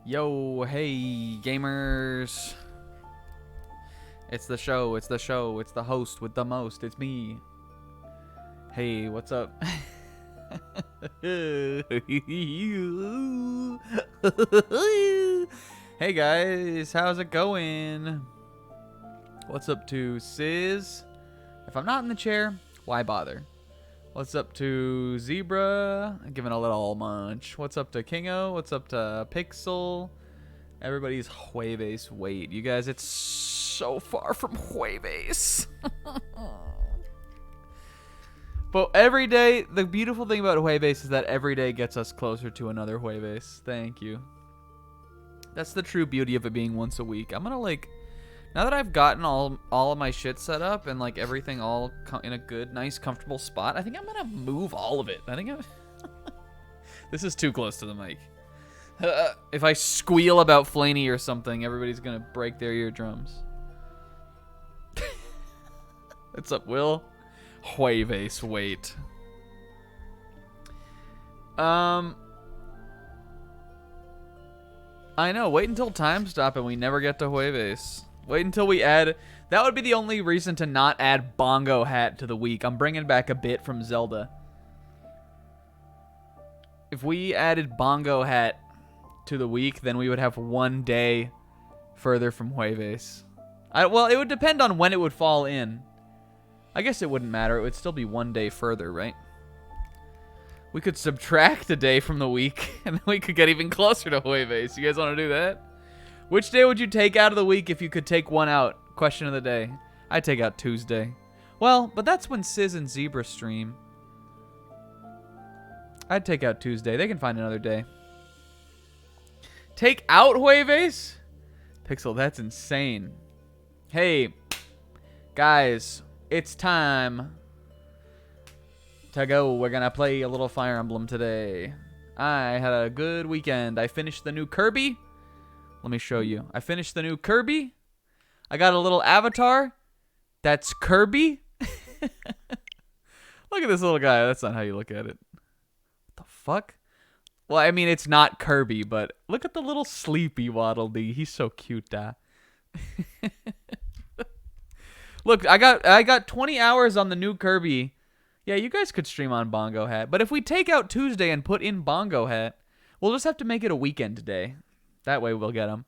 Yo, hey, gamers. It's the show, it's the show, it's the host with the most, it's me. Hey, what's up? Hey guys, how's it going? What's up to Sis? If I'm not in the chair, why bother? What's up to Zebra? Giving a little munch. What's up to Kingo? What's up to Pixel? Everybody's Jueves. Wait, you guys, it's so far from Jueves. But every day, the beautiful thing about Jueves is that every day gets us closer to another Jueves. Thank you. That's the true beauty of it being once a week. I'm gonna now that I've gotten all of my shit set up and like everything all in a good, nice, comfortable spot, I think I'm gonna move all of it. I think this is too close to the mic. If I squeal about Flaney or something, everybody's gonna break their eardrums. What's up, Will? Jueves, wait. I know, wait until time stop and we never get to Jueves. Wait until we add... That would be the only reason to not add Bongo Hat to the week. I'm bringing back a bit from Zelda. If we added Bongo Hat to the week, then we would have one day further from Jueves. Well, it would depend on when it would fall in. I guess it wouldn't matter. It would still be one day further, right? We could subtract a day from the week, and then we could get even closer to Jueves. You guys want to do that? Which day would you take out of the week if you could take one out? Question of the day. I'd take out Tuesday. Well, but that's when Sis and Zebra stream. I'd take out Tuesday. They can find another day. Take out Jueves? Pixel, that's insane. Hey, guys, it's time to go. We're going to play a little Fire Emblem today. I had a good weekend. I finished the new Kirby. Let me show you. I finished the new Kirby. I got a little avatar. That's Kirby. Look at this little guy. That's not how you look at it. What the fuck? Well, I mean, it's not Kirby, but look at the little sleepy Waddle Dee. He's so cute, Look, I got 20 hours on the new Kirby. Yeah, you guys could stream on Bongo Hat. But if we take out Tuesday and put in Bongo Hat, we'll just have to make it a weekend day. That way we'll get them.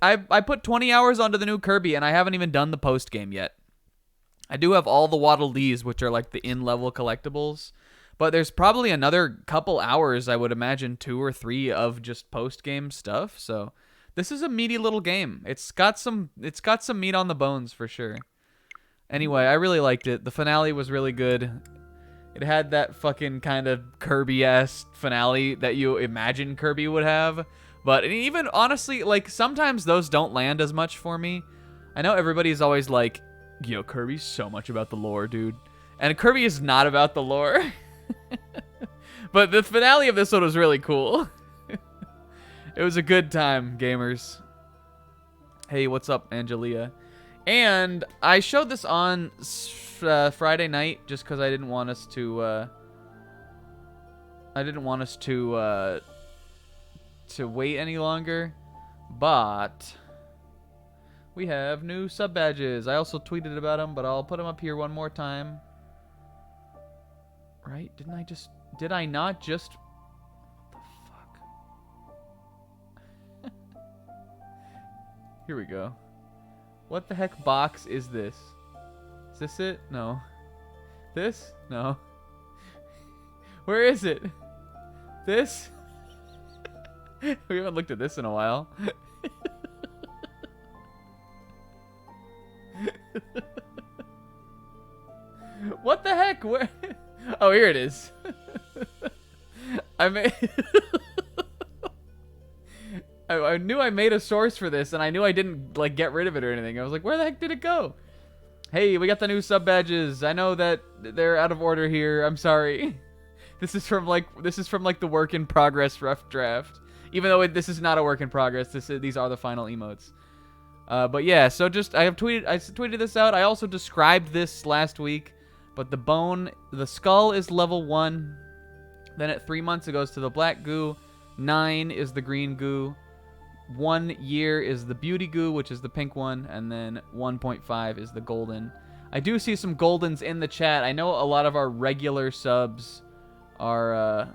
I put 20 hours onto the new Kirby, and I haven't even done the post-game yet. I do have all the Waddle Dees, which are like the in-level collectibles. But there's probably another couple hours, I would imagine 2 or 3 of just post-game stuff. So this is a meaty little game. It's got some meat on the bones for sure. Anyway, I really liked it. The finale was really good. It had that fucking kind of Kirby-esque finale that you imagine Kirby would have. But even, honestly, like, sometimes those don't land as much for me. I know everybody's always like, yo, Kirby's so much about the lore, dude. And Kirby is not about the lore. But the finale of this one was really cool. It was a good time, gamers. Hey, what's up, Angelia? And I showed this on Friday night just because I didn't want us to... to wait any longer, but we have new sub badges. I also tweeted about them, but I'll put them up here one more time. Right? Did I not just... What the fuck? Here we go. What the heck box is this? Is this it? No. This? No. Where is it? This? We haven't looked at this in a while. What the heck? Where? Oh, here it is. I knew I made a source for this, and I knew I didn't like get rid of it or anything. I was like, where the heck did it go? Hey, we got the new sub badges. I know that they're out of order here. I'm sorry. This is from like the work in progress rough draft. Even though this is not a work in progress, these are the final emotes. But yeah, so I tweeted this out. I also described this last week. But the skull is level 1. Then at 3 months it goes to the black goo. 9 is the green goo. 1 year is the beauty goo, which is the pink one, and then 1.5 is the golden. I do see some goldens in the chat. I know a lot of our regular subs are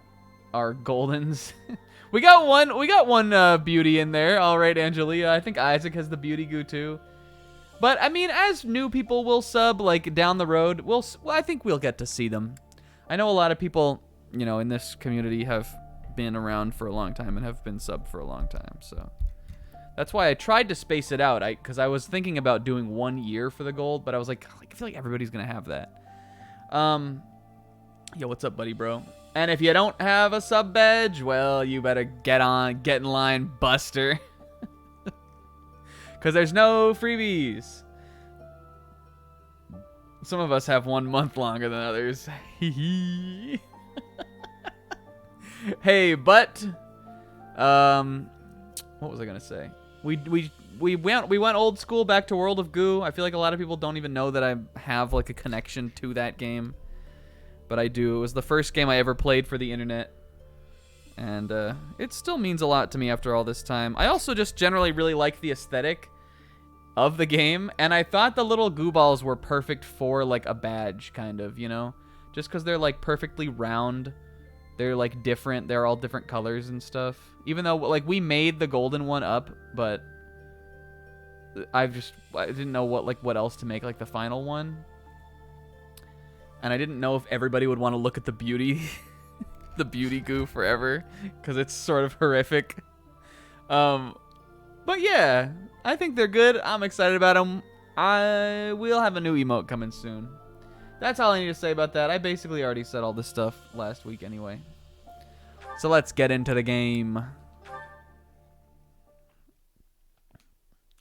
goldens. we got one beauty in there. All right, Angelia. I think Isaac has the beauty goo too. But I mean, as new people will sub like down the road, I think we'll get to see them. I know a lot of people, you know, in this community have been around for a long time and have been subbed for a long time, so that's why I tried to space it out. Because I was thinking about doing 1 year for the gold, but I was like, I feel like everybody's gonna have that. Yo, what's up, buddy, bro? And if you don't have a sub badge, well, you better get in line, Buster. Because there's no freebies. Some of us have 1 month longer than others. Hey, but what was I gonna say? We went old school back to World of Goo. I feel like a lot of people don't even know that I have like a connection to that game, but I do. It was the first game I ever played for the internet, and it still means a lot to me after all this time. I also just generally really like the aesthetic of the game, and I thought the little goo balls were perfect for like a badge, kind of, you know, just because they're like perfectly round. They're like different. They're all different colors and stuff. Even though like we made the golden one up, but I didn't know what else to make like the final one. And I didn't know if everybody would want to look at the beauty the beauty goo forever, because it's sort of horrific. But yeah, I think they're good. I'm excited about them. I will have a new emote coming soon. That's all I need to say about that. I basically already said all this stuff last week anyway. So let's get into the game.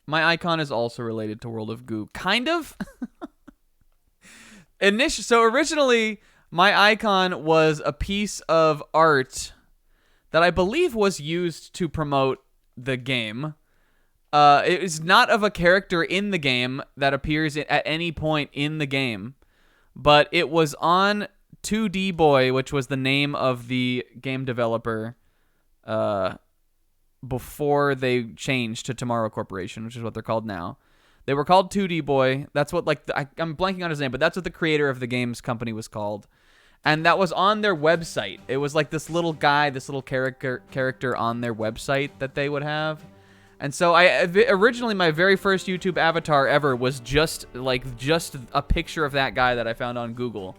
My icon is also related to World of Goo. Kind of. So originally, my icon was a piece of art that I believe was used to promote the game. It is not of a character in the game that appears at any point in the game. But it was on 2D Boy, which was the name of the game developer before they changed to Tomorrow Corporation, which is what they're called now. They were called 2D Boy. That's what, like, I'm blanking on his name, but that's what the creator of the game's company was called. And that was on their website. It was like this little guy, this little character on their website that they would have. And so originally my very first YouTube avatar ever was just a picture of that guy that I found on Google.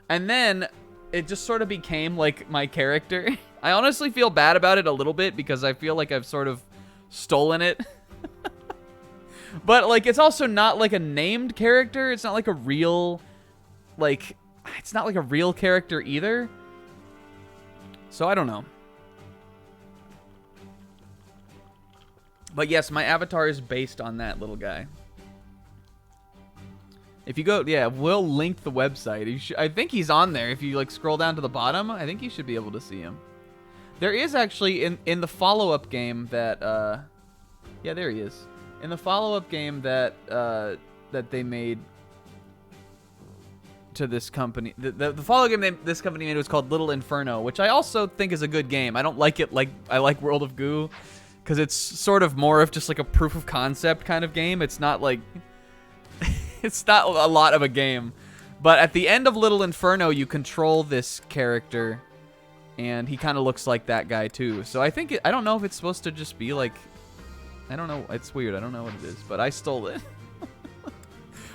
And then it just sort of became like my character. I honestly feel bad about it a little bit because I feel like I've sort of stolen it. But like it's also not like a named character. It's not like a real it's not like a real character either. So I don't know. But yes, my avatar is based on that little guy. If you go, yeah, we'll link the website. I think he's on there. If you like scroll down to the bottom, I think you should be able to see him. There is actually in the follow-up game that, yeah, there he is. In the follow-up game that that they made to this company, the follow-up game this company made was called Little Inferno, which I also think is a good game. I don't like it like I like World of Goo, because it's sort of more of just like a proof of concept kind of game. It's not like it's not a lot of a game. But at the end of Little Inferno, you control this character, and he kind of looks like that guy too. So I think I don't know if it's supposed to just be like, I don't know. It's weird. I don't know what it is, but I stole it.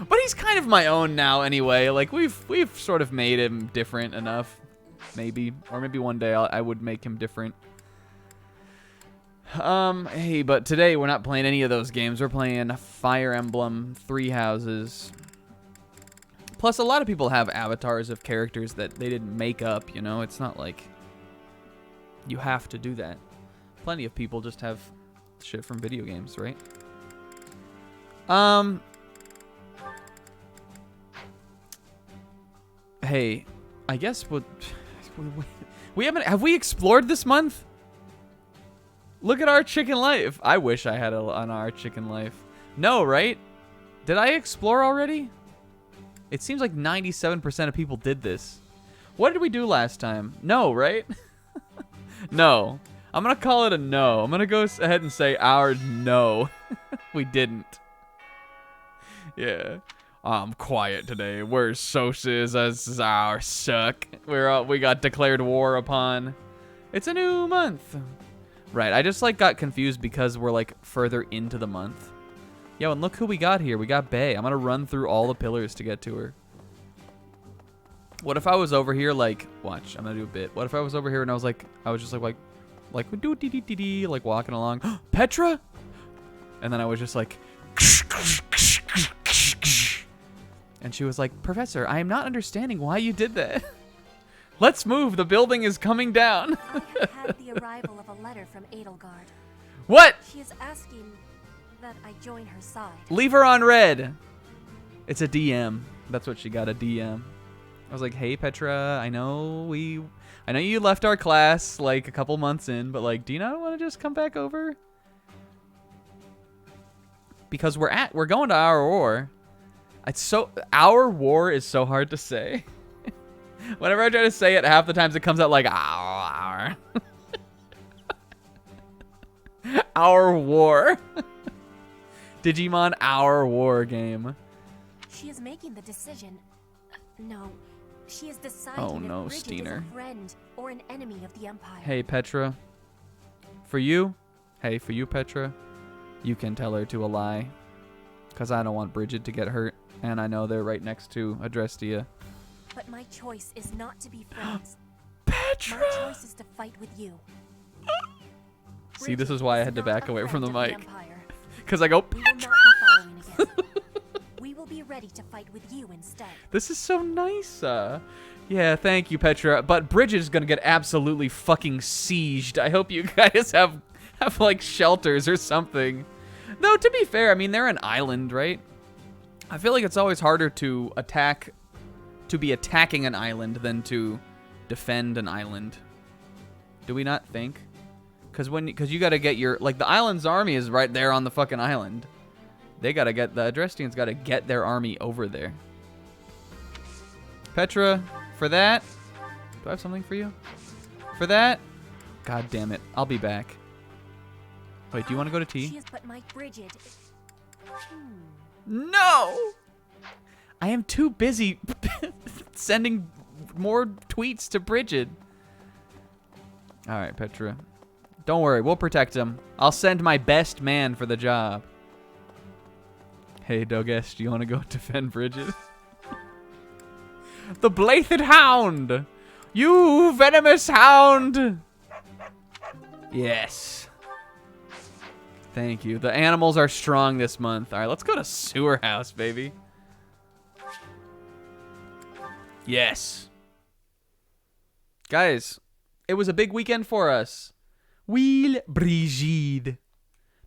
But he's kind of my own now anyway. Like we've sort of made him different enough, maybe, or maybe one day I would make him different. Hey, but today we're not playing any of those games. We're playing Fire Emblem, Three Houses. Plus, a lot of people have avatars of characters that they didn't make up, you know? It's not like you have to do that. Plenty of people just have shit from video games, right? Hey, I guess we haven't... Have we explored this month? Look at our chicken life. I wish I had an our chicken life. No, right? Did I explore already? It seems like 97% of people did this. What did we do last time? No, right? No. I'm gonna call it a no. I'm gonna go ahead and say our no. We didn't. Yeah. I'm quiet today. We're sources as our suck. We got declared war upon. It's a new month. Right, I just like got confused because we're like further into the month. Yo, and look who we got here. We got Bae. I'm gonna run through all the pillars to get to her. What if I was over here like, watch, I'm gonna do a bit. What if I was over here and I was just like do dee dee dee dee, like walking along. Petra? And then I was just like, and she was like, Professor, I am not understanding why you did that. Let's move. The building is coming down. I have had the arrival of a letter from Edelgard. What? She is asking that I join her side. Leave her on red. It's a DM. That's what she got, a DM. I was like, hey, Petra, I know you left our class like a couple months in, but like, do you not want to just come back over? Because we're going to ourWar. ourWar is so hard to say. Whenever I try to say it, half the times it comes out like our. ourWar. Digimon ourWar game. She is making the decision. No, she is deciding Oh no, if Bridget Steiner. is a friend or an enemy of the Empire. Hey, Petra. For you, Petra, you can tell her to a lie. Because I don't want Bridget to get hurt. And I know they're right next to Adrestia. But my choice is not to be friends. Petra! My choice is to fight with you. See, this is why I had to back away from the mic. Because I We go, will not be following again. We will be ready to fight with you instead. this is so nice. Yeah, thank you, Petra. But Bridget is going to get absolutely fucking sieged. I hope you guys have like shelters or something. Though, to be fair, I mean, they're an island, right? I feel like it's always harder to be attacking an island than to defend an island. Do we not think? Because you got to get the island's army is right there on the fucking island. They got to get, the Adrestians got to get their army over there. Petra, for that, do I have something for you? For that? God damn it. I'll be back. Wait, do you want to go to tea? She is but my Bridget. No! I am too busy sending more tweets to Bridget. All right, Petra. Don't worry, we'll protect him. I'll send my best man for the job. Hey, Dogesh, do you want to go defend Bridget? The Blathed Hound! You venomous hound! Yes. Thank you. The animals are strong this month. All right, let's go to Sewer House, baby. Yes. Guys, it was a big weekend for us. Wheel Brigitte.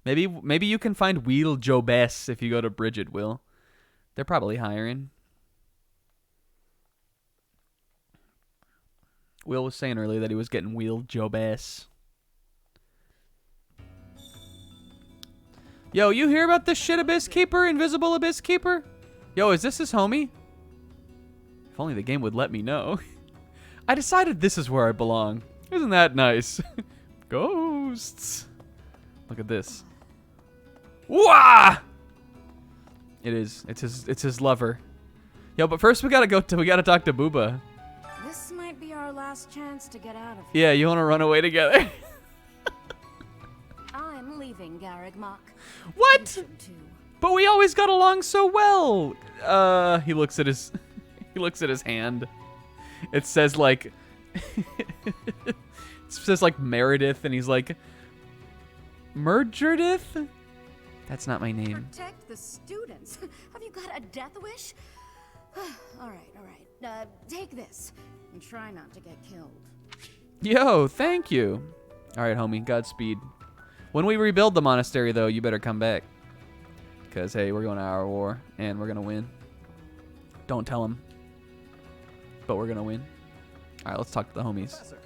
Maybe you can find Wheel Jobess if you go to Bridget, Will. They're probably hiring. Will was saying earlier that he was getting Wheel Jobess. Yo, you hear about this shit Abyss Keeper? Invisible Abyss Keeper? Yo, is this his homie? If only the game would let me know. I decided this is where I belong. Isn't that nice? Ghosts. Look at this. Wah! It is. It's his lover. Yo, but first we gotta talk to Booba. This might be our last chance to get out of here. Yeah, you wanna run away together? I'm leaving Garrigmach. What? But we always got along so well. He looks at his hand. It says like it says like Meredith, and he's like Merdredith? That's not my name. Protect the students. Have you got a death wish? all right. Take this and try not to get killed. Yo, thank you. All right, homie. Godspeed. When we rebuild the monastery, though, you better come back. Because, hey, we're going to ourWar, and we're going to win. Don't tell him. But we're going to win. All right, let's talk to the homies. Professor.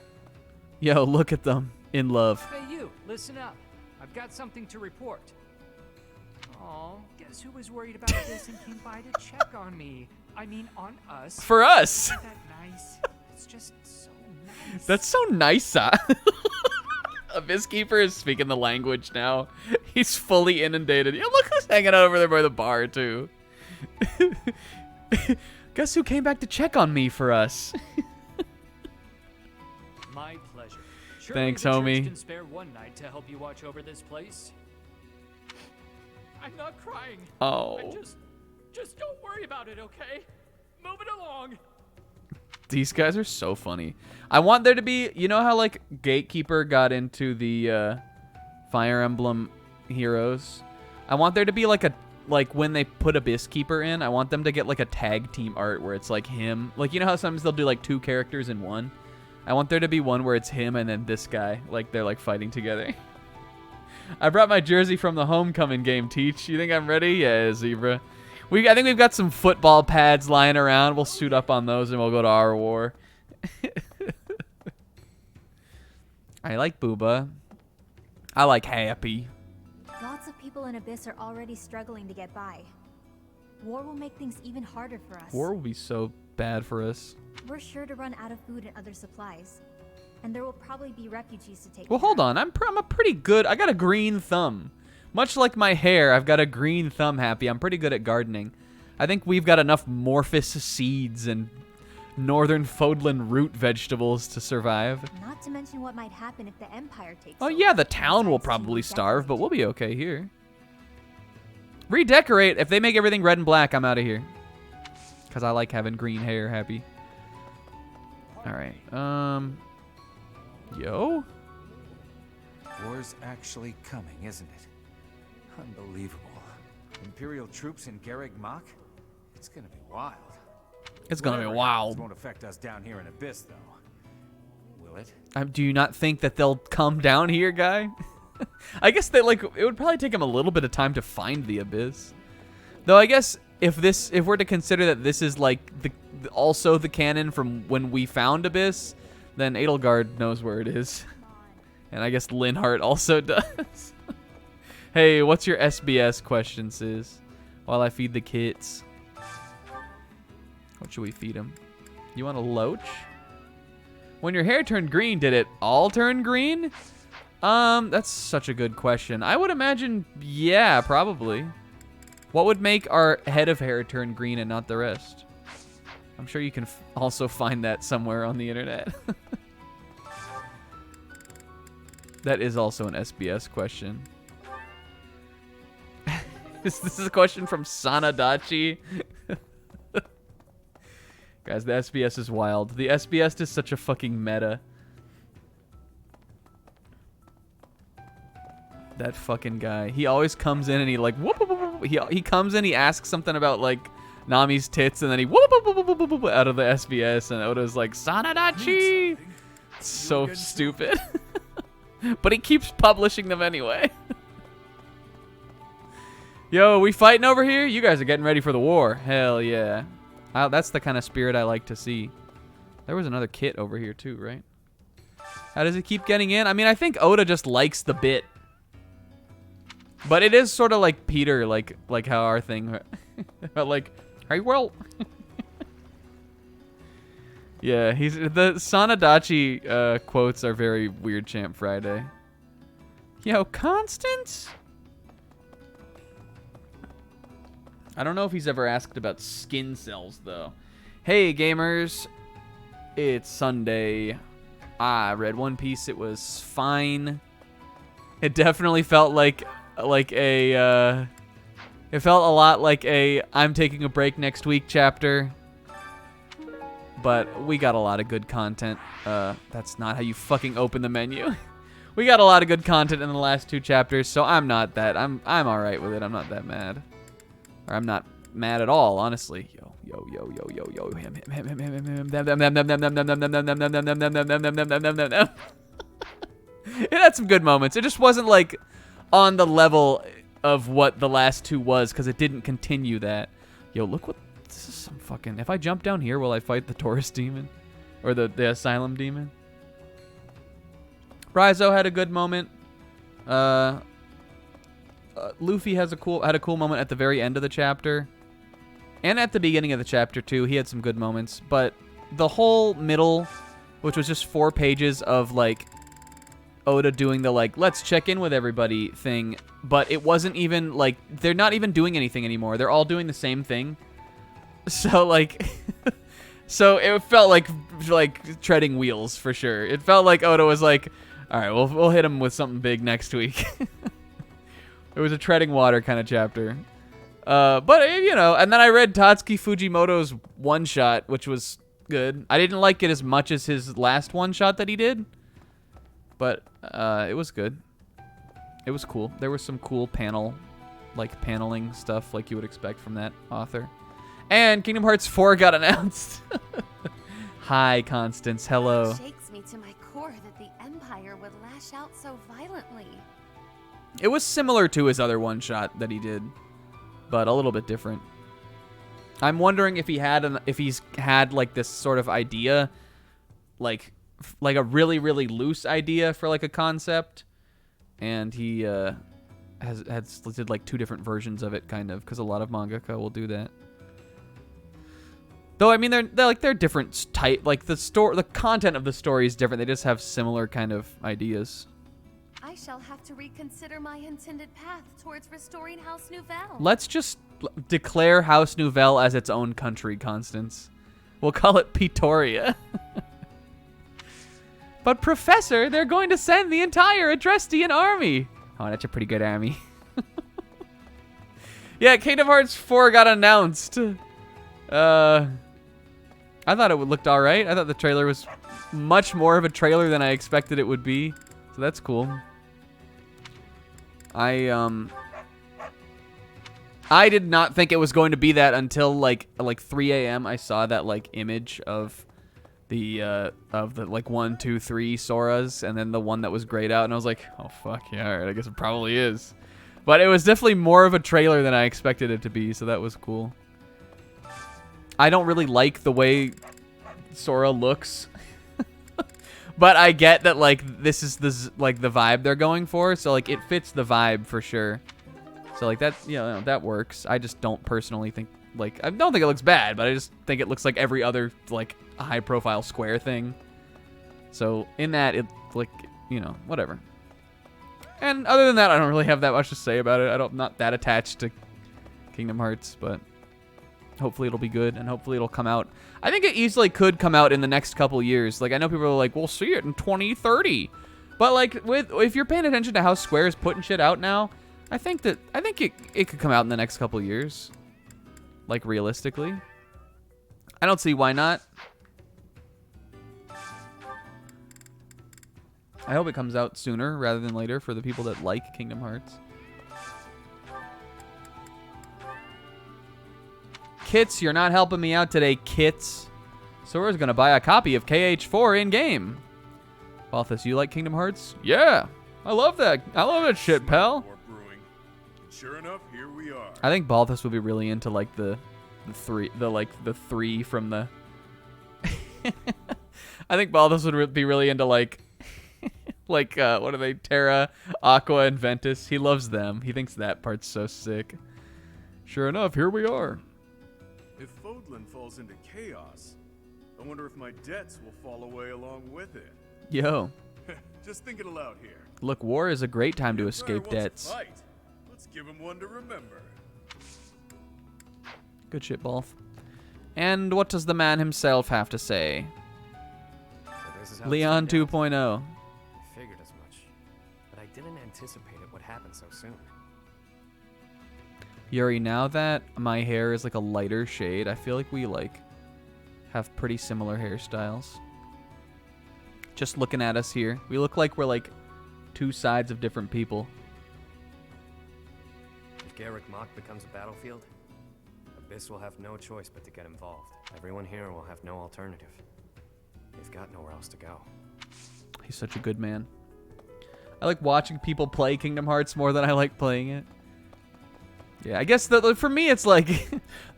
Yo, look at them. In love. Hey, you, listen up. I've got something to report. Oh, guess who was worried about this and came by to check on me? I mean, on us. For us. Isn't that nice? It's just so nice. That's so nice. Abyss Keeper is speaking the language now. He's fully inundated. Yeah, look who's hanging out over there by the bar, too. Guess who came back to check on me for us? My pleasure. Thanks, the church homie. can spare one night to help you watch over this place. I'm not crying. Oh. Just don't worry about it, okay? Move it along. These guys are so funny. I want there to be, you know how like Gatekeeper got into the Fire Emblem heroes? I want there to be like when they put Abyss Keeper in, I want them to get like a tag team art where it's like him. Like, you know how sometimes they'll do like 2 characters in one? I want there to be one where it's him and then this guy. Like they're like fighting together. I brought my jersey from the homecoming game, Teach. You think I'm ready? Yeah, Zebra. I think we've got some football pads lying around. We'll suit up on those and we'll go to ourWar. I like Booba. I like Happy. Lots of people in Abyss are already struggling to get by. War will make things even harder for us. War will be so bad for us. We're sure to run out of food and other supplies. And there will probably be refugees to take Well, care hold of. on. I'm a pretty good. I got a green thumb. Much like my hair, I've got a green thumb, Happy. I'm pretty good at gardening. I think we've got enough Morphous seeds and northern Fodlan root vegetables to survive. Not to mention what might happen if the Empire takes Oh over. yeah, the town will Besides probably to starve, but redecorate. we'll be okay here. Redecorate. If they make everything red and black, I'm out of here. Because I like having green hair, Happy. Alright. Yo? War's actually coming, isn't it? Unbelievable. Imperial troops in Garreg Mach? It's gonna be wild. It's gonna be Whatever happens wild. won't affect us down here in Abyss, though. Will it? Do you not think that they'll come down here, guy? I guess they it would probably take them a little bit of time to find the Abyss. Though I guess if we're to consider that this is like also the canon from when we found Abyss, then Edelgard knows where it is. And I guess Linhart also does. Hey, what's your SBS question, sis? While I feed the kits. What should we feed them? You want a loach? When your hair turned green, did it all turn green? That's such a good question. I would imagine, yeah, probably. What would make our head of hair turn green and not the rest? I'm sure you can also find that somewhere on the internet. That is also an SBS question. This is a question from Sanadachi. Guys, the SBS is wild. The SBS is such a fucking meta. That fucking guy. He always comes in and he like whoop, whoop, whoop, whoop. He comes in, he asks something about like Nami's tits, and then he whoop, whoop, whoop, whoop, whoop, whoop, out of the SBS, and Oda's like, Sanadachi! It's so stupid. But he keeps publishing them anyway. Yo, we fighting over here? You guys are getting ready for the war. Hell yeah. That's the kind of spirit I like to see. There was another kit over here too, right? How does it keep getting in? I mean, I think Oda just likes the bit. But it is sort of like Peter, like how our thing, like, hey, well. Yeah, the Sanadachi quotes are very weird, Champ Friday. Yo, Constance? I don't know if he's ever asked about skin cells, though. Hey, gamers. It's Sunday. I read One Piece. It was fine. It definitely felt like a... it felt a lot like a I'm taking a break next week chapter. But we got a lot of good content. That's not how you fucking open the menu. We got a lot of good content in the last 2 chapters, so I'm not that... I'm alright with it. I'm not that mad. Or I'm not mad at all, honestly. Yo. Him. It had some good moments. It just wasn't like on the level of what the last 2 was, because it didn't continue that. Yo, look what this is. Some fucking. If I jump down here, will I fight the tourist demon, or the asylum demon? Raizo had a good moment. Luffy had a cool moment at the very end of the chapter, and at the beginning of the chapter too. He had some good moments, but the whole middle, which was just 4 pages of like Oda doing the like let's check in with everybody thing, but it wasn't even like they're not even doing anything anymore. They're all doing the same thing. So like so it felt like treading wheels for sure. It felt like Oda was like, all right, we'll hit him with something big next week. It was a treading water kind of chapter. But you know, and then I read Tatsuki Fujimoto's one shot, which was good. I didn't like it as much as his last one shot that he did, but it was good. It was cool. There was some cool paneling stuff like you would expect from that author. And Kingdom Hearts 4 got announced. Hi, Constance. Hello. It shakes me to my core that the Empire would lash out so violently. It was similar to his other one shot that he did, but a little bit different. I'm wondering if he's had like this sort of idea, like a really really loose idea for like a concept, and he did like 2 different versions of it, kind of, because a lot of mangaka will do that. Though I mean they're different type, like the content of the story is different. They just have similar kind of ideas. I shall have to reconsider my intended path towards restoring House Nouvelle. Let's just declare House Nouvelle as its own country, Constance. We'll call it Pretoria. But Professor, they're going to send the entire Adrestian army. Oh, that's a pretty good army. Yeah, Kingdom Hearts 4 got announced. I thought it looked all right. I thought the trailer was much more of a trailer than I expected it would be. So that's cool. I did not think it was going to be that until like 3 a.m. I saw that like image of the like 1, 2, 3 Soras, and then the one that was grayed out, and I was like, oh fuck yeah, all right, I guess it probably is. But it was definitely more of a trailer than I expected it to be, so that was cool. I don't really like the way Sora looks. But I get that like this is the vibe they're going for, so like it fits the vibe for sure. So like that, you know, that works. I just don't personally think I don't think it looks bad, but I just think it looks like every other like high profile Square thing. So in that, it like, you know, whatever. And other than that, I don't really have that much to say about it. I'm not that attached to Kingdom Hearts, but hopefully it'll be good, and hopefully it'll come out. I think it easily could come out in the next couple years. Like, I know people are like, we'll see it in 2030. But like, if you're paying attention to how Square is putting shit out now, I think it could come out in the next couple years. Like, realistically. I don't see why not. I hope it comes out sooner rather than later for the people that like Kingdom Hearts. Kits, you're not helping me out today, Kits. Sora's gonna buy a copy of KH4 in-game. Balthus, you like Kingdom Hearts? Yeah, I love that. I love that shit, pal. Sure enough, here we are. I think Balthus would be really into like the three from the. I think Balthus would be really into like what are they? Terra, Aqua, and Ventus. He loves them. He thinks that part's so sick. Sure enough, here we are. If Fodlan falls into chaos, I wonder if my debts will fall away along with it. Yo. Just thinking aloud here. Look, war is a great time to The escape Empire wants a debts. fight. Let's give him one to remember. Good shit, Balth. And what does the man himself have to say? So this is how Leon it turned 2.0. out. I figured as much, but I didn't anticipate it would happen so soon. Yuri, now that my hair is like a lighter shade, I feel like we like have pretty similar hairstyles. Just looking at us here, we look like we're like two sides of different people. If Garrick Mach becomes a battlefield, Abyss will have no choice but to get involved. Everyone here will have no alternative. They've got nowhere else to go. He's such a good man. I like watching people play Kingdom Hearts more than I like playing it. Yeah, I guess for me it's like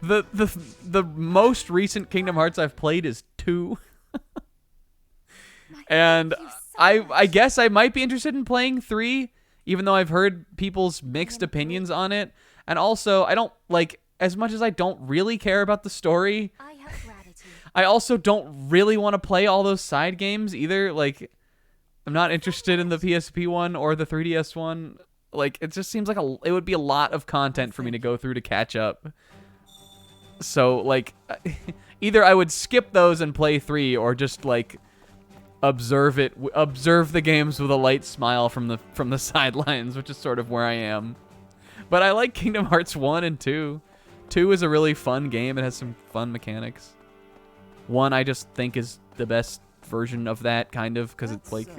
the most recent Kingdom Hearts I've played is 2. And I guess I might be interested in playing 3, even though I've heard people's mixed opinions on it. And also, I don't like, as much as I don't really care about the story, I have gratitude. I also don't really want to play all those side games either. Like I'm not interested in the PSP one or the 3DS one. Like, it just seems like it would be a lot of content for me to go through to catch up. So, like, either I would skip those and play 3, or just, like, observe the games with a light smile from the sidelines, which is sort of where I am. But I like Kingdom Hearts 1 and 2. 2 is a really fun game. It has some fun mechanics. 1 I just think is the best version of that, kind of, because it's like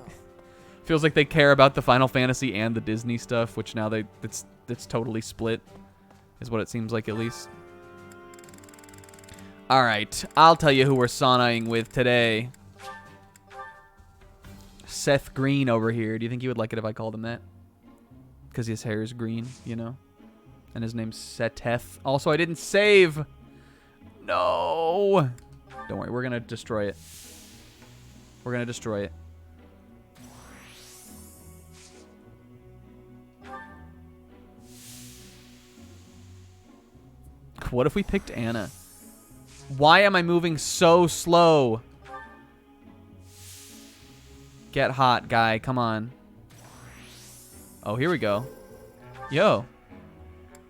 feels like they care about the Final Fantasy and the Disney stuff, which now it's totally split, is what it seems like, at least. All right, I'll tell you who we're saunaing with today. Seth Green over here. Do you think he would like it if I called him that? Because his hair is green, you know? And his name's Seteth. Also, I didn't save. No. Don't worry, we're going to destroy it. We're going to destroy it. What if we picked Anna? Why am I moving so slow? Get hot, guy. Come on. Oh, here we go. Yo.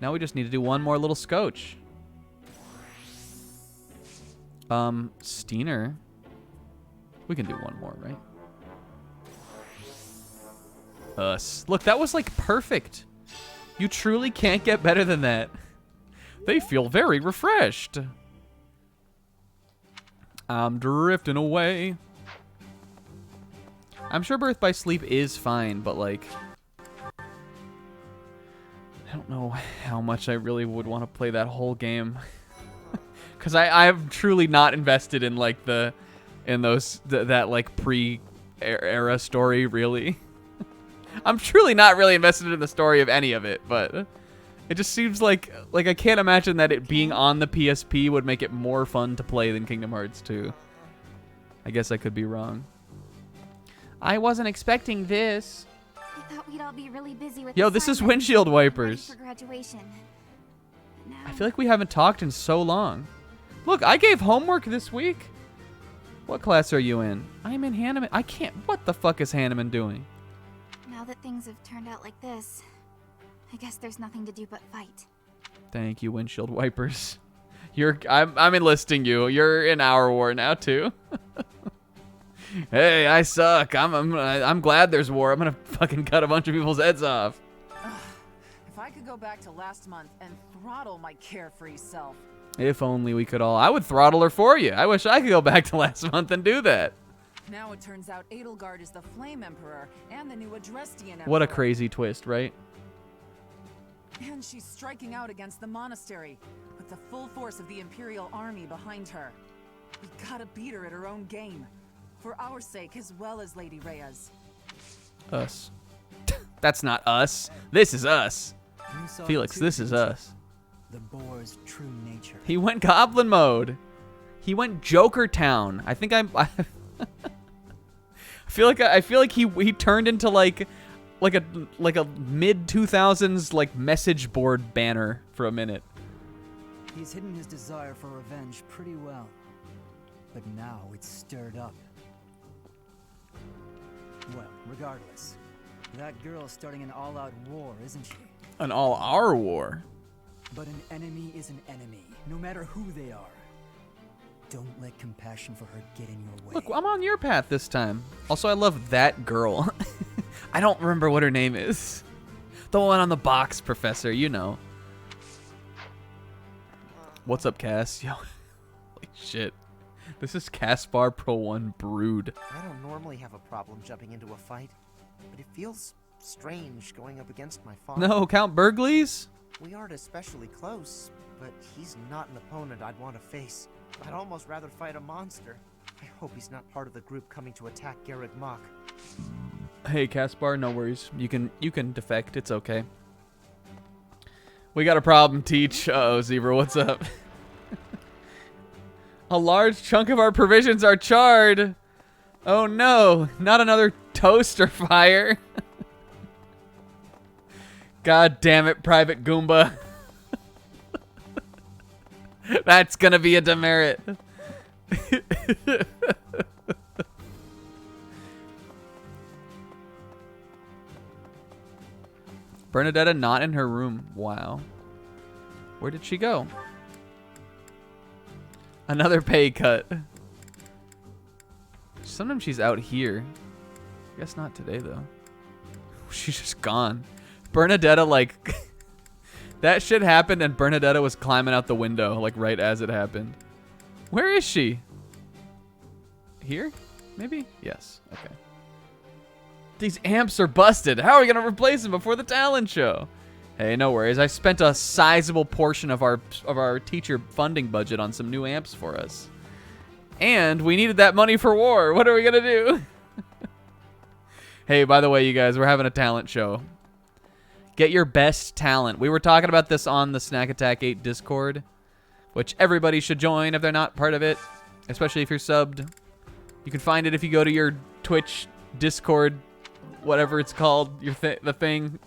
Now we just need to do one more little scotch. Steiner. We can do one more, right? Us. Look, that was like perfect. You truly can't get better than that. They feel very refreshed. I'm drifting away. I'm sure Birth by Sleep is fine, but like, I don't know how much I really would want to play that whole game. Because I'm truly not invested in like that like pre-era story, really. I'm truly not really invested in the story of any of it, but it just seems like I can't imagine that it being on the PSP would make it more fun to play than Kingdom Hearts 2. I guess I could be wrong. I wasn't expecting this. I thought we'd all be really busy with Yo, this is assignments windshield and ready wipers. for graduation. But now, I feel like we haven't talked in so long. Look, I gave homework this week. What class are you in? I'm in Hanneman. I can't. What the fuck is Hanneman doing? now that things have turned out like this, I guess there's nothing to do but fight. Thank you, windshield wipers. I'm enlisting you. You're in ourWar now too. Hey, I suck. I'm glad there's war. I'm gonna fucking cut a bunch of people's heads off. If I could go back to last month and throttle my carefree self. If only we could all. I would throttle her for you. I wish I could go back to last month and do that. Now it turns out Edelgard is the Flame Emperor and the new Adrestian Emperor. What a crazy twist, right? And she's striking out against the monastery with the full force of the Imperial army behind her. We gotta beat her at her own game. For our sake as well as Lady Rhea's. Us. That's not us. This is us. Felix, this is us. The boar's true nature. He went goblin mode. He went Joker Town. I think I feel like he turned into like a mid 2000s like message board banner for a minute. He's hidden his desire for revenge pretty well. But now it's stirred up. Well, regardless, that girl's starting an all-out war, isn't she? An all-our war. But an enemy is an enemy, no matter who they are. Don't let compassion for her get in your way. Look, I'm on your path this time. Also, I love that girl. I don't remember what her name is. The one on the box, Professor, you know. What's up, Cass? Yo, holy shit. This is Caspar Pro 1 Brood. I don't normally have a problem jumping into a fight, but it feels strange going up against my father. No, Count Burgleys? We aren't especially close, but he's not an opponent I'd want to face. I'd almost rather fight a monster. I hope he's not part of the group coming to attack Garreg Mach. Hey, Caspar, no worries. You can defect. It's okay. We got a problem, Teach. Uh-oh, Zebra, what's up? A large chunk of our provisions are charred. Oh no, not another toaster fire. God damn it, Private Goomba. That's gonna be a demerit. Bernadetta not in her room. Wow. Where did she go? Another pay cut. Sometimes she's out here. Guess not today, though. She's just gone. Bernadetta, like... that shit happened and Bernadetta was climbing out the window, like, right as it happened. Where is she? Here? Maybe? Yes. Okay. These amps are busted. How are we going to replace them before the talent show? Hey, no worries. I spent a sizable portion of our teacher funding budget on some new amps for us. And we needed that money for war. What are we going to do? Hey, by the way, you guys, we're having a talent show. Get your best talent. We were talking about this on the Snack Attack 8 Discord, which everybody should join if they're not part of it, especially if you're subbed. You can find it if you go to your Twitch, Discord, whatever it's called, the thing.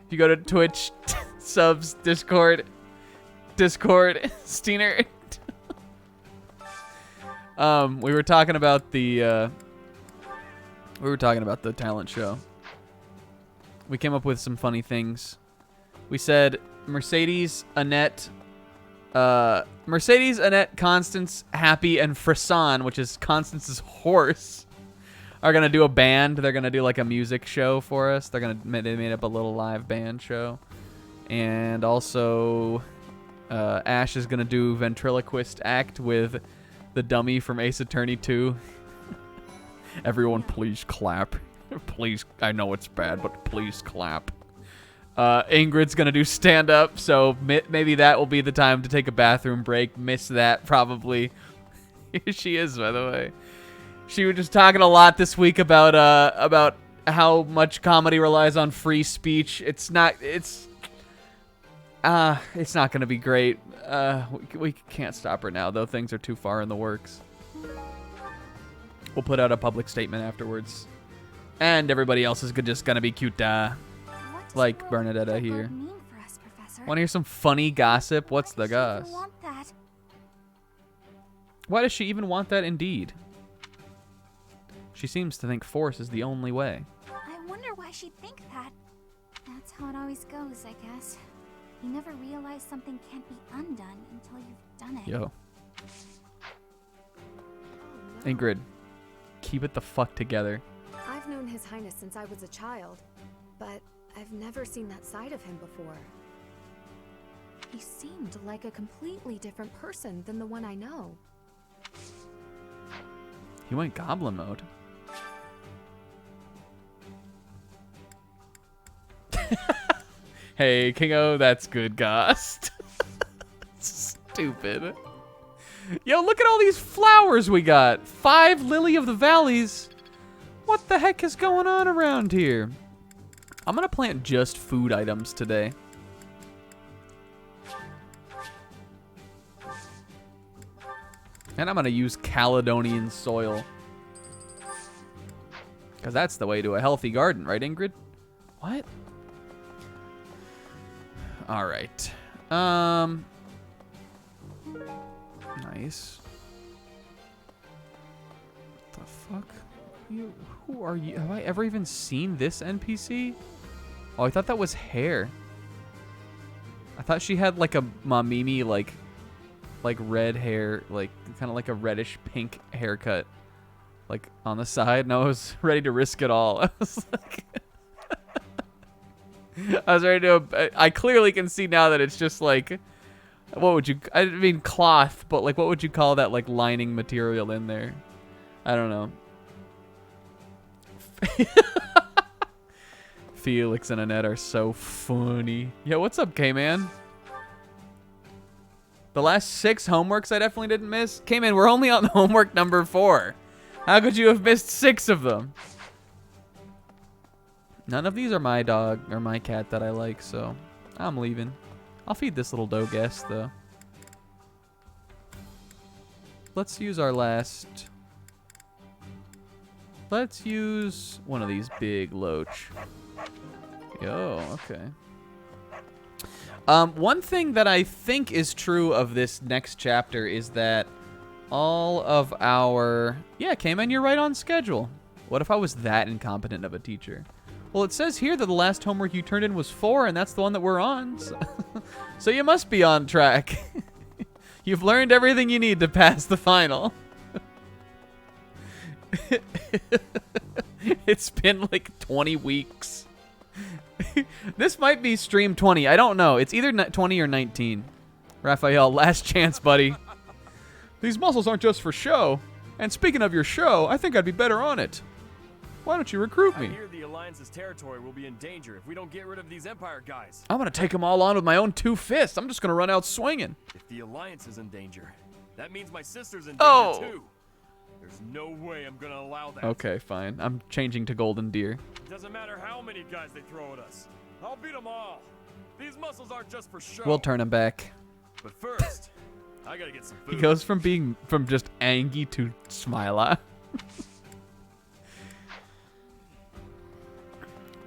If you go to Twitch, subs, Discord, Steener. We were talking about the talent show. We came up with some funny things. We said Mercedes, Annette, Constance, Happy, and Frisson, which is Constance's horse, are gonna do a band. They're gonna do like a music show for us. They made up a little live band show, and also Ash is gonna do ventriloquist act with the dummy from Ace Attorney 2. Everyone, please clap. Please, I know it's bad, but please clap. Ingrid's gonna do stand up, so maybe that will be the time to take a bathroom break. Miss that probably. Here she is, by the way. She was just talking a lot this week about how much comedy relies on free speech. It's not gonna be great. We can't stop her now, though. Things are too far in the works. We'll put out a public statement afterwards, and everybody else is just gonna be cute, like Bernadetta here. Want to hear some funny gossip? What's the goss? Why does she even want that? Indeed. She seems to think force is the only way. I wonder why she'd think that. That's how it always goes, I guess. You never realize something can't be undone until you've done it. Yo. Ingrid, keep it the fuck together. I've known His Highness since I was a child, but I've never seen that side of him before. He seemed like a completely different person than the one I know. He went goblin mode. Hey, Kingo, that's good, Ghost. Stupid. Yo, look at all these flowers we got. 5 Lily of the Valleys. What the heck is going on around here? I'm gonna plant just food items today. And I'm gonna use Caledonian soil. Because that's the way to a healthy garden, right, Ingrid? What? All right. Nice. What the fuck? Who are you? Have I ever even seen this NPC? Oh, I thought that was hair. I thought she had like a Mamimi, like red hair, like kind of like a reddish pink haircut, like on the side. No, I was ready to risk it all. I was like, I was ready to. I clearly can see now that it's just like, what would you? I mean cloth, but like, what would you call that? Like lining material in there? I don't know. Felix and Annette are so funny. Yo, what's up, K-Man? The last 6 homeworks I definitely didn't miss. K-Man, we're only on homework number 4. How could you have missed 6 of them? None of these are my dog or my cat that I like, so I'm leaving. I'll feed this little doe guest, though. Let's use our last... Let's use one of these big loach. Yo, okay. One thing that I think is true of this next chapter is that all of our... Yeah, Cayman, you're right on schedule. What if I was that incompetent of a teacher? Well, it says here that the last homework you turned in was 4, and that's the one that we're on. So you must be on track. You've learned everything you need to pass the final. It's been like 20 weeks. This might be stream 20. I don't know. It's either 20 or 19. Raphael, last chance, buddy. These muscles aren't just for show. And speaking of your show, I think I'd be better on it. Why don't you recruit me? I hear the Alliance's territory will be in danger if we don't get rid of these Empire guys. I'm gonna take them all on with my own 2 fists. I'm just gonna run out swinging. If the Alliance is in danger, that means my sister's in danger too. There's no way I'm gonna allow that. Okay, fine. I'm changing to Golden Deer. Doesn't matter how many guys they throw at us. I'll beat them all. These muscles aren't just for show. We'll turn him back. But first, I gotta get some food. He goes from just Angie to Smila.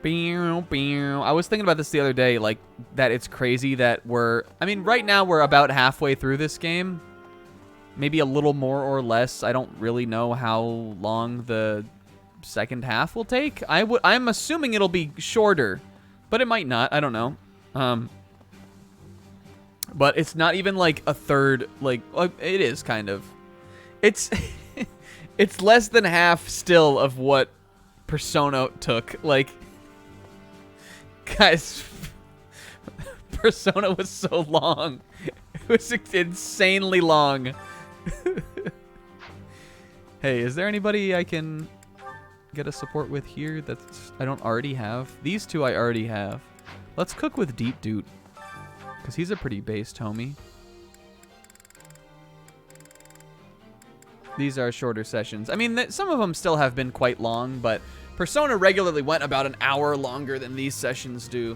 I was thinking about this the other day, like, that it's crazy that right now we're about halfway through this game. Maybe a little more or less. I don't really know how long the second half will take. I'm assuming it'll be shorter, but it might not. I don't know. But it's not even like a third, like it is kind of. It's it's less than half still of what Persona took. Like, guys, Persona was so long. It was insanely long. Hey, is there anybody I can get a support with here that I don't already have? These two I already have. Let's cook with Deep Doot, because he's a pretty based homie. These are shorter sessions. I mean, some of them still have been quite long, but Persona regularly went about an hour longer than these sessions do.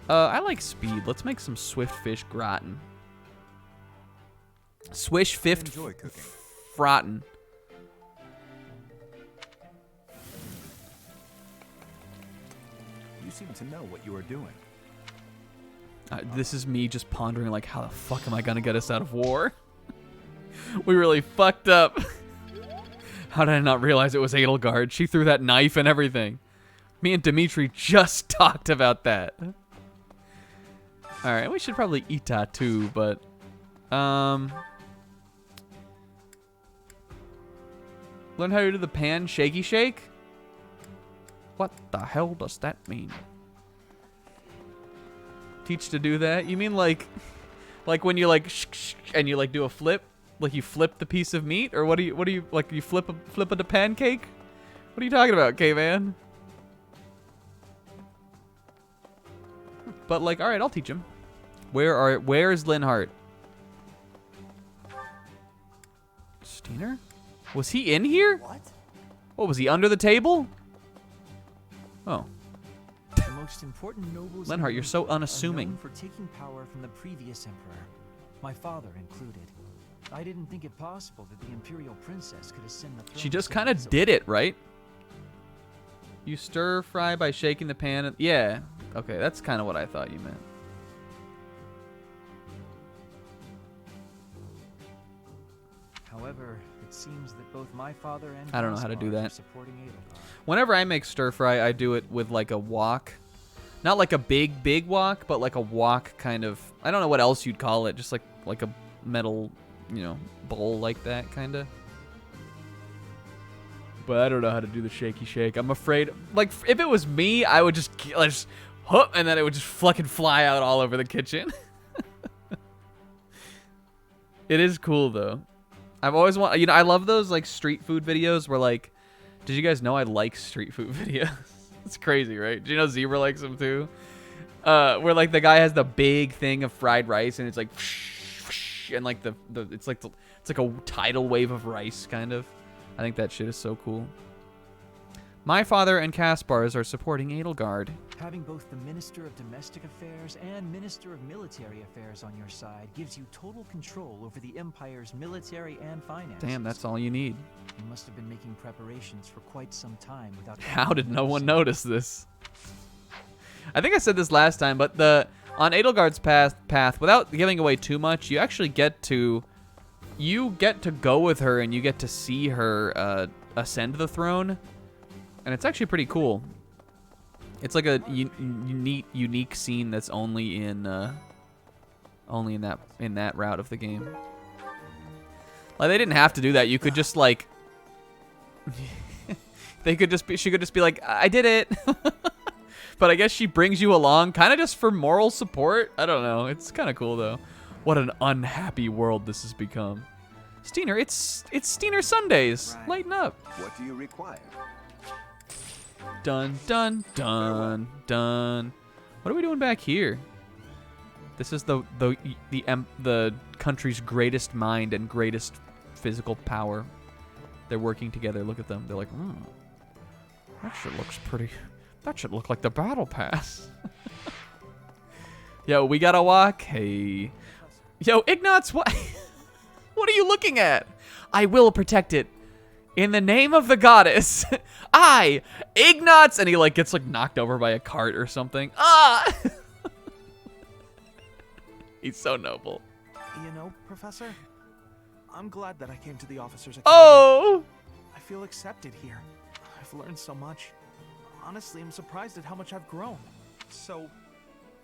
I like speed. Let's make some swift fish gratin. Swish fifth fratin. You seem to know what you are doing. This is me just pondering, like, how the fuck am I gonna get us out of war? We really fucked up. How did I not realize it was Edelgard? She threw that knife and everything. Me and Dimitri just talked about that. Alright, we should probably eat that too, but... Learn how to do the pan shaky shake? What the hell does that mean? Teach to do that? You mean like when you like and you like do a flip? Like you flip the piece of meat? Or what do you like you flip a pancake? What are you talking about, K-Man? But like, alright, I'll teach him. Where's Linhart? Steiner? Was he in here? What? What, was he under the table? Oh. The most important nobles Linhart, you're so unassuming. are known for taking power from the previous emperor, my father included. I didn't think it possible that the imperial princess could ascend the throne. She just so kind of easily. did it, right? You stir fry by shaking the pan. Yeah. Okay, that's kind of what I thought you meant. However, it seems that both my father and I don't know how to do Gaspar are that. supporting Edelgard. Whenever I make stir fry, I do it with like a wok. Not like a big wok, but like a wok kind of. I don't know what else you'd call it. Just like a metal, bowl like that kind of. But I don't know how to do the shaky shake. I'm afraid, like, if it was me, I would just whoop, and then it would just fucking fly out all over the kitchen. It is cool though. I've always I love those like street food videos where like, did you guys know I like street food videos? It's crazy, right? Do you know Zebra likes them too? Where like the guy has the big thing of fried rice and it's like, and like it's like a tidal wave of rice kind of. I think that shit is so cool. My father and Caspar's are supporting Edelgard. Having both the Minister of Domestic Affairs and Minister of Military Affairs on your side gives you total control over the Empire's military and finances. Damn, that's all you need. You must have been making preparations for quite some time without... How did no one notice this? I think I said this last time, but on Edelgard's path, without giving away too much, you actually get to go with her and you get to see her ascend the throne. and it's actually pretty cool. It's like a unique scene that's only in that route of the game. Like they didn't have to do that. You could just like she could just be like, I did it. But I guess she brings you along kind of just for moral support. I don't know. It's kind of cool though. What an unhappy world this has become. Steiner, it's Steiner Sundays. Right. Lighten up. What do you require? Dun dun dun dun. What are we doing back here? This is the country's greatest mind and greatest physical power. They're working together. Look at them. They're like, that shit looks pretty. That should look like the battle pass. Yo, we gotta walk. Hey. Yo, Ignatz, what? What are you looking at? I will protect it. In the name of the goddess. I, Ignatz. And he like gets like knocked over by a cart or something. Ah! He's so noble. You know, Professor, I'm glad that I came to the officers' academy. Oh! I feel accepted here. I've learned so much. Honestly, I'm surprised at how much I've grown. So,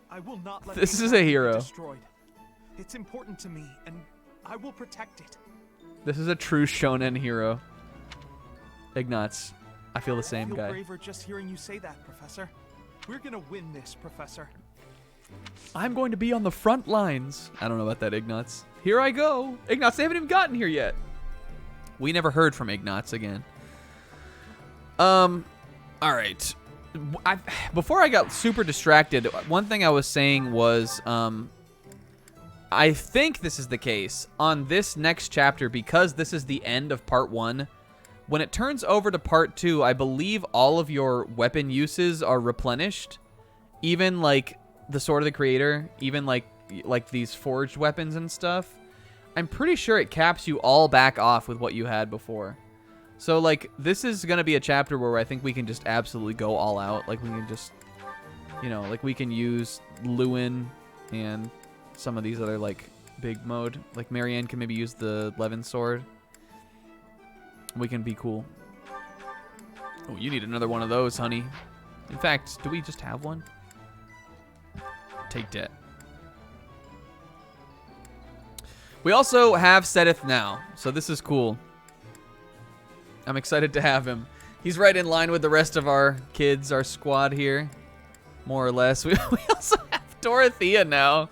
I will not let this is a hero. Destroyed. It's important to me, and I will protect it. This is a true shonen hero. Ignatz, I feel the same guy. I feel braver just hearing you say that, Professor. We're gonna win this, Professor. I'm going to be on the front lines. I don't know about that, Ignatz. Here I go. Ignatz, they haven't even gotten here yet. We never heard from Ignatz again. All right. Before I got super distracted, one thing I was saying was, I think this is the case on this next chapter because this is the end of part 1. When it turns over to part 2, I believe all of your weapon uses are replenished. Even like the Sword of the Creator, even like these forged weapons and stuff. I'm pretty sure it caps you all back off with what you had before. So like this is gonna be a chapter where I think we can just absolutely go all out. Like we can just, you know, like we can use Lewin and some of these other like big mode. Like Marianne can maybe use the Levin sword. We can be cool. Oh, you need another one of those, honey. In fact, do we just have one? Take that. We also have Sedith now, so this is cool. I'm excited to have him. He's right in line with the rest of our kids, our squad here, more or less. We also have Dorothea now.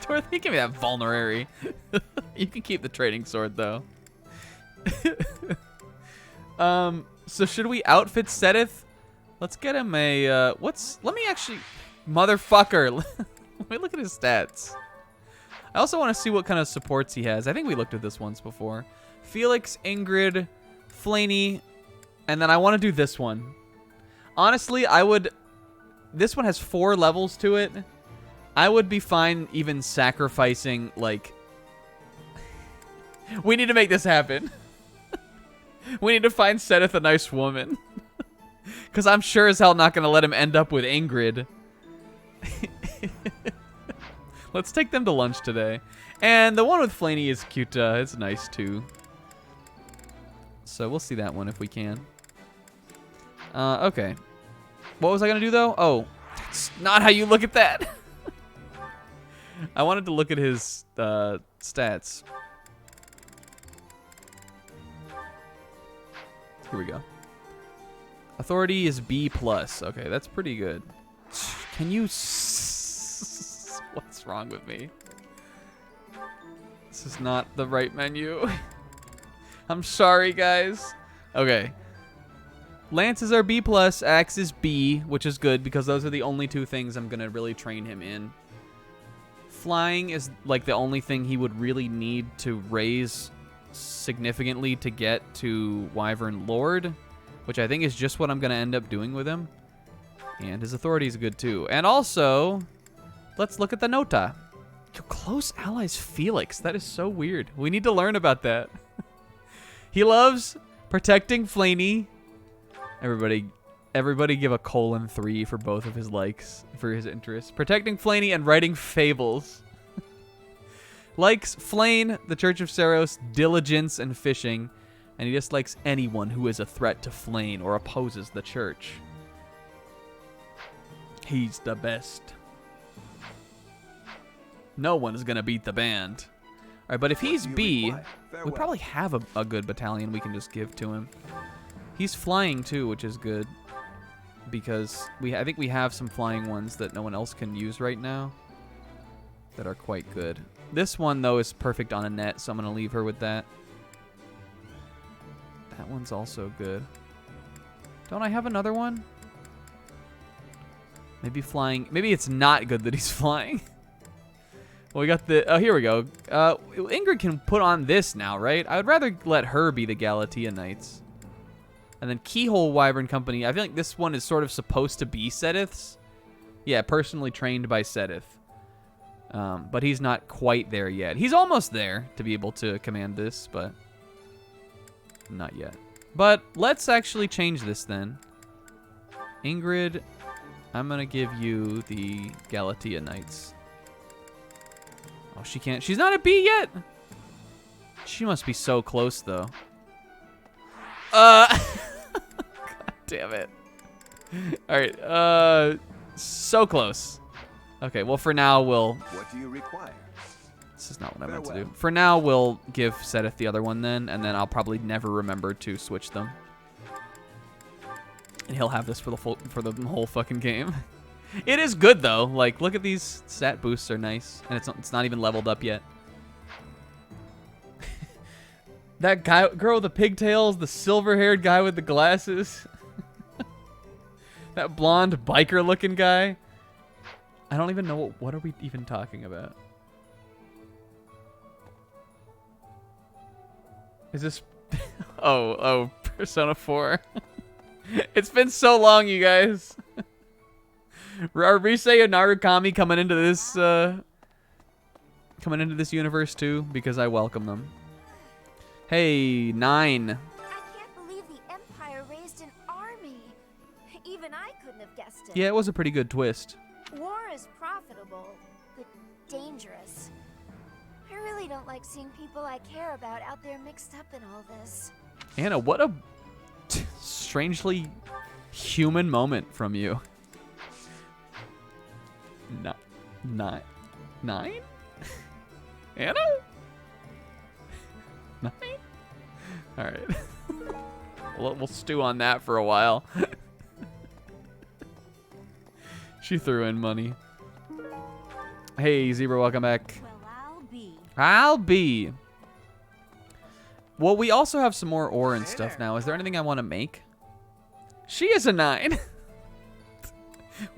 Dorothea, give me that vulnerary. You can keep the trading sword, though. So should we outfit Sedith? Let's get him a, let me actually, motherfucker. Let me look at his stats. I also want to see what kind of supports he has. I think we looked at this once before. Felix, Ingrid, Flaney, and then I want to do this one. Honestly, this one has 4 levels to it. I would be fine even sacrificing, like, we need to make this happen. We need to find Sedith a nice woman. Because I'm sure as hell not going to let him end up with Ingrid. Let's take them to lunch today. And the one with Flaney is cute. It's nice, too. So we'll see that one if we can. Okay. What was I going to do, though? Oh, that's not how you look at that. I wanted to look at his stats. Here we go. Authority is B+. Okay, that's pretty good. Can you... What's wrong with me? This is not the right menu. I'm sorry, guys. Okay. Lance is our B+, Axe is B, which is good because those are the only 2 things I'm going to really train him in. Flying is like the only thing he would really need to raise significantly to get to Wyvern Lord, which I think is just what I'm going to end up doing with him. And his authority is good too. And also, let's look at the Nota. Your close allies Felix. That is so weird. We need to learn about that. He loves protecting Flaney. Everybody give a :3 for both of his likes, for his interests. Protecting Flaney and writing fables. Likes Flane, the Church of Saros, diligence, and fishing. And he dislikes anyone who is a threat to Flame or opposes the church. He's the best. No one is going to beat the band. All right, but if he's B, we probably have a good battalion we can just give to him. He's flying too, which is good. Because I think we have some flying ones that no one else can use right now that are quite good. This one, though, is perfect on a net, so I'm going to leave her with that. That one's also good. Don't I have another one? Maybe flying. Maybe it's not good that he's flying. Well, we got the... Oh, here we go. Ingrid can put on this now, right? I would rather let her be the Galatea Knights. And then Keyhole Wyvern Company. I feel like this one is sort of supposed to be Sedith's. Yeah, personally trained by Sedith. But he's not quite there yet. He's almost there to be able to command this, but not yet. But let's actually change this then. Ingrid, I'm going to give you the Galatea Knights. Oh, she can't. She's not a B yet. She must be so close, though. God damn it. All right. So close. Okay, well, for now, we'll... What do you require? This is not what I meant to do. For now, we'll give Sedith the other one then, and then I'll probably never remember to switch them. And he'll have this for the whole fucking game. It is good, though. Like, look at these stat boosts are nice, and it's not even leveled up yet. That girl with the pigtails, the silver-haired guy with the glasses. That blonde biker-looking guy. I don't even know what are we even talking about. Is this... oh, Persona 4. It's been so long, you guys. Are Rise and Narukami coming into this universe too? Because I welcome them. Hey, 9. I can't believe the Empire raised an army. Even I couldn't have guessed it. Yeah, it was a pretty good twist. War is profitable, but dangerous. I really don't like seeing people I care about out there mixed up in all this. Anna, what a strangely human moment from you. 9? Anna? 9? All right. We'll stew on that for a while. She threw in money. Hey, Zebra, welcome back. Well, I'll be. Well, we also have some more ore and stuff now. Is there anything I want to make? She is a 9.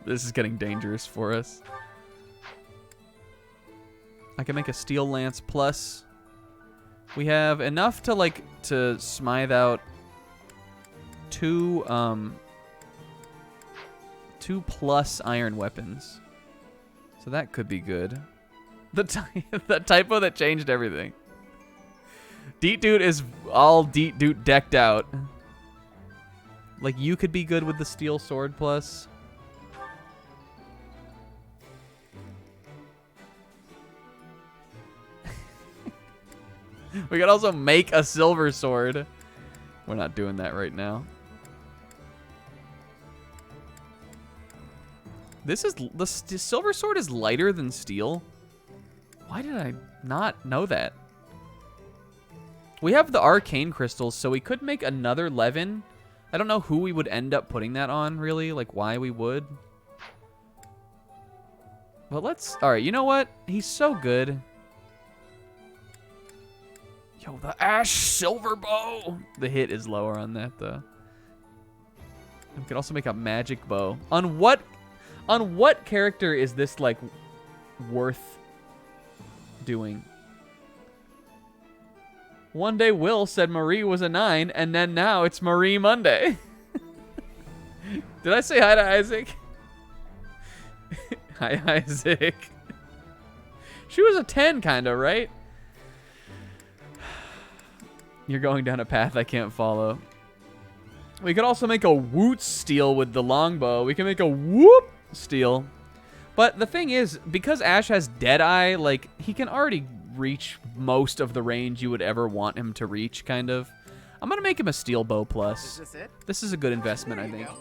This is getting dangerous for us. I can make a steel lance plus. We have enough to smite out two 2+ iron weapons. So that could be good. The typo that changed everything. Deet Dude is all Deet Dude decked out. Like, you could be good with the steel sword plus. We could also make a silver sword. We're not doing that right now. The silver sword is lighter than steel. Why did I not know that? We have the arcane crystals, so we could make another Levin. I don't know who we would end up putting that on, really. Like, why we would. But let's... Alright, you know what? He's so good. Yo, the Ash Silver Bow. The hit is lower on that, though. We can also make a magic bow. On what character is this, like, worth doing? One day Will said Marie was a 9, and then now it's Marie Monday. Did I say hi to Isaac? Hi, Isaac. She was a 10, kind of, right? You're going down a path I can't follow. We could also make a Woot steel with the longbow. We can make a Whoop steel. But the thing is, because Ash has Deadeye, like, he can already reach most of the range you would ever want him to reach, kind of. I'm gonna make him a steel bow plus. Is this it? This is a good investment, I think. Go.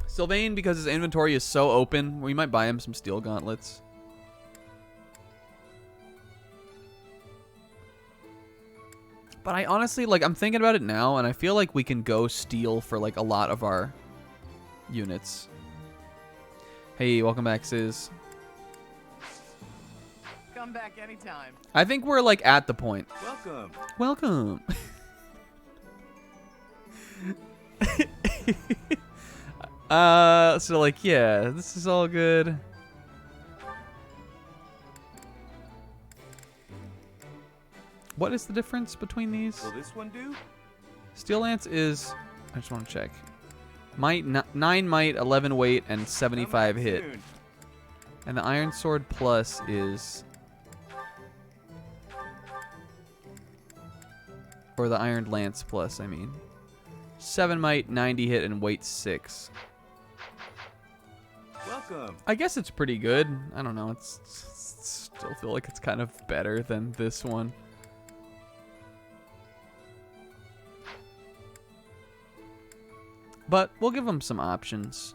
Sylvain, because his inventory is so open, we might buy him some steel gauntlets. But I honestly, like, I'm thinking about it now, and I feel like we can go steel for, like, a lot of our units. Hey, welcome back, Sis. Come back anytime. I think we're, like, at the point. Welcome. Welcome. So, like, yeah, this is all good. What is the difference between these? Will this one do? Steel Lance is, I just want to check. Might, 9 might, 11 weight, and 75 hit. Soon. And the Iron Sword Plus is... Or the Iron Lance Plus, I mean. 7 might, 90 hit, and weight 6. Welcome. I guess it's pretty good. I don't know. It's still feel like it's kind of better than this one. But we'll give them some options.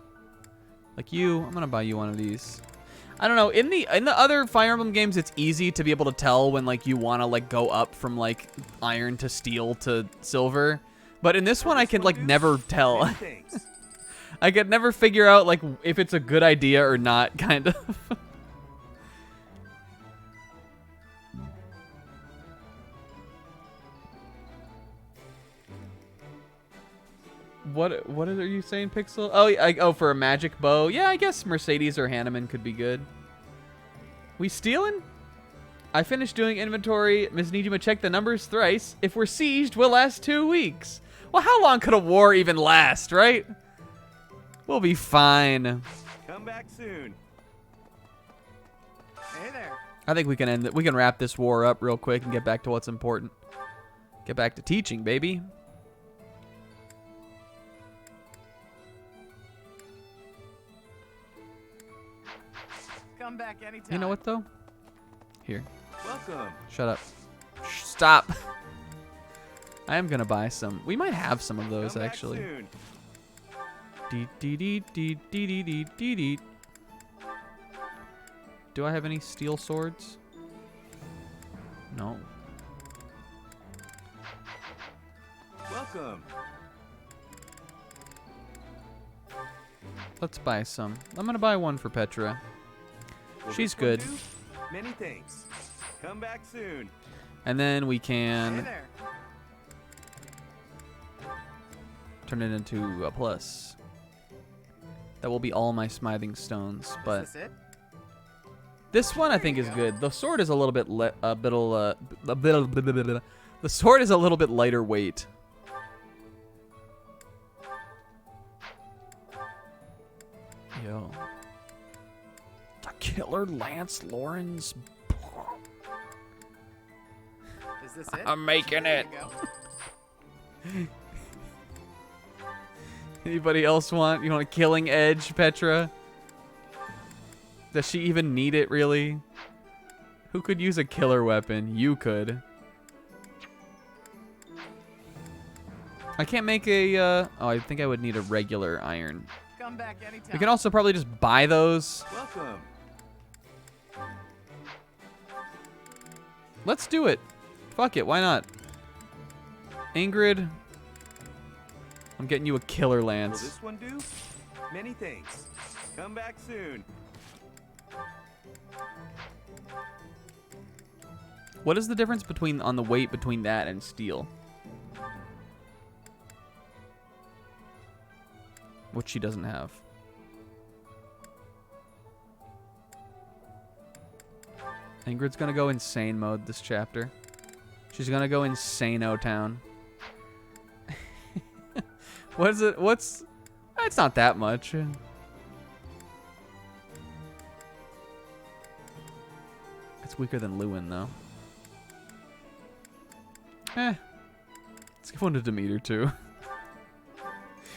Like you, I'm gonna buy you one of these. I don't know. In the other Fire Emblem games, it's easy to be able to tell when like you want to like go up from like iron to steel to silver. But in this one, I can like never tell. I could never figure out like if it's a good idea or not, kind of. What are you saying, Pixel? Oh, for a magic bow. Yeah, I guess Mercedes or Hanneman could be good. We stealing? I finished doing inventory. Ms. Nijima checked the numbers thrice. If we're sieged, we'll last 2 weeks. Well, how long could a war even last, right? We'll be fine. Come back soon. Hey there. I think we can end it. We can wrap this war up real quick and get back to what's important. Get back to teaching, baby. Come back anytime. You know what, though? Here. Welcome. Shut up. Stop. I am going to buy some. We might have some of those, Come back actually. soon. Dee. Do I have any steel swords? No. Welcome. Let's buy some. I'm going to buy one for Petra. Will She's this one good. do? Many thanks. Come back soon. And then we Hey can there. turn it into a plus. That will be all my smithing stones, but Is this it? this one I think is good. The sword is a little bit the sword is a little bit lighter weight. Yo. The Killer Lance Lawrence. Is this it? I'm making There it. you go. Anybody else want? You want a Killing Edge, Petra? Does she even need it, really? Who could use a killer weapon? You could. I can't make a, oh, I think I would need a regular iron. Come back anytime. We can also probably just buy those. Welcome. Let's do it. Fuck it, why not? Ingrid, I'm getting you a killer Will lance. this one do? Many thanks. Come back soon. What is the difference between on the weight between that and steel? Which she doesn't have. Ingrid's gonna go insane mode this chapter. She's gonna go insane-o town. What is it? What's... It's not that much. It's weaker than Lewin, though. Let's give one to Demeter, too.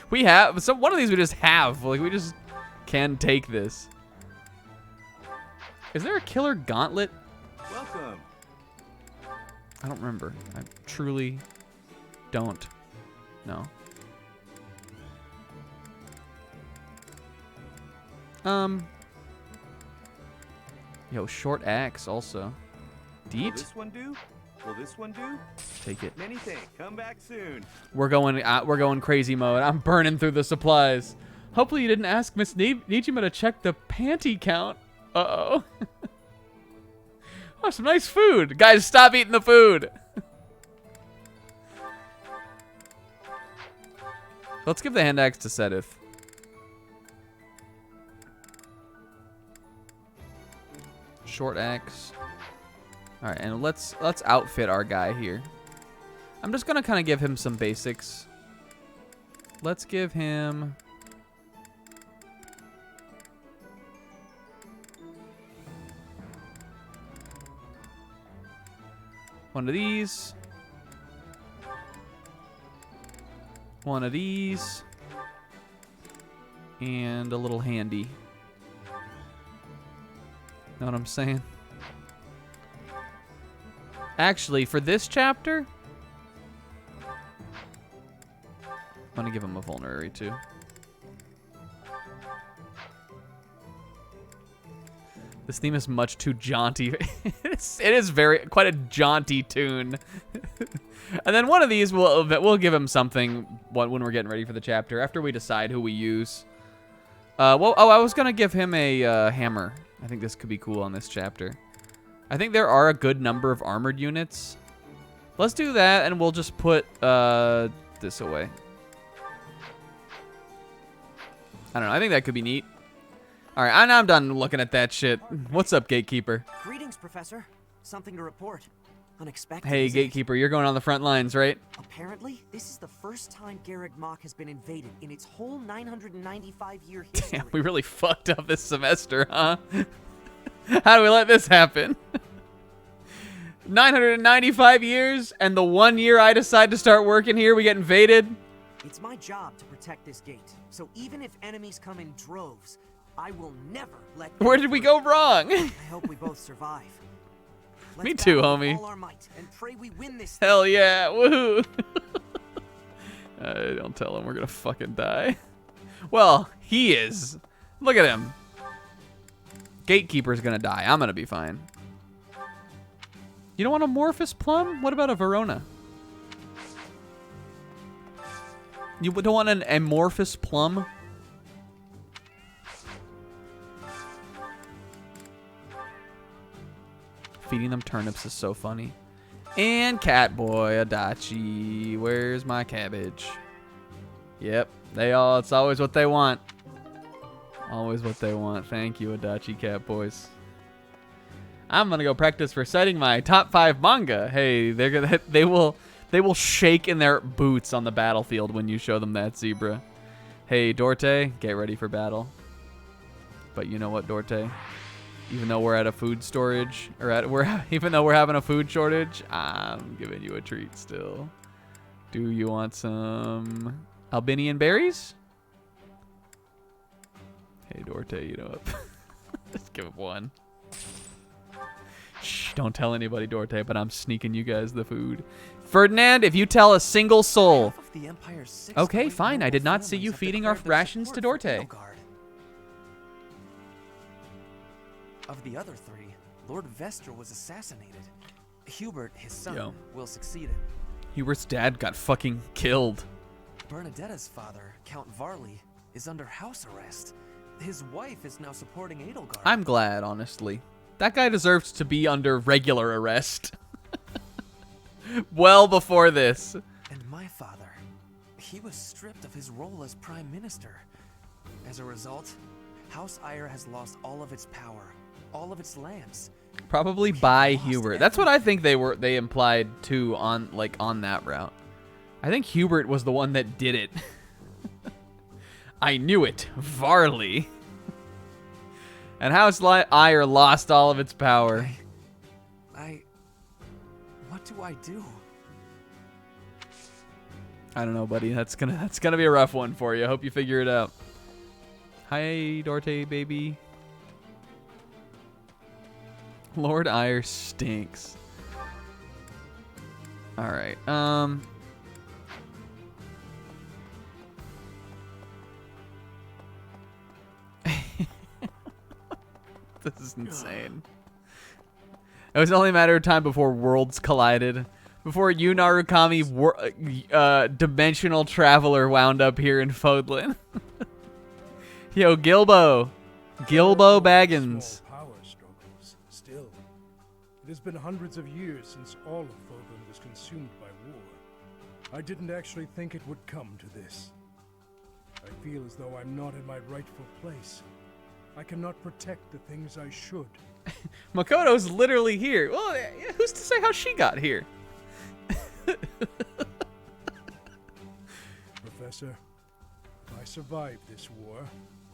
We have... one of these we just have. Like, we just can take this. Is there a killer gauntlet? I don't remember. I truly don't know. Yo, short axe also. Will Deet? this one do? Will this one do? Take it. Many thanks. Come back soon. We're going crazy mode. I'm burning through the supplies. Hopefully you didn't ask Miss Nijima to check the panty count. Uh-oh. Oh, some nice food. Guys, stop eating the food. Let's give the hand axe to Sedith. Short axe. All right, and let's outfit our guy here. I'm just gonna kind of give him some basics. Let's give him. One of these. One of these. And a little handy. Know what I'm saying? Actually, for this chapter, I'm gonna give him a vulnerary too. This theme is much too jaunty. It is quite a jaunty tune. And then one of these we'll give him something when we're getting ready for the chapter after we decide who we use. I was gonna give him a hammer. I think this could be cool on this chapter. I think there are a good number of armored units. Let's do that, and we'll just put this away. I don't know. I think that could be neat. All right, I'm done looking at that shit. What's up, Gatekeeper? Greetings, Professor. Something to report. Unexpected. Hey, Gatekeeper, you're going on the front lines, right? Apparently, this is the first time Garreg Mach has been invaded in its whole 995-year history. Damn, we really fucked up this semester, huh? How do we let this happen? 995 years, and the 1 year I decide to start working here, we get invaded? It's my job to protect this gate. So even if enemies come in droves, I will never let them. Where did we go wrong? I hope we both survive. Me too, homie. All our might and pray we win this Hell yeah, woohoo. Don't tell him we're gonna fucking die. Well, he is. Look at him. Gatekeeper's gonna die. I'm gonna be fine. You don't want a Morphous Plum? What about a Verona? You don't want an Amorphous Plum? Feeding them turnips is so funny. And Catboy, Adachi. Where's my cabbage? Yep, it's always what they want. Always what they want. Thank you, Adachi Catboys. I'm gonna go practice reciting my top 5 manga. Hey, they will shake in their boots on the battlefield when you show them that zebra. Hey, Dorte, get ready for battle. But you know what, Dorte? Even though we're at a food storage, even though we're having a food shortage, I'm giving you a treat still. Do you want some Albinian berries? Hey, Dorte, you know what? Just give him one. Shh, don't tell anybody, Dorte, but I'm sneaking you guys the food. Ferdinand, if you tell a single soul. Okay, fine. I did not see you feeding our rations to Dorte. Of the other 3, Lord Vestra was assassinated. Hubert, his son, will succeed him. Hubert's dad got fucking killed. Bernadetta's father, Count Varley, is under house arrest. His wife is now supporting Edelgard. I'm glad, honestly. That guy deserves to be under regular arrest. Well before this. And my father, he was stripped of his role as prime minister. As a result, House Eyre has lost all of its power, all of its lands. Probably by Hubert. That's what I think they implied too on that route. I think Hubert was the one that did it. I knew it. Varley. And House Eyre lost all of its power. What do I do? I don't know, buddy. That's gonna be a rough one for you. I hope you figure it out. Hi, Dorte, baby. Lord Eyre stinks. All right. This is insane. It was only a matter of time before worlds collided. Before Yu Narukami dimensional traveler wound up here in Fodlan. Yo, Gilbo Baggins. Power struggles. Still, it has been hundreds of years since all of Fodlan was consumed by war. I didn't actually think it would come to this. I feel as though I'm not in my rightful place. I cannot protect the things I should. Makoto's literally here. Well, who's to say how she got here? Professor, if I survive this war,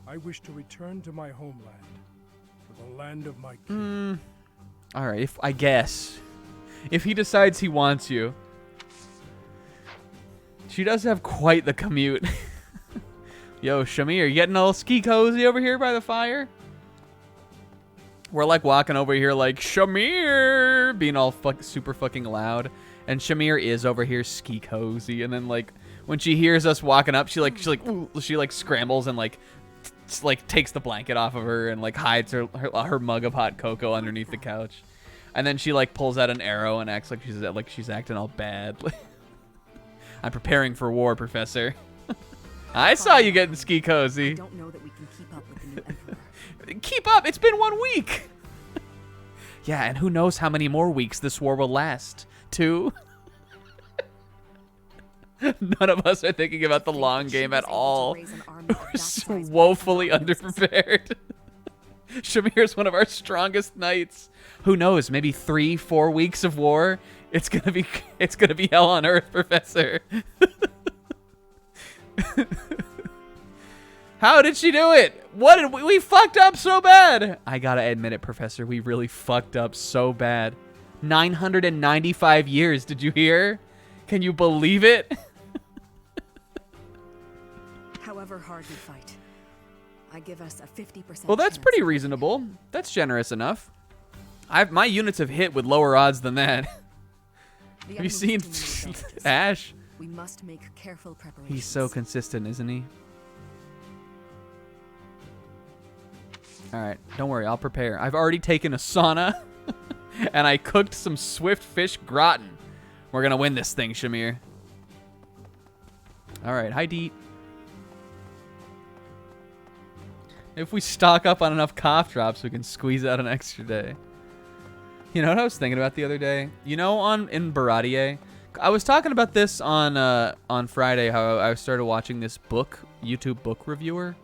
I wish to return to my homeland, to the land of my king. All right, I guess. If he decides he wants you. She does have quite the commute. Yo, Shamir, you getting all ski cozy over here by the fire? We're like walking over here like, Shamir, being all super fucking loud. And Shamir is over here ski cozy. And then like, when she hears us walking up, she scrambles and like takes the blanket off of her and like hides her mug of hot cocoa underneath the couch. And then she like pulls out an arrow and acts like she's acting all bad. I'm preparing for war, Professor. I saw you getting ski cozy. I don't know that we can keep up with the new emperor. Keep up? It's been 1 week. Yeah, and who knows how many more weeks this war will last. 2? None of us are thinking about the long game at all. We're so woefully underprepared. Shamir's one of our strongest knights. Who knows? Maybe 3-4 weeks of war. It's gonna be hell on earth, Professor. How did she do it? What did we fucked up so bad? I gotta admit it, Professor. We really fucked up so bad. 995 years. Did you hear? Can you believe it? However hard we fight, I give us a 50%. Well, that's pretty reasonable. That's generous enough. My units have hit with lower odds than that. Have you seen Ash? We must make careful preparations. He's so consistent, isn't he? All right, don't worry, I'll prepare. I've already taken a sauna, and I cooked some swift fish gratin. We're gonna win this thing, Shamir. All right, hi, Deet. If we stock up on enough cough drops, we can squeeze out an extra day. You know what I was thinking about the other day? You know, in Baratier, I was talking about this on Friday. How I started watching this YouTube book reviewer,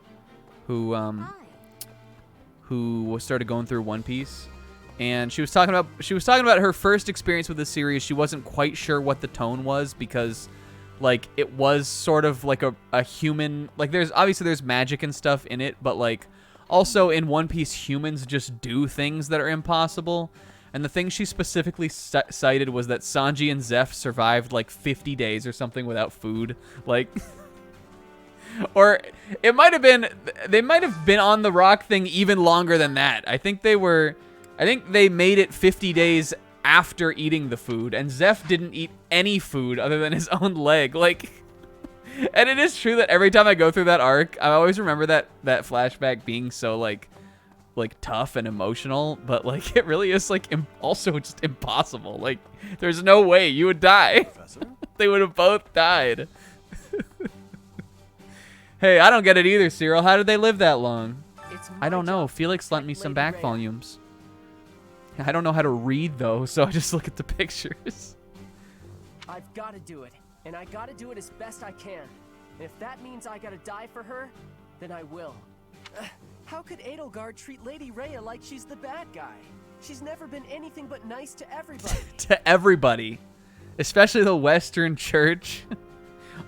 who started going through One Piece, and she was talking about her first experience with the series. She wasn't quite sure what the tone was because, like, it was sort of like a human. Like, there's magic and stuff in it, but like also in One Piece, humans just do things that are impossible. And the thing she specifically cited was that Sanji and Zeph survived like 50 days or something without food. Like, or it might have been, they might have been on the rock thing even longer than that. I think they made it 50 days after eating the food. And Zeph didn't eat any food other than his own leg. Like, and it is true that every time I go through that arc, I always remember that flashback being so like tough and emotional, but like it really is like also just impossible. Like, there's no way you would die. They would have both died. Hey, I don't get it either, Cyril. How did they live that long? I don't know. Felix lent me some back volumes. I don't know how to read though, so I just look at the pictures. I've got to do it, and I got to do it as best I can. And if that means I got to die for her, then I will. How could Edelgard treat Lady Rhea like she's the bad guy? She's never been anything but nice to everybody. To everybody. Especially the Western Church.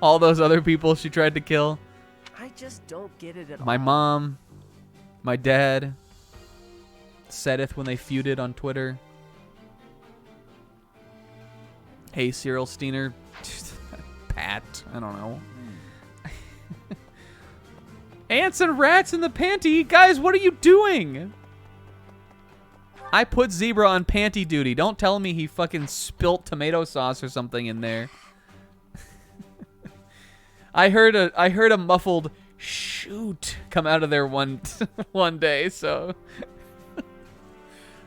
All those other people she tried to kill. I just don't get it at all. My mom. My dad. Sedith when they feuded on Twitter. Hey, Cyril Steiner. Pat. I don't know. Ants and rats in the panty. Guys, what are you doing? I put Zebra on panty duty. Don't tell me he fucking spilt tomato sauce or something in there. I heard a muffled shoot come out of there one day, so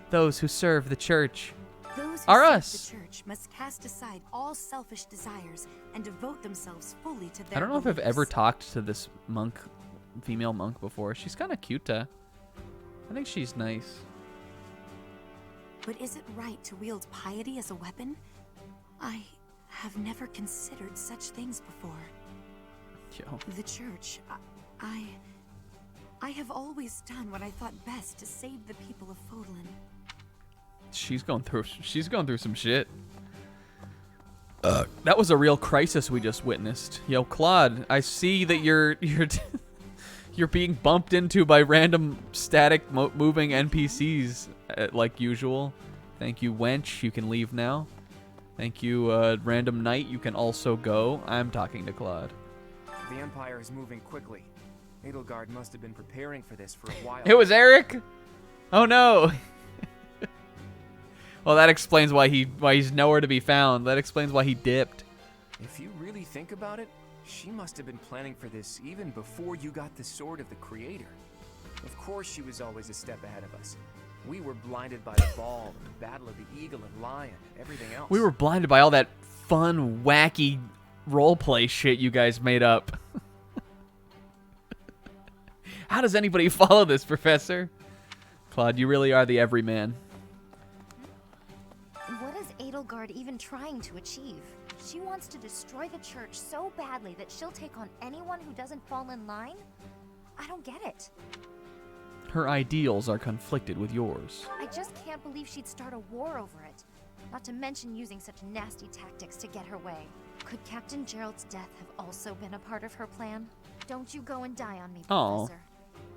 those who serve the church Those who are serve us. the church must cast aside all selfish desires and devote themselves fully to their I don't know if I've beliefs. ever talked to this monk, female monk before. She's kind of cute. I think she's nice. But is it right to wield piety as a weapon? I have never considered such things before. Yo. The church, I have always done what I thought best to save the people of Fodlan. She's going through some shit. That was a real crisis we just witnessed. Yo, Claude, I see that you're you're being bumped into by random static moving NPCs like usual. Thank you, wench. You can leave now. Thank you, random knight. You can also go. I'm talking to Claude. The Empire is moving quickly. Edelgard must have been preparing for this for a while. It was Eric? Oh no. Well, that explains why he's nowhere to be found. That explains why he dipped. If you really think about it, she must have been planning for this even before you got the sword of the Creator. Of course she was always a step ahead of us. We were blinded by the ball, and the battle of the eagle and lion, and everything else. We were blinded by all that fun, wacky roleplay shit you guys made up. How does anybody follow this, Professor? Claude, you really are the everyman. What is Edelgard even trying to achieve? She wants to destroy the church so badly that she'll take on anyone who doesn't fall in line? I don't get it. Her ideals are conflicted with yours. I just can't believe she'd start a war over it. Not to mention using such nasty tactics to get her way. Could Captain Gerald's death have also been a part of her plan? Don't you go and die on me, Aw. Professor.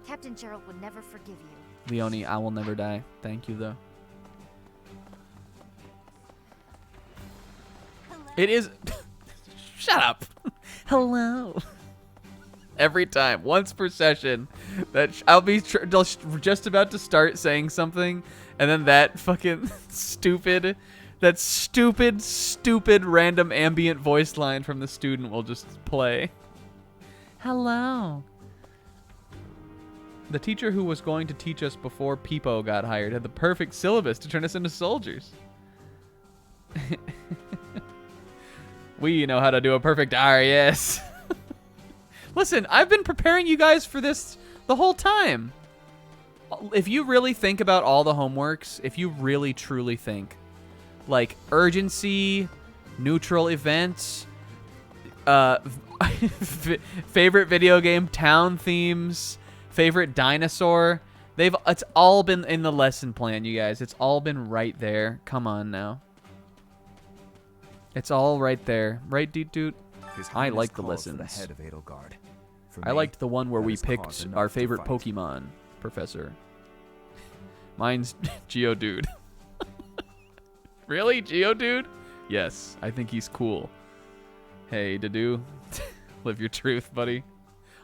Captain Gerald would never forgive you. Leonie, I will never die. Thank you, though. It is... Shut up. Hello. Every time, once per session, that I'll be just about to start saying something, and then that fucking stupid random ambient voice line from the student will just play. Hello. The teacher who was going to teach us before Peepo got hired had the perfect syllabus to turn us into soldiers. We know how to do a perfect RES. Listen, I've been preparing you guys for this the whole time. If you really think about all the homeworks, if you really truly think, like urgency, neutral events, favorite video game, town themes, favorite dinosaur, it's all been in the lesson plan, you guys. It's all been right there. Come on now. It's all right there. Right, Doot? I like the lessons. The head of Edelgard. I liked the one where we picked our favorite Pokemon, Professor. Mine's Geodude. Really? Geodude? Yes, I think he's cool. Hey, Dadu. Live your truth, buddy.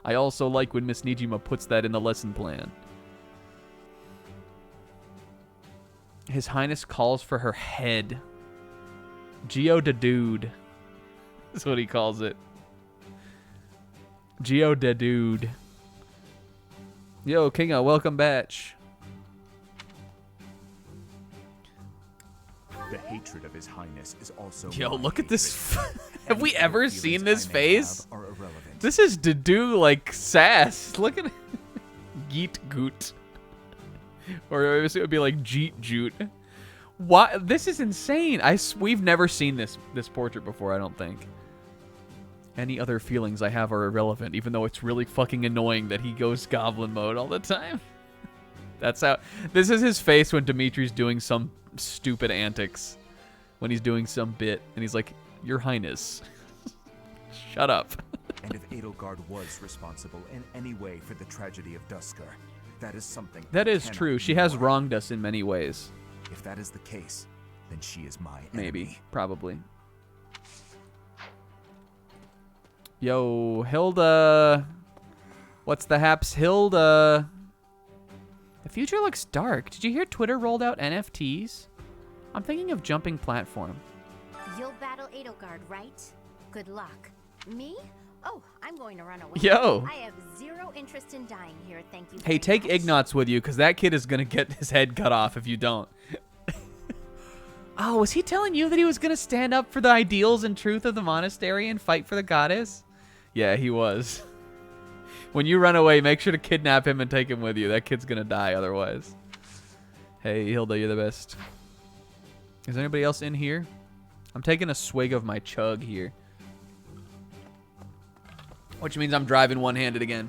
I also like when Miss Nijima puts that in the lesson plan. His Highness calls for her head. Geodude. That's what he calls it. Geodude. Yo, Kinga, welcome batch. The hatred of His Highness is also. Yo, my look at this. hatred. Have we ever seen this face? Are irrelevant. This is Dadu like sass. Look at it. Geet Goot. Or it would be like Jeet Joot. Why? This is insane. We've never seen this portrait before, I don't think. Any other feelings I have are irrelevant, even though it's really fucking annoying that he goes goblin mode all the time. That's how... This is his face when Dimitri's doing some stupid antics. When he's doing some bit, and he's like, Your Highness. Shut up. And if Edelgard was responsible in any way for the tragedy of Duskur, that is something... That is cannot true. be She has ignored. wronged us in many ways. If that is the case, then she is my enemy. Maybe. Probably. Yo, Hilda. What's the haps, Hilda? future looks dark. Did you hear Twitter rolled out NFTs? I'm thinking of jumping platform. You'll battle Edelgard, right? Good luck. Me? Oh, I'm going to run away. Yo. I have zero interest in dying here, thank you. Hey, take Ignatz with you, because that kid is going to get his head cut off if you don't. Oh, was he telling you that he was going to stand up for the ideals and truth of the monastery and fight for the goddess? Yeah, he was. When you run away, make sure to kidnap him and take him with you. That kid's going to die otherwise. Hey, Hilda, you're the best. Is there anybody else in here? I'm taking a swig of my chug here. Which means I'm driving one-handed again.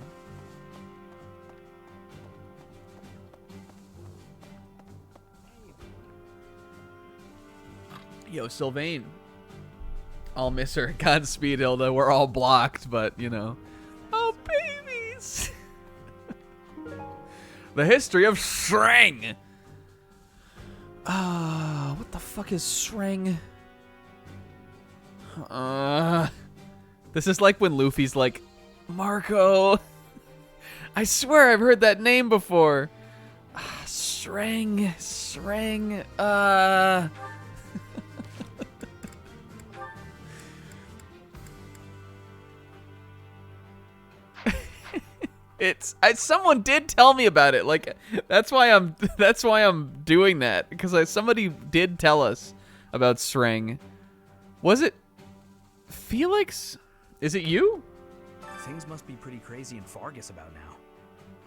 Yo, Sylvain. I'll miss her. Godspeed, Hilda. We're all blocked, but, you know. Oh, babies. The history of Shreng. What the fuck is Shreng? This is like when Luffy's like, Marco. I swear I've heard that name before. Shreng. Someone did tell me about it. Like that's why I'm doing that, because somebody did tell us about Shreng. Was it Felix? Is it you? Things must be pretty crazy in Fargus about now.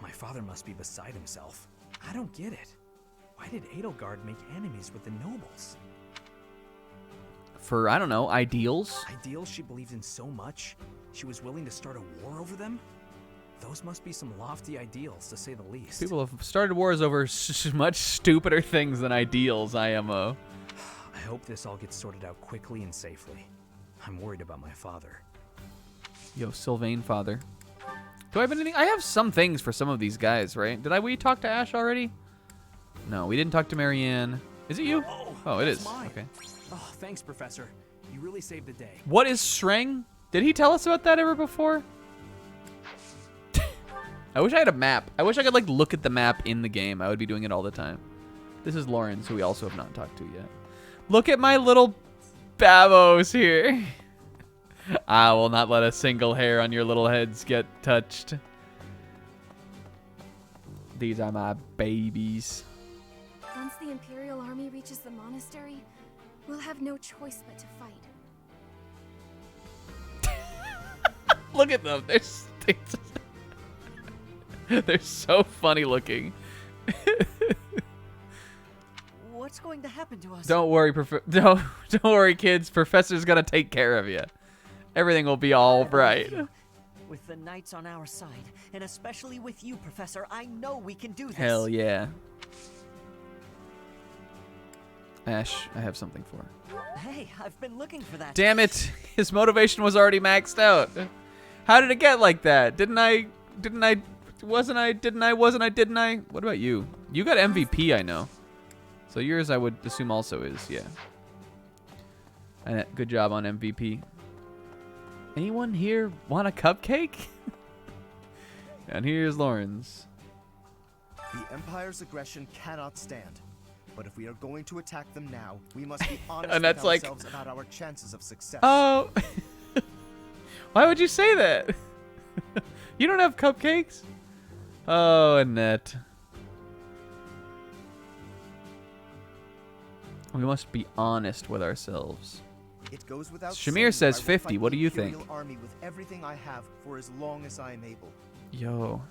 My father must be beside himself. I don't get it. Why did Edelgard make enemies with the nobles? For, I don't know, ideals? Ideals she believed in so much, she was willing to start a war over them? Those must be some lofty ideals, to say the least. People have started wars over much stupider things than ideals, IMO. I hope this all gets sorted out quickly and safely. I'm worried about my father. Yo, Sylvain father. Do I have anything? I have some things for some of these guys, right? We talk to Ash already? No, we didn't talk to Marianne. Is it you? Oh, it is. Mine. Okay. Oh, thanks, Professor. You really saved the day. What is Shreng? Did he tell us about that ever before? I wish I had a map. I wish I could like look at the map in the game. I would be doing it all the time. This is Lawrence, who we also have not talked to yet. Look at my little babos here. I will not let a single hair on your little heads get touched. These are my babies. Once the Imperial Army reaches the monastery, we'll have no choice but to fight. Look at them. They're so funny looking. What's going to happen to us? Don't worry, don't worry, kids. Professor's gonna take care of you. Everything will be all right. With the knights on our side, and especially with you, Professor, I know we can do this. Hell yeah. Ash, I have something for her. Hey, I've been looking for that. Damn it. His motivation was already maxed out. How did it get like that? Didn't I? Wasn't I? What about you? You got MVP, I know. So yours, I would assume, also is, yeah. And good job on MVP. Anyone here want a cupcake? And here's Lawrence. The Empire's aggression cannot stand. But if we are going to attack them now, we must be honest And that's with like, ourselves about our chances of success. Oh. Why would you say that? You don't have cupcakes? Oh, Annette. We must be honest with ourselves. It goes without Shamir saying says I will 50. fight What do the you Imperial think? Army with everything I have for as long as I am able. Yo.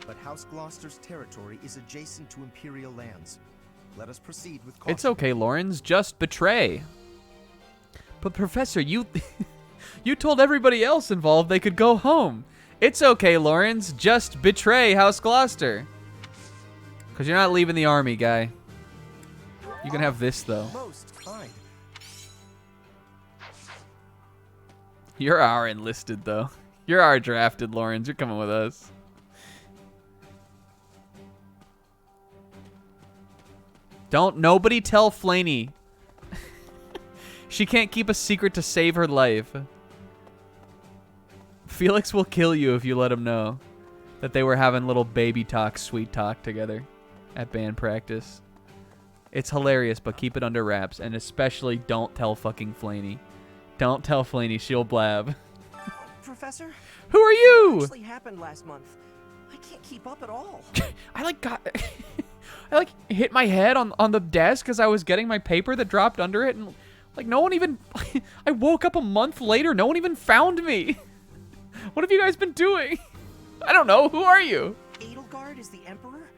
But House Gloucester's territory is adjacent to Imperial lands. Let us proceed with caution. It's okay, Lawrence. Just betray. But Professor, you you told everybody else involved they could go home. It's okay, Lawrence. Just betray House Gloucester. Because you're not leaving the army, guy. You can have this, though. Most kind. You're our enlisted, though. You're our drafted, Lawrence. You're coming with us. Nobody tell Flaney. She can't keep a secret to save her life. Felix will kill you if you let him know. that they were having little baby talk, sweet talk together at band practice. It's hilarious, but keep it under wraps, and especially don't tell fucking Flaney. Don't tell Flaney, she'll blab. Professor? Who are you? What actually happened last month? I can't keep up at all. I hit my head on the desk as I was getting my paper that dropped under it, and like no one even I woke up a month later, no one even found me. What have you guys been doing? I don't know. Who are you? Edelgard is the emperor,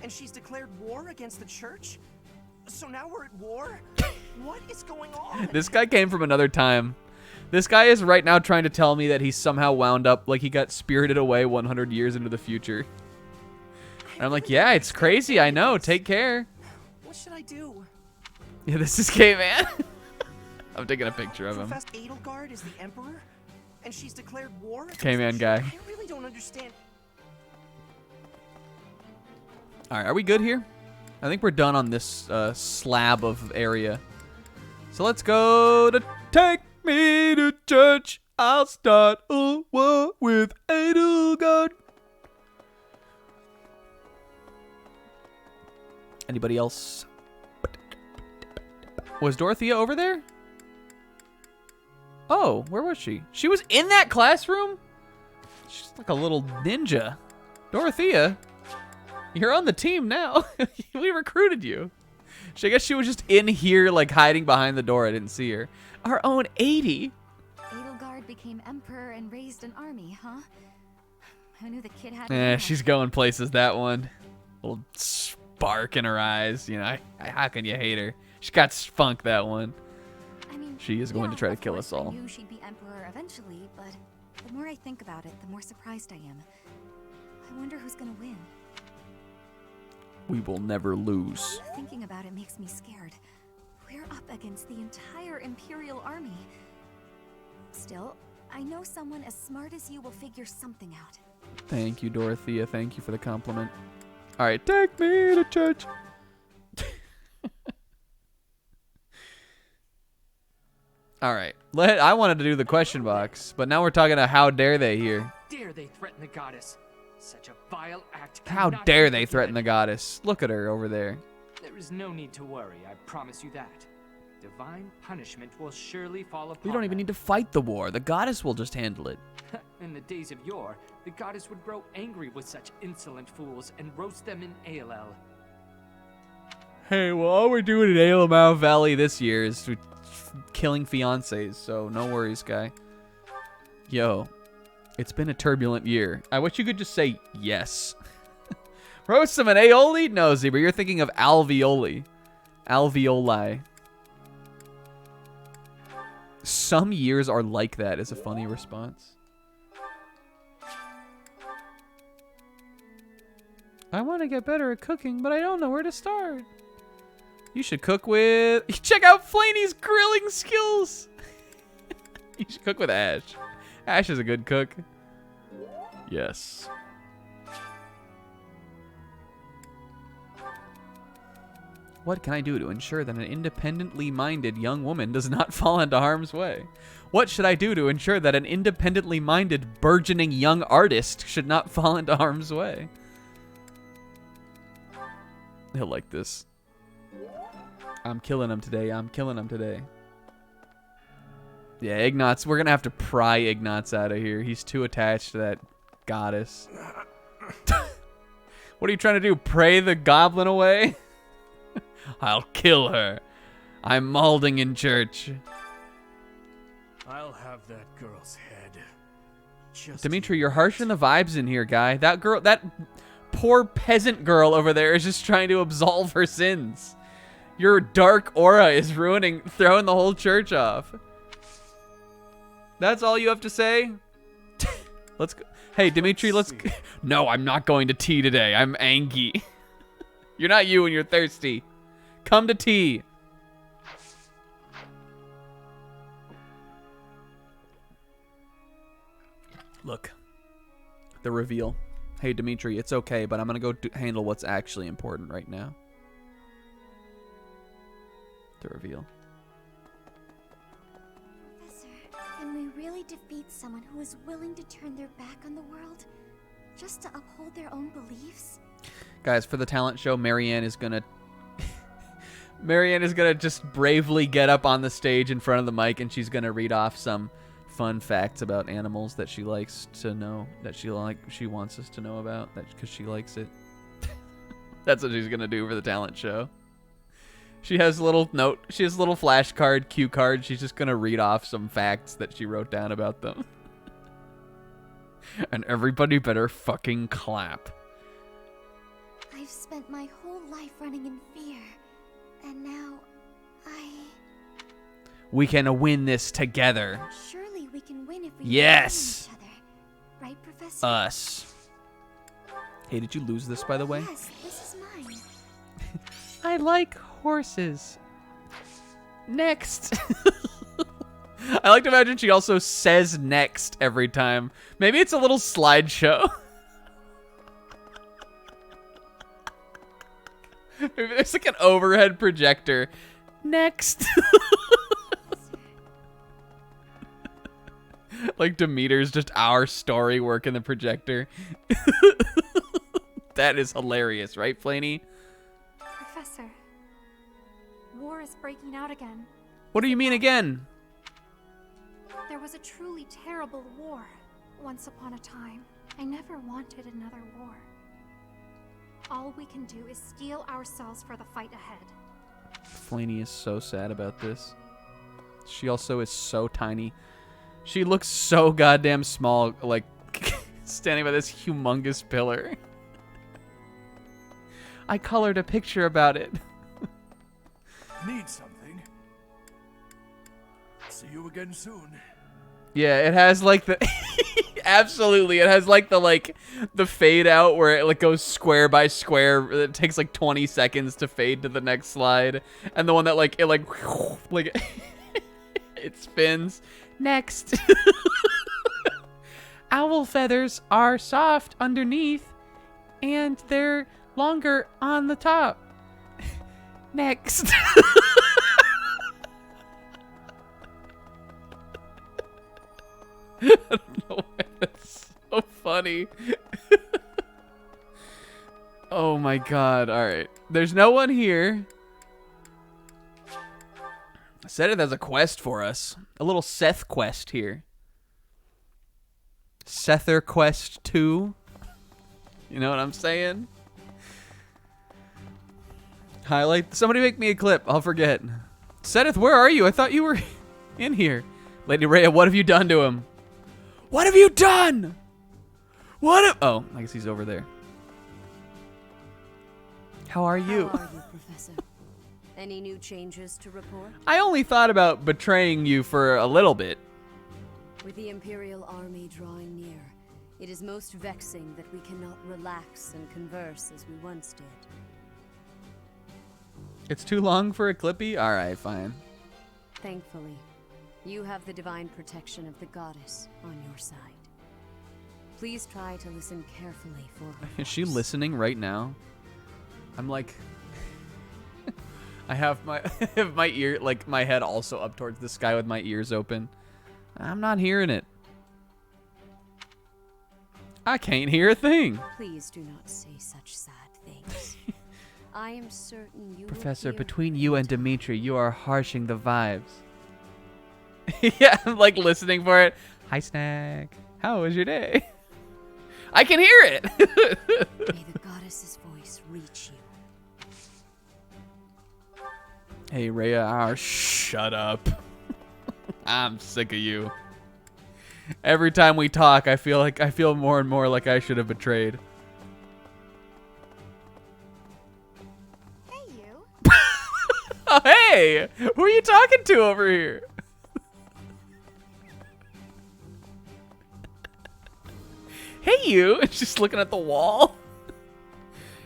and she's declared war against the church? So now we're at war? What is going on? This guy came from another time. This guy is right now trying to tell me that he's somehow wound up like he got spirited away 100 years into the future. And I'm like, yeah, it's crazy. I know. Take care. What should I do? Yeah, this is K-Man. I'm taking a picture of him. Professor Edelgard is the emperor, and she's declared war against K-Man guy. I really don't understand. All right, are we good here? I think we're done on this slab of area. So let's go to Take Me to Church. I'll start a war with Edelgard. Anybody else? Was Dorothea over there? Oh, where was she? She was in that classroom? She's like a little ninja. Dorothea, you're on the team now. We recruited you. I guess she was just in here, like hiding behind the door. I didn't see her. Our own 80. Edelgard became emperor and raised an army, huh? Who knew the kid had... She's going places, that one. Little spark in her eyes. You know, how can you hate her? She got spunk, that one. I mean, she is going to try to kill us all. I knew she'd be emperor eventually, but the more I think about it, the more surprised I am. I wonder who's gonna win. We will never lose. Thinking about it makes me scared. We're up against the entire Imperial army. Still, I know someone as smart as you will figure something out. Thank you, Dorothea. Thank you for the compliment. All right, take me to church. All right. I wanted to do the question box, but now we're talking about how dare they here. Dare they threaten the goddess? Such a vile act. How dare they threaten the goddess? Look at her over there. There is no need to worry, I promise you that. Divine punishment will surely fall upon We don't even need to fight the war. The goddess will just handle it. In the days of yore, the goddess would grow angry with such insolent fools and roast them in ALL. Hey, well, all we're doing in Alamau Valley this year is killing fiancés, so no worries, guy. Yo, it's been a turbulent year. I wish you could just say yes. Roast them an aioli? No, Zebra, you're thinking of alveoli. Alveoli. Some years are like that is a funny response. I want to get better at cooking, but I don't know where to start. You should cook with... Check out Flaney's grilling skills. You should cook with Ash. Ash is a good cook. Yes. What can I do to ensure that an independently minded young woman does not fall into harm's way? What should I do to ensure that an independently minded burgeoning young artist should not fall into harm's way? He'll like this. I'm killing him today. I'm killing him today. Yeah, Ignatz. We're going to have to pry Ignatz out of here. He's too attached to that goddess. What are you trying to do? Pray the goblin away? I'll kill her. I'm maulding in church. I'll have that girl's head. Dimitri, you're harshing the vibes in here, guy. That girl, that poor peasant girl over there is just trying to absolve her sins. Your dark aura is throwing the whole church off. That's all you have to say? Let's go. Hey, Dimitri, let's... No, I'm not going to tea today. I'm angry. You're not you and you're thirsty. Come to tea. Look. The reveal. Hey, Dimitri, it's okay, but I'm going to go handle what's actually important right now. The reveal. Professor, can we really defeat someone who is willing to turn their back on the world? just to uphold their own beliefs? Guys, for the talent show, Marianne is gonna just bravely get up on the stage in front of the mic, and she's gonna read off some fun facts about animals that she likes to know, that she wants us to know about, that because she likes it. That's what she's gonna do for the talent show. She has a little flashcard, cue card. She's just gonna read off some facts that she wrote down about them. And everybody better fucking clap. I've spent my whole life running in fear, and now we can win this together. Surely we can win if we yes. each other. Right, Professor? Us. Hey, did you lose this, by the way? Yes, this is mine. I like horses. Next. I like to imagine she also says next every time. Maybe it's a little slideshow. Maybe there's like an overhead projector. Next. Like Demeter's just our story working the projector. That is hilarious, right, Flaney? Professor, war is breaking out again. What do you mean again? There was a truly terrible war once upon a time. I never wanted another war. All we can do is steel ourselves for the fight ahead. Flaney is so sad about this. She also is so tiny. She looks so goddamn small, like standing by this humongous pillar. I colored a picture about it. Need something? See you again soon. Yeah, it has like the absolutely. It has like the fade out where it like goes square by square. It takes like 20 seconds to fade to the next slide, and the one that like it spins. Next. Owl feathers are soft underneath, and they're longer on the top. Next. I don't know why that's so funny. Oh my god, alright. There's no one here. Seth has a quest for us. A little Seth quest here. Sether Quest 2. You know what I'm saying? Highlight. Somebody make me a clip. I'll forget. Seth, where are you? I thought you were in here. Lady Rhea, what have you done to him? What have you done? Oh, I guess he's over there. How are you? How are you, Professor? Any new changes to report? I only thought about betraying you for a little bit. With the Imperial army drawing near, it is most vexing that we cannot relax and converse as we once did. It's too long for a clippy? Alright, fine. Thankfully, you have the divine protection of the goddess on your side. Please try to listen carefully for her. Is she listening right now? I'm like... I have my ear, like my head also up towards the sky with my ears open. I'm not hearing it. I can't hear a thing. Please do not say such sad things. I am certain you Professor, will hear between you and Dimitri, you are harshing the vibes. Yeah, I'm like listening for it. Hi, Snack. How was your day? I can hear it. May the goddess's voice reach you. Hey, Rhea, shut up. I'm sick of you. Every time we talk, I feel more and more like I should have betrayed. Hey, you. Oh, hey! Who are you talking to over here? Hey, you! It's just looking at the wall.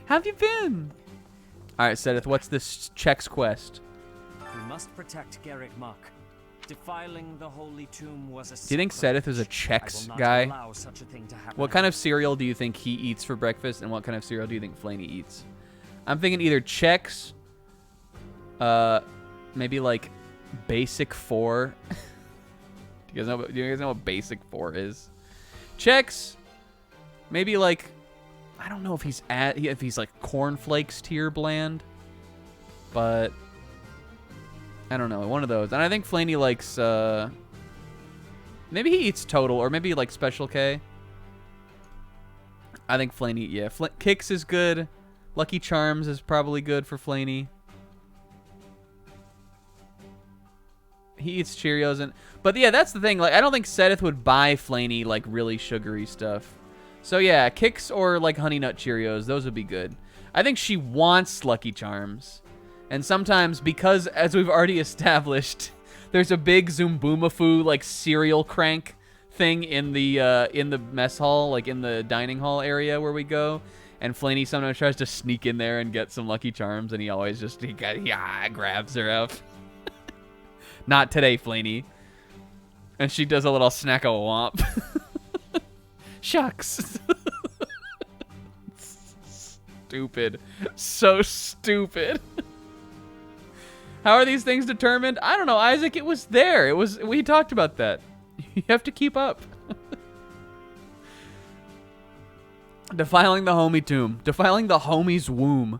How have you been? All right, Sedith, what's this Chex quest? We must protect Garrick Mach. Defiling the holy tomb was a Do you think Sedith is a Chex guy? What kind of cereal do you think he eats for breakfast, and what kind of cereal do you think Flaney eats? I'm thinking either Chex, maybe like Basic 4. Do you guys know what Basic 4 is? Chex, Maybe like, I don't know if he's like cornflakes tier bland, but I don't know, one of those. And I think Flaney likes maybe he eats total, or maybe like Special K. I think Flaney, yeah, Kix is good. Lucky Charms is probably good for Flaney. He eats Cheerios, but yeah, that's the thing. Like, I don't think Sedith would buy Flaney like really sugary stuff. So yeah, Kix or like Honey Nut Cheerios, those would be good. I think she wants Lucky Charms, and sometimes because, as we've already established, there's a big Zoomboomafoo like cereal crank thing in the mess hall, like in the dining hall area where we go. And Flaney sometimes tries to sneak in there and get some Lucky Charms, and he always just grabs her up. Not today, Flaney. And she does a little snack of womp. Shucks. Stupid. So stupid. How are these things determined? I don't know, Isaac. It was there. We talked about that. You have to keep up. Defiling the homie tomb. Defiling the homie's womb.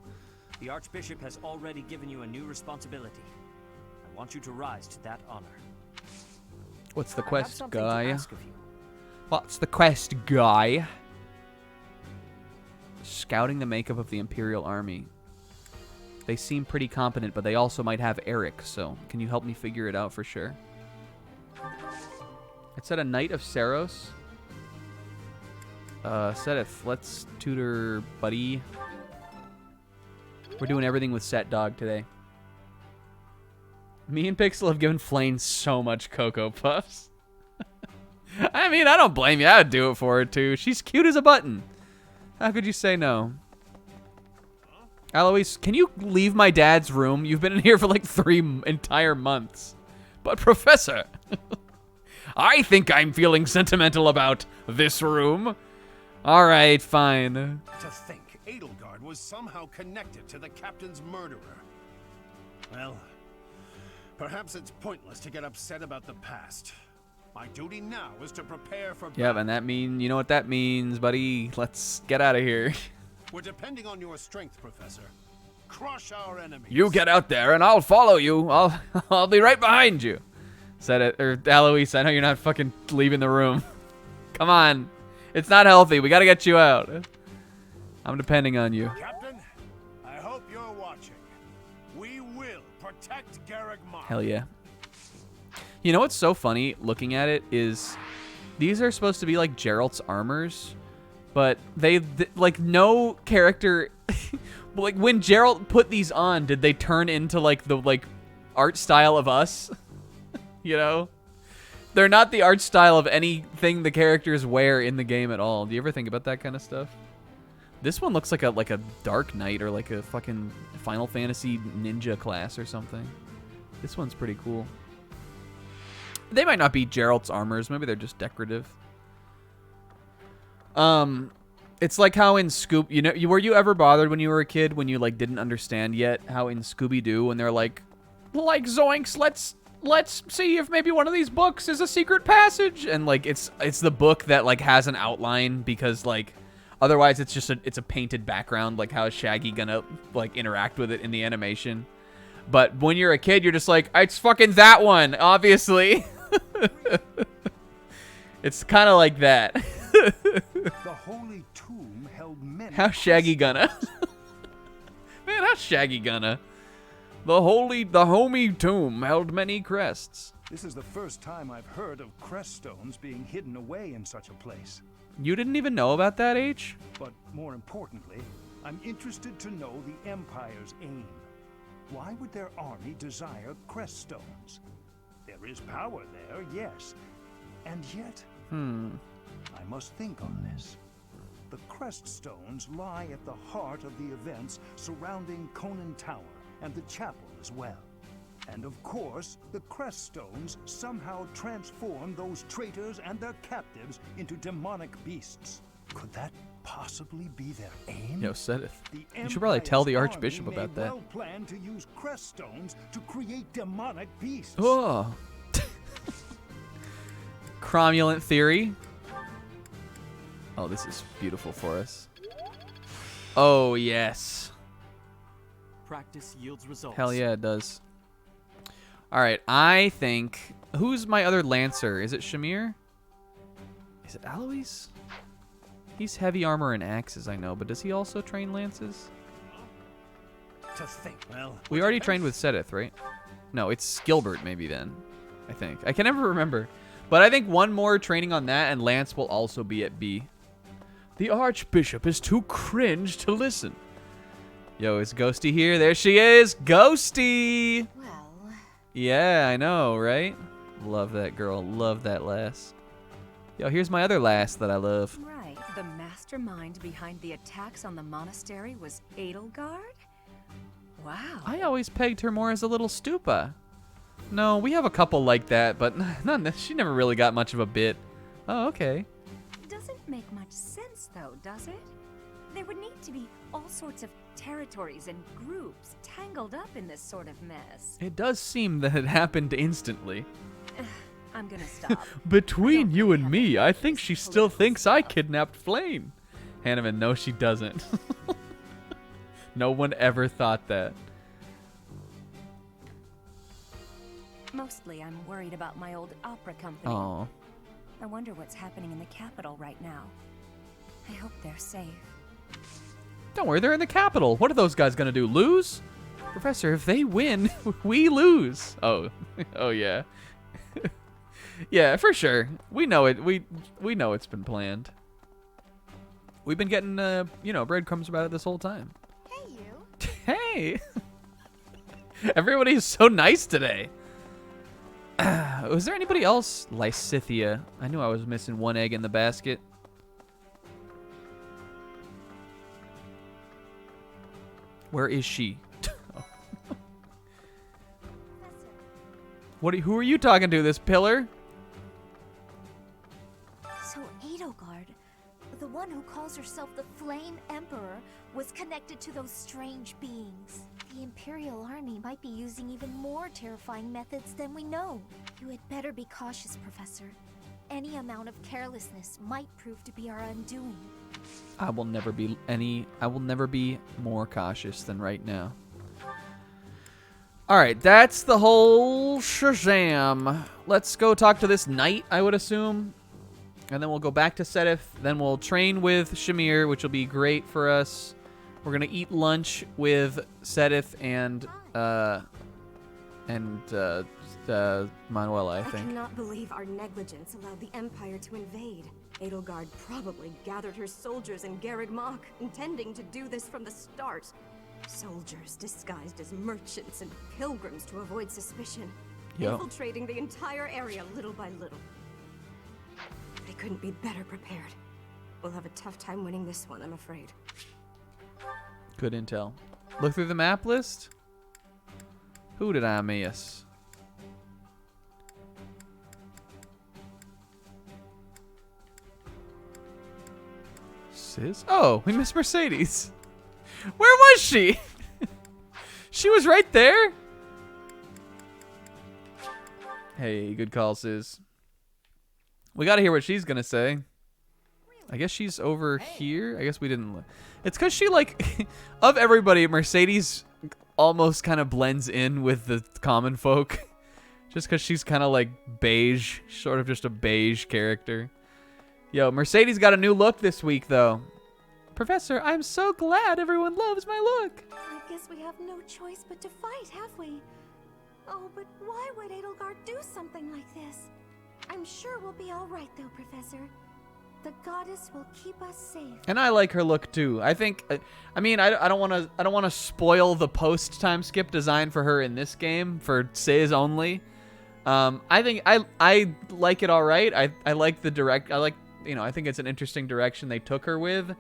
The Archbishop has already given you a new responsibility. I want you to rise to that honor. What's the quest, guy? What's the quest, guy? Scouting the makeup of the Imperial Army. They seem pretty competent, but they also might have Eric, so can you help me figure it out for sure? It said a Knight of Saros. Sedith, let's tutor buddy. We're doing everything with Set Dog today. Me and Pixel have given Flane so much Cocoa Puffs. I mean, I don't blame you. I would do it for her, too. She's cute as a button. How could you say no? Eloise, can you leave my dad's room? You've been in here for like 3 entire months. But, Professor, I think I'm feeling sentimental about this room. All right, fine. To think Edelgard was somehow connected to the captain's murderer. Well, perhaps it's pointless to get upset about the past. My duty now is to prepare for Yeah, and you know what that means, buddy. Let's get out of here. We're depending on your strength, Professor. Crush our enemies. You get out there and I'll follow you. I'll be right behind you. Said it, or Eloise, I know you're not fucking leaving the room. Come on. It's not healthy. We gotta get you out. I'm depending on you. Captain, I hope you're watching. We will protect Garreg Mach. Hell yeah. You know what's so funny looking at it is these are supposed to be like Geralt's armors, but they like no character like when Geralt put these on, did they turn into like the art style of us? You know? They're not the art style of anything the characters wear in the game at all. Do you ever think about that kind of stuff? This one looks like a Dark Knight or like a fucking Final Fantasy ninja class or something. This one's pretty cool. They might not be Geralt's armors. Maybe they're just decorative. It's like how in were you ever bothered when you were a kid when you like didn't understand yet how in Scooby-Doo when they're like Zoinks, let's see if maybe one of these books is a secret passage, and like it's the book that like has an outline because like otherwise it's just it's a painted background. Like how is Shaggy gonna like interact with it in the animation? But when you're a kid, you're just like, it's fucking that one, obviously. It's kind of like that. The holy tomb held many. How's Shaggy gonna? Man, how's Shaggy gonna? The homie tomb held many crests. This is the first time I've heard of crest stones being hidden away in such a place. You didn't even know about that, H? But more importantly, I'm interested to know the Empire's aim. Why would their army desire crest stones? There is power there, yes. And yet, I must think on this. The crest stones lie at the heart of the events surrounding Conan Tower and the chapel as well. And of course, the crest stones somehow transform those traitors and their captives into demonic beasts. Could that possibly be their aim? Yo, Sedith, you should probably tell the Archbishop about that. Well plan to use crest stones to create demonic beasts. Oh. Cromulent theory. Oh, this is beautiful for us. Oh, yes. Practice yields results. Hell yeah, it does. All right, I think... Who's my other Lancer? Is it Shamir? Is it Alois? He's heavy armor and axes, I know, but does he also train lances? To think, well, We already trained with Sedith, right? No, it's Gilbert maybe then, I think. I can never remember. But I think one more training on that and Lance will also be at B. The Archbishop is too cringe to listen. Yo, is Ghosty here? There she is! Ghosty! Well... Yeah, I know, right? Love that girl. Love that lass. Yo, here's my other lass that I love. Right. The mastermind behind the attacks on the monastery was Edelgard? Wow. I always pegged her more as a little stupa. No, we have a couple like that, but she never really got much of a bit. Oh, okay. Doesn't make much sense, though, does it? There would need to be all sorts of territories and groups tangled up in this sort of mess. It does seem that it happened instantly. I'm gonna stop. Between you and me, I think she still thinks I kidnapped Flame. Hanneman, no, she doesn't. No one ever thought that. Mostly, I'm worried about my old opera company. Oh. I wonder what's happening in the capital right now. I hope they're safe. Don't worry, they're in the capital. What are those guys gonna do? Lose? Professor, if they win, we lose. Oh, oh yeah. Yeah, for sure. We know it. We know it's been planned. We've been getting, you know, breadcrumbs about it this whole time. Hey, you. Hey. Everybody's so nice today. Was there anybody else? Lysithia. I knew I was missing one egg in the basket. Where is she? Who are you talking to, this pillar? So Edelgard, the one who calls herself the Flame Emperor, was connected to those strange beings. The Imperial Army might be using even more terrifying methods than we know. You had better be cautious, Professor. Any amount of carelessness might prove to be our undoing. I will never be more cautious than right now. All right, that's the whole shazam. Let's go talk to this knight, I would assume. And then we'll go back to Sedith. Then we'll train with Shamir, which will be great for us. We're going to eat lunch with Sedith and Manuela, I think. I cannot believe our negligence allowed the Empire to invade. Edelgard probably gathered her soldiers in Garreg Mach, intending to do this from the start. Soldiers disguised as merchants and pilgrims to avoid suspicion, infiltrating the entire area little by little. They couldn't be better prepared. We'll have a tough time winning this one, I'm afraid. Good intel. Look through the map list. Who did I miss? Sis? Oh, we missed Mercedes. Where was she? She was right there. Hey, good call, Sis. We gotta hear what she's gonna say. I guess she's over here. I guess we didn't. It's because she, like, of everybody, Mercedes almost kind of blends in with the common folk. Just because she's kind of like beige, sort of just a beige character. Yo, Mercedes got a new look this week, though. Professor, I'm so glad everyone loves my look. I guess we have no choice but to fight, have we? Oh, but why would Edelgard do something like this? I'm sure we'll be all right, though, Professor. The goddess will keep us safe. And I like her look too. I think, I mean, I don't want to spoil the post time skip design for her in this game for Says only. I think I like it all right. I like the I think it's an interesting direction they took her with,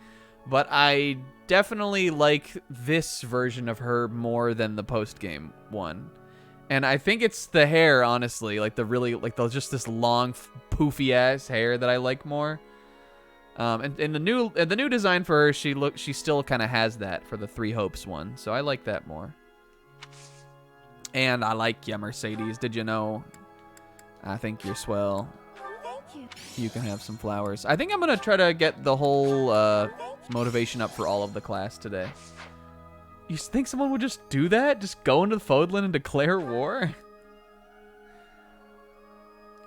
but I definitely like this version of her more than the post game one. And I think it's the hair, honestly, like just this long poofy ass hair that I like more. And in the new design for her, she still kind of has that for the Three Hopes one, so I like that more. And I like ya, Mercedes. Did you know? I think you're swell. Thank You can have some flowers. I think I'm gonna try to get the whole motivation up for all of the class today. You think someone would just do that? Just go into the Fodlan and declare war?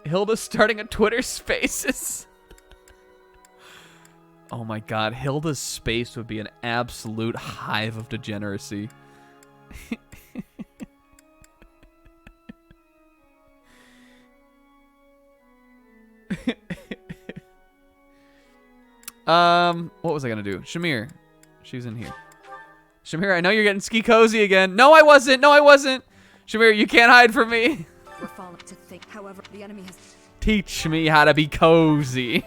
Hilda's starting a Twitter Spaces. Oh my god, Hilda's space would be an absolute hive of degeneracy. What was I gonna do? Shamir. She's in here. Shamir, I know you're getting ski cozy again. No, I wasn't. No, I wasn't. Shamir, you can't hide from me. We're falling to think, however, the enemy has... Teach me how to be cozy.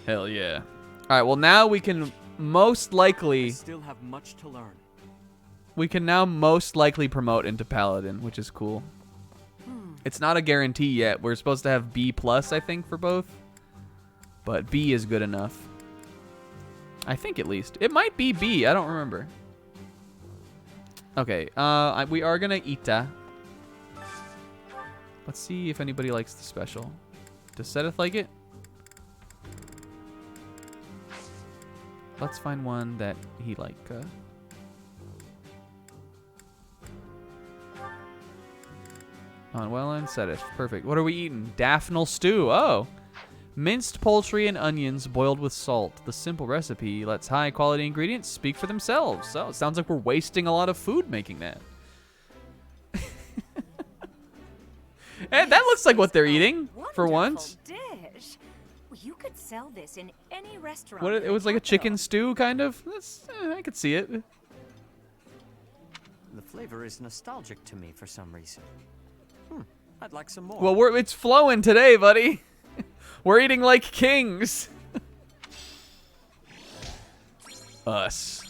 Hell yeah. All right, well now we can most likely... Still have much to learn. We can now most likely promote into Paladin, which is cool. It's not a guarantee yet. We're supposed to have B+, I think, for both. But B is good enough. I think at least. It might be B. I don't remember. Okay. We are going to Ita. Let's see if anybody likes the special. Does Sedith like it? Let's find one that he like. Well and Sedith. Perfect. What are we eating? Daphne stew. Oh. Minced poultry and onions boiled with salt. The simple recipe lets high quality ingredients speak for themselves. So it sounds like we're wasting a lot of food making that. And that looks like what they're eating for once. Dish. You could sell this in any restaurant. What, it was like a chicken stew kind of? I could see it. The flavor is nostalgic to me for some reason. I'd like some more. Well, it's flowing today, buddy. We're eating like kings. Us.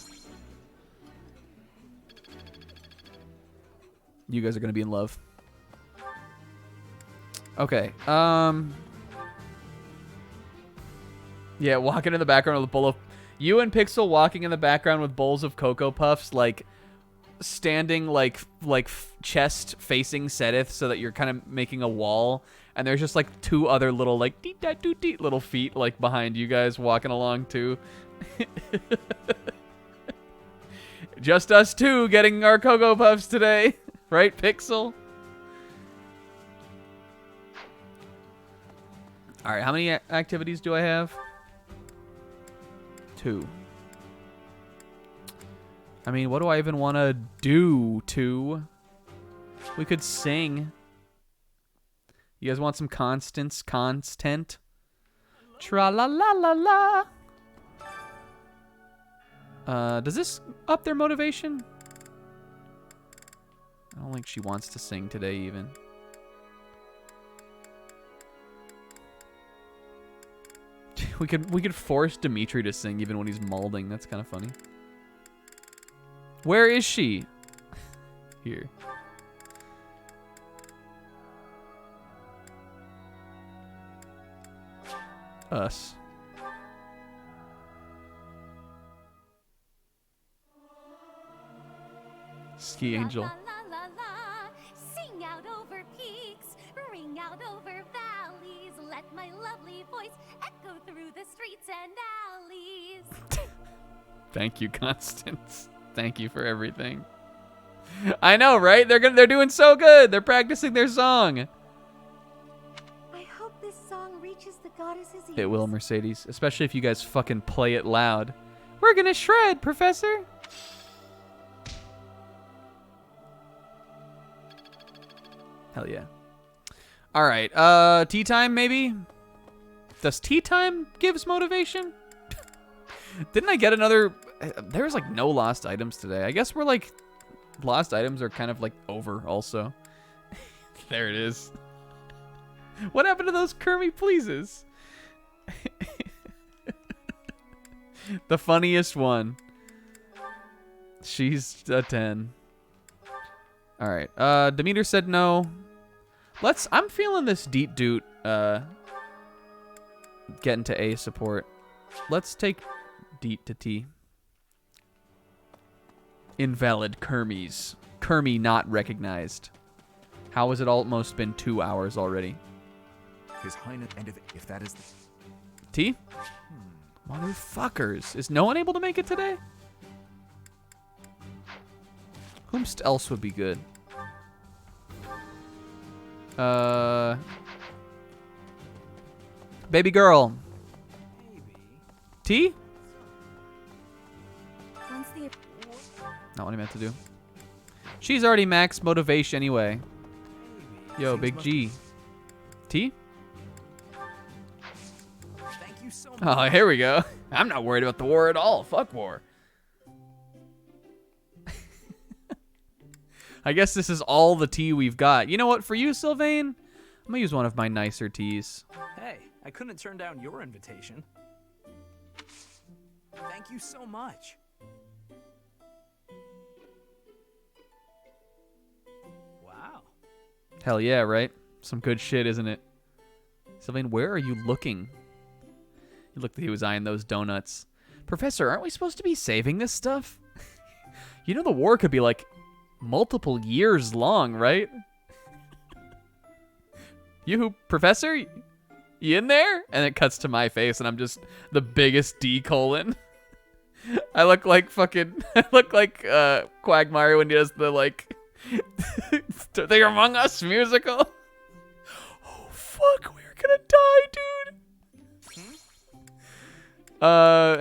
You guys are gonna be in love. Okay. Yeah, walking in the background with a bowl of... You and Pixel walking in the background with bowls of Cocoa Puffs, like... standing like chest facing Sedith so that you're kind of making a wall, and there's just like two other little like deet dat doot deet little feet like behind you guys walking along too. Just us two getting our Cocoa Puffs today, right, Pixel? All right, how many activities do I have? 2. I mean, what do I even want to do to? We could sing. You guys want some content? Tra-la-la-la-la. Does this up their motivation? I don't think she wants to sing today even. We could force Dimitri to sing even when he's malding. That's kind of funny. Where is she? Here. Us. Ski Angel. La, la, la, la. Sing out over peaks, ring out over valleys. Let my lovely voice echo through the streets and alleys. Thank you, Constance. Thank you for everything. I know, right? They're doing so good. They're practicing their song. I hope this song reaches the goddess's ears. It will, Mercedes. Especially if you guys fucking play it loud. We're gonna shred, Professor. Hell yeah. All right. Tea time, maybe? Does tea time gives motivation? Didn't I get another... There was like no lost items today. I guess we're like... Lost items are kind of like over also. There it is. What happened to those Kermie pleases? The funniest one. She's a 10. All right. Demeter said no. I'm feeling this Deet Doot getting to A support. Let's take Deet to T. Invalid Kermies. Kermie not recognized. How has it almost been 2 hours already? His Highness, and if that is T? Motherfuckers. Is no one able to make it today? Whom else would be good? Baby girl. T? Once the Not what I meant to do. She's already max motivation anyway. Yo, Big G. T? Thank you so much. Oh, here we go. I'm not worried about the war at all. Fuck war. I guess this is all the tea we've got. You know what? For you, Sylvain, I'm gonna use one of my nicer teas. Hey, I couldn't turn down your invitation. Thank you so much. Wow. Hell yeah, right? Some good shit, isn't it? Sylvain, where are you looking? He looked. He was eyeing those donuts. Professor, aren't we supposed to be saving this stuff? You know the war could be like multiple years long, right? You, Professor? You in there? And it cuts to my face, and I'm just the biggest D colon. I look like fucking. I look like Quagmire when he does the like. The Among Us musical. Oh fuck, we're gonna die, dude.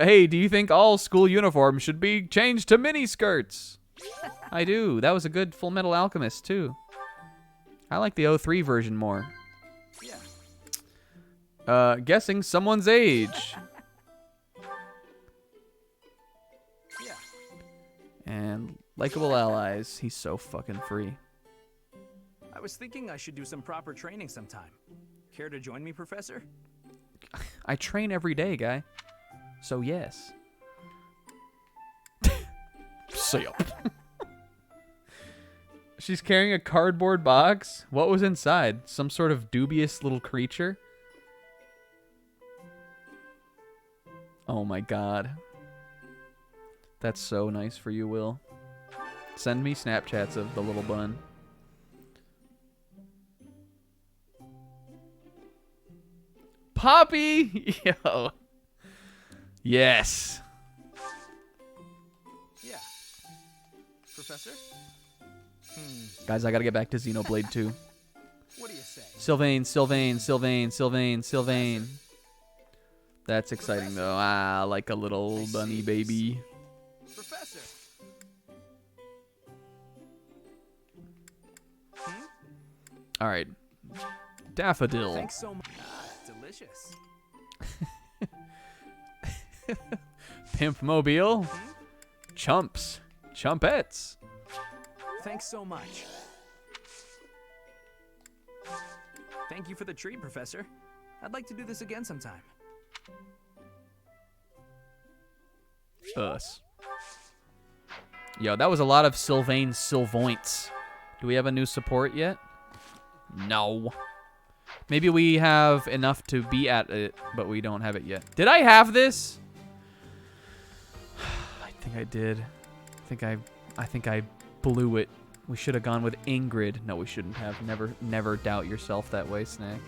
Hey, do you think all school uniforms should be changed to mini skirts? I do. That was a good Full Metal Alchemist too. I like the 03 version more. Yeah. Guessing someone's age. Yeah. And likable allies. He's so fucking free. I was thinking I should do some proper training sometime. Care to join me, Professor? I train every day, guy. So yes. See ya. She's carrying a cardboard box. What was inside? Some sort of dubious little creature? Oh my god. That's so nice for you, Will. Send me Snapchats of the little bun. Poppy! Yo. Yes. Yeah. Professor? Guys, I gotta get back to Xenoblade 2. What do you say? Sylvain. That's exciting though. Ah, like a little bunny baby. Professor. All right. Daffodil. Thanks so much. Delicious. Pimp Mobile. Chumps. Chumpettes. Thanks so much. Thank you for the treat, Professor. I'd like to do this again sometime. Us. Yo, that was a lot of Sylvain Sylvoints. Do we have a new support yet? No. Maybe we have enough to be at it, but we don't have it yet. Did I have this? I think I did. I think I blew it. We should have gone with Ingrid. No, we shouldn't have. Never doubt yourself that way, Snack.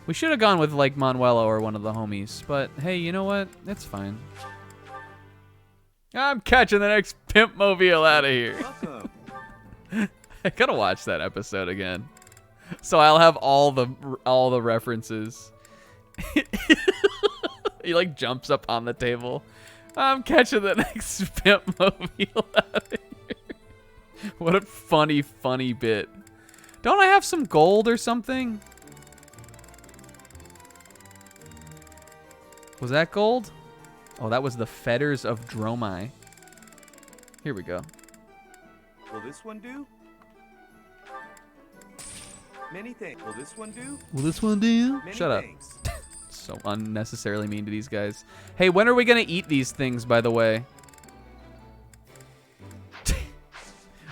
We should have gone with like Manuelo or one of the homies. But hey, you know what? It's fine. I'm catching the next Pimp Mobile out of here. I gotta watch that episode again, so I'll have all the references. He like jumps up on the table. I'm catching the next Pimp Mobile out of here. What a funny bit. Don't I have some gold or something? Was that gold? Oh, that was the fetters of Dromai. Here we go. Will this one do? Many thanks. Will this one do? Will this one do? Many Shut up. thanks. So unnecessarily mean to these guys. Hey, when are we gonna eat these things, by the way?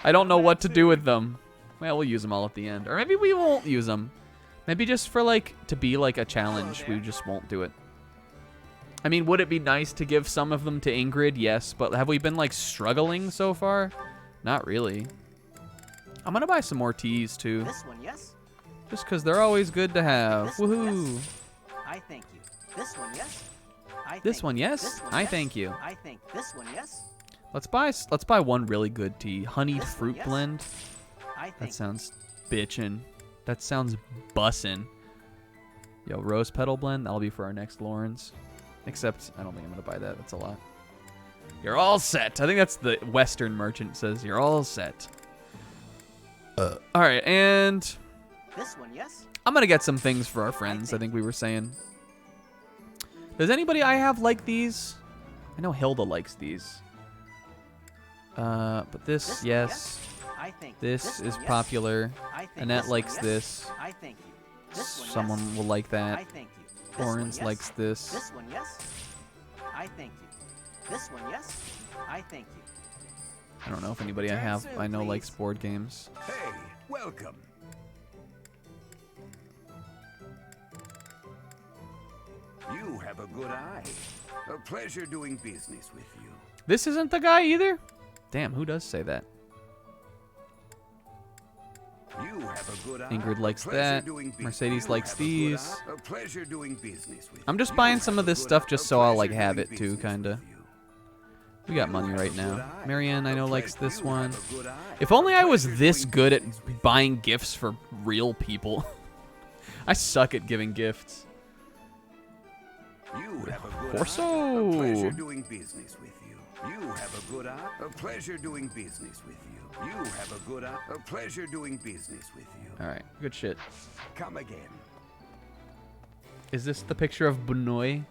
I don't know what to do with them. Well, we'll use them all at the end. Or maybe we won't use them. Maybe just for like, to be like a challenge, we just won't do it. I mean, would it be nice to give some of them to Ingrid? Yes, but have we been like struggling so far? Not really. I'm gonna buy some more teas too. This one, yes? Just because they're always good to have. This one, Woohoo! yes. I thank you. This one, yes. I This thank one, you. yes. This one, I yes. thank you. I think this one, yes. Let's buy one really good tea. Honeyed This one, fruit yes. blend. I thank That sounds bitchin'. That sounds bussin'. Yo, rose petal blend. That'll be for our next Lawrence. Except I don't think I'm gonna buy that. That's a lot. You're all set. I think that's the Western merchant says you're all set. All right, and This one, yes. I'm gonna get some things for our friends. I think we were saying. Does anybody I have like these? I know Hilda likes these. But this, yes. I think This one, is yes. popular. I think Annette this one, likes yes. this. I thank you. This one, Someone yes. will like that. I thank you. This one, Orange yes. likes this. This one, yes. I thank you. This one, yes. I thank you. I don't know if anybody I know likes board games. Hey, welcome. You have a good eye. A pleasure doing business with you. This isn't the guy either? Damn, who does say that? You have a good eye. Ingrid likes A pleasure that. doing business. Mercedes You likes have a good these. eye. A pleasure doing business with I'm just you. buying You some have of a this good stuff eye. just A so I'll like pleasure have doing it too, business kinda. with you. We got money right have a now. good eye. Marianne, I know, A likes pleasure- this you one. have a good eye. If only I was this good at buying gifts for real people. I suck at giving gifts. You have a good Corso. eye. A pleasure doing business with you. You have a good eye. A pleasure doing business with you. You have a good eye. A pleasure doing business with you. All right, good shit. Come again. Is this the picture of Benoit?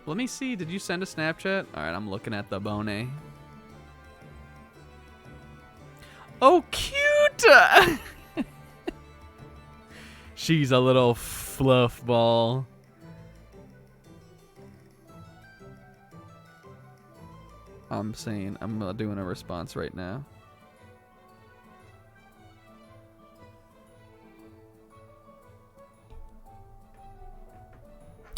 Let me see. Did you send a Snapchat? All right, I'm looking at the Bonet. Oh, cute! She's a little fluff ball. I'm doing a response right now.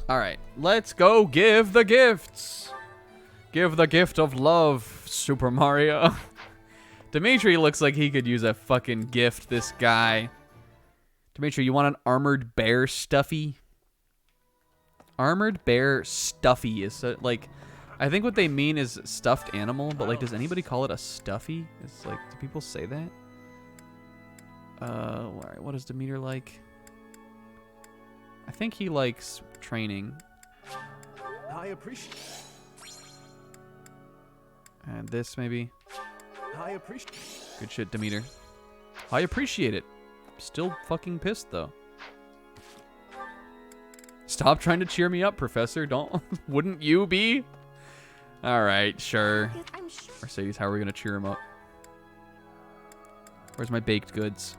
All right, let's go give the gifts. Give the gift of love, Super Mario. Dimitri looks like he could use a fucking gift, this guy. Dimitri, you want an armored bear stuffy? Armored bear stuffy is like, I think what they mean is stuffed animal, but like, does anybody call it a stuffy? It's like, do people say that? All right, what does Demeter like? I think he likes training. I appreciate. And this maybe. I appreciate. Good shit, Demeter. I appreciate it. Still fucking pissed though. Stop trying to cheer me up, Professor. Don't. Wouldn't you be? All right, sure. Mercedes, how are we gonna cheer him up? Where's my baked goods?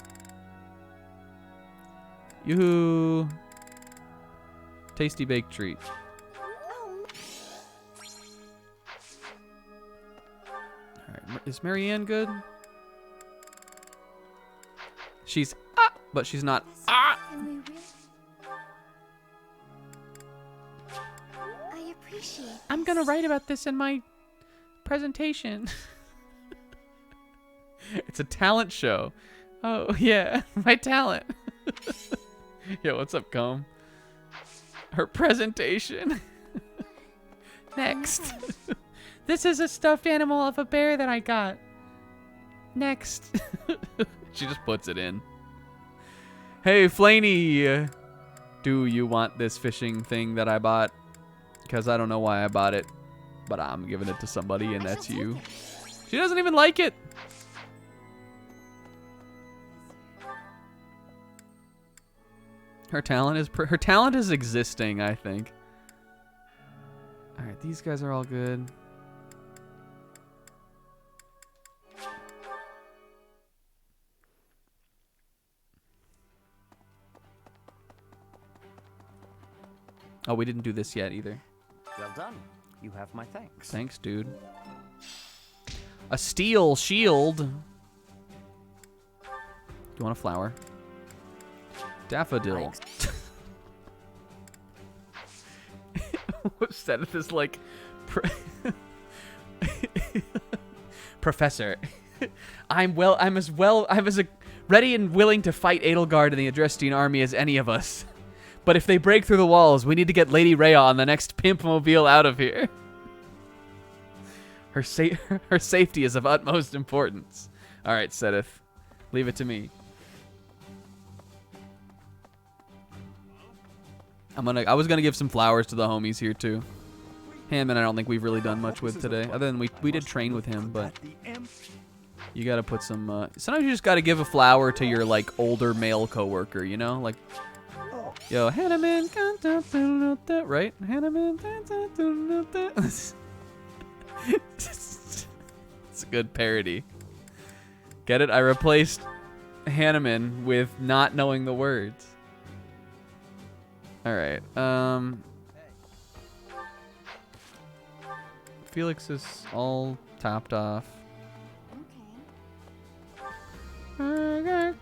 Yoo-hoo. Tasty baked treat. Alright, is Marianne good? She's but she's not I appreciate. I'm gonna write about this in my presentation. It's a talent show. Oh yeah, my talent. Yo, what's up, Comb? Her presentation. Next. This is a stuffed animal of a bear that I got. Next. She just puts it in. Hey, Flaney. Do you want this fishing thing that I bought? Because I don't know why I bought it. But I'm giving it to somebody, and that's you. She doesn't even like it. Her talent is existing, I think. All right, these guys are all good. Oh, we didn't do this yet either. Well done. You have my thanks. Thanks, dude. A steel shield. Do you want a flower? Daffodil. What's that? This like, Professor. I'm as Ready and willing to fight Edelgard and the Adrestian army as any of us. But if they break through the walls, we need to get Lady Rhea on the next pimp mobile out of here. Her safety is of utmost importance. All right, Sedith. Leave it to me. I was gonna give some flowers to the homies here too. Hammond, I don't think we've really done much with today. Other than we did train with him, but you gotta put some. Sometimes you just gotta give a flower to your like older male coworker, you know, like, yo, Hanneman, right? Hanneman, it's a good parody. Get it? I replaced Hanneman with not knowing the words. All right. Felix is all topped off. Where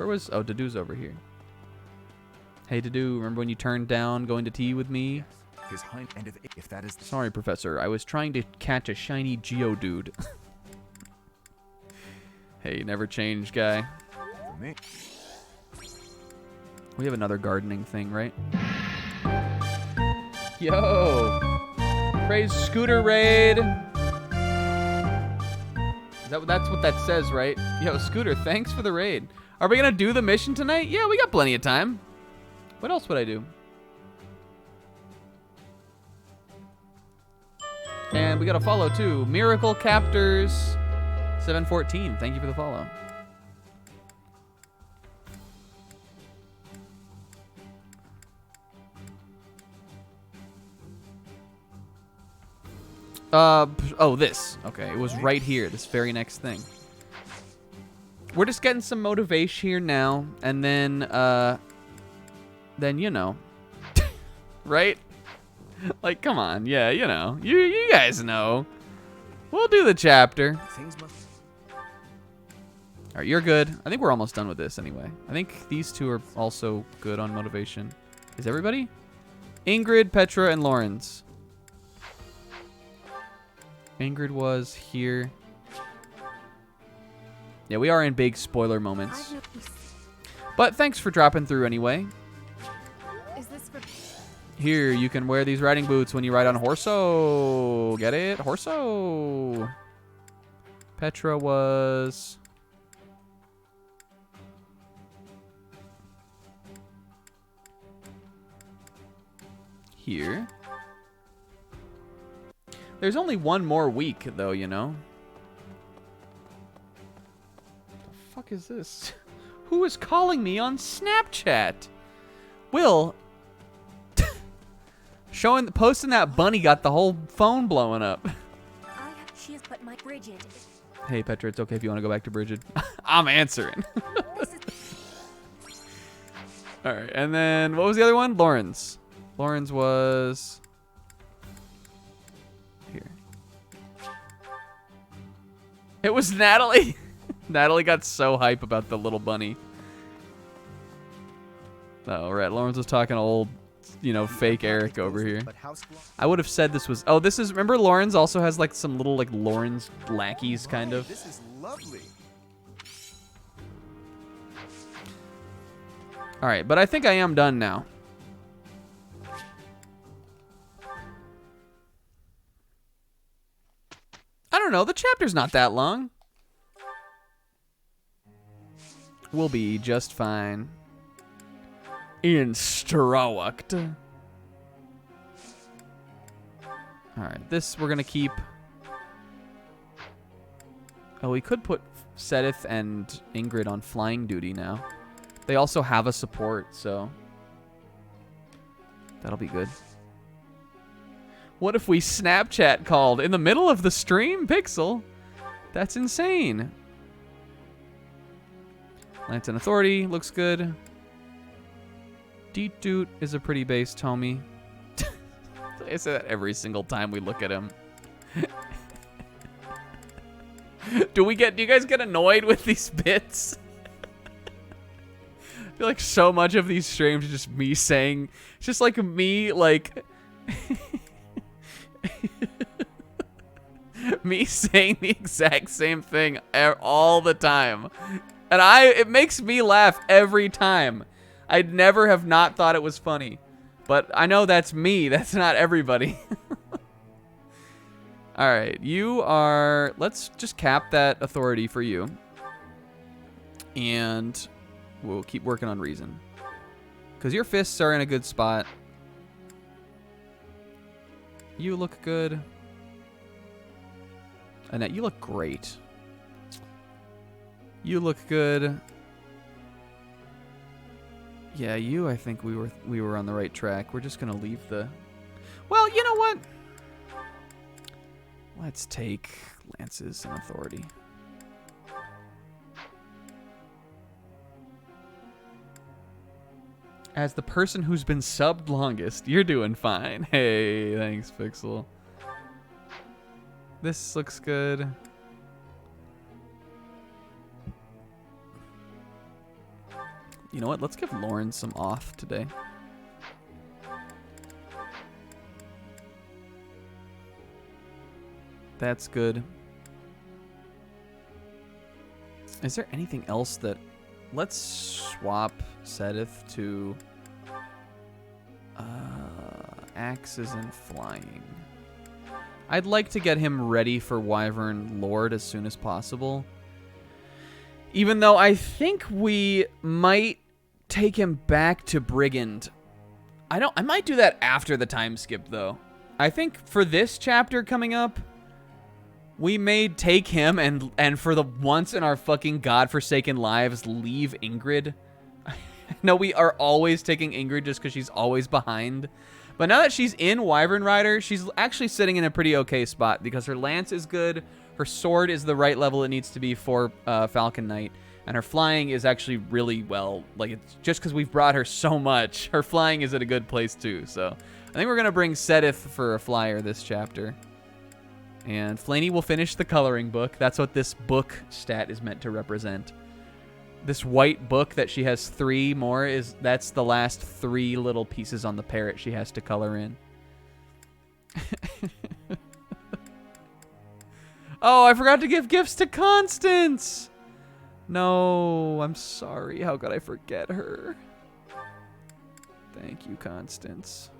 was... Oh, Dadu's over here. Hey, Dadu, remember when you turned down going to tea with me? His hind end if that is... Sorry, Professor. I was trying to catch a shiny Geodude. Hey, you never change, guy. For me. We have another gardening thing, right? Yo! Praise Scooter Raid! That's what that says, right? Yo, Scooter, thanks for the raid. Are we gonna do the mission tonight? Yeah, we got plenty of time. What else would I do? And we got a follow too. Miracle Captors 714. Thank you for the follow. Oh, this. Okay, it was right here, this very next thing. We're just getting some motivation here now, and then you know. Right? Like, come on. Yeah, you know. You guys know. We'll do the chapter. All right, you're good. I think we're almost done with this anyway. I think these two are also good on motivation. Is everybody? Ingrid, Petra, and Lawrence. Ingrid was here. Yeah, we are in big spoiler moments. But thanks for dropping through anyway. Is this for... Here, you can wear these riding boots when you ride on Horso. Get it? Horso. Petra was... here. There's only one more week, though, you know? The fuck is this? Who is calling me on Snapchat? Will, posting that bunny got the whole phone blowing up. She is but my Bridget. Hey, Petra, it's okay if you want to go back to Bridget. I'm answering. All right, and then what was the other one? Lawrence. Lawrence was... here. It was Natalie. Natalie got so hype about the little bunny. Oh, right. Lawrence was talking old, you know, fake Eric over here. I would have said this was... Oh, this is... Remember Lawrence also has, like, some little, like, Lawrence lackeys, kind of? This is lovely. All right, but I think I am done now. I don't know. The chapter's not that long. We'll be just fine. Instruct. All right, this we're gonna keep. Oh, we could put Sedith and Ingrid on flying duty now. They also have a support, so that'll be good. What if we Snapchat called in the middle of the stream, Pixel? That's insane. Lance and Authority looks good. Deet Doot is a pretty based homie. I say that every single time we look at him. Do you guys get annoyed with these bits? I feel like so much of these streams are just me saying, it's just like me, like, Me saying the exact same thing all the time. And it makes me laugh every time. I'd never have not thought it was funny. But I know that's me. That's not everybody. All right, you are... Let's just cap that authority for you. And we'll keep working on reason. Because your fists are in a good spot. You look good. Annette, you look great. You look good. Yeah, you, I think we were on the right track. We're just going to leave the... Well, you know what? Let's take lances and authority. As the person who's been subbed longest, you're doing fine. Hey, thanks, Pixel. This looks good. You know what? Let's give Lauren some off today. That's good. Is there anything else that... Let's swap Sedith to axes and flying. I'd like to get him ready for Wyvern Lord as soon as possible. Even though I think we might take him back to Brigand. I might do that after the time skip though. I think for this chapter coming up, we may take him and for the once in our fucking godforsaken lives, leave Ingrid. No, we are always taking Ingrid just because she's always behind. But now that she's in Wyvern Rider, she's actually sitting in a pretty okay spot because her lance is good, her sword is the right level it needs to be for Falcon Knight, and her flying is actually really well. Like, it's just because we've brought her so much, her flying is at a good place too. So I think we're going to bring Sedith for a flyer this chapter. And Flaney will finish the coloring book. That's what this book stat is meant to represent. This white book that she has 3 more that's the last 3 little pieces on the parrot she has to color in. Oh, I forgot to give gifts to Constance. No, I'm sorry. How could I forget her? Thank you, Constance.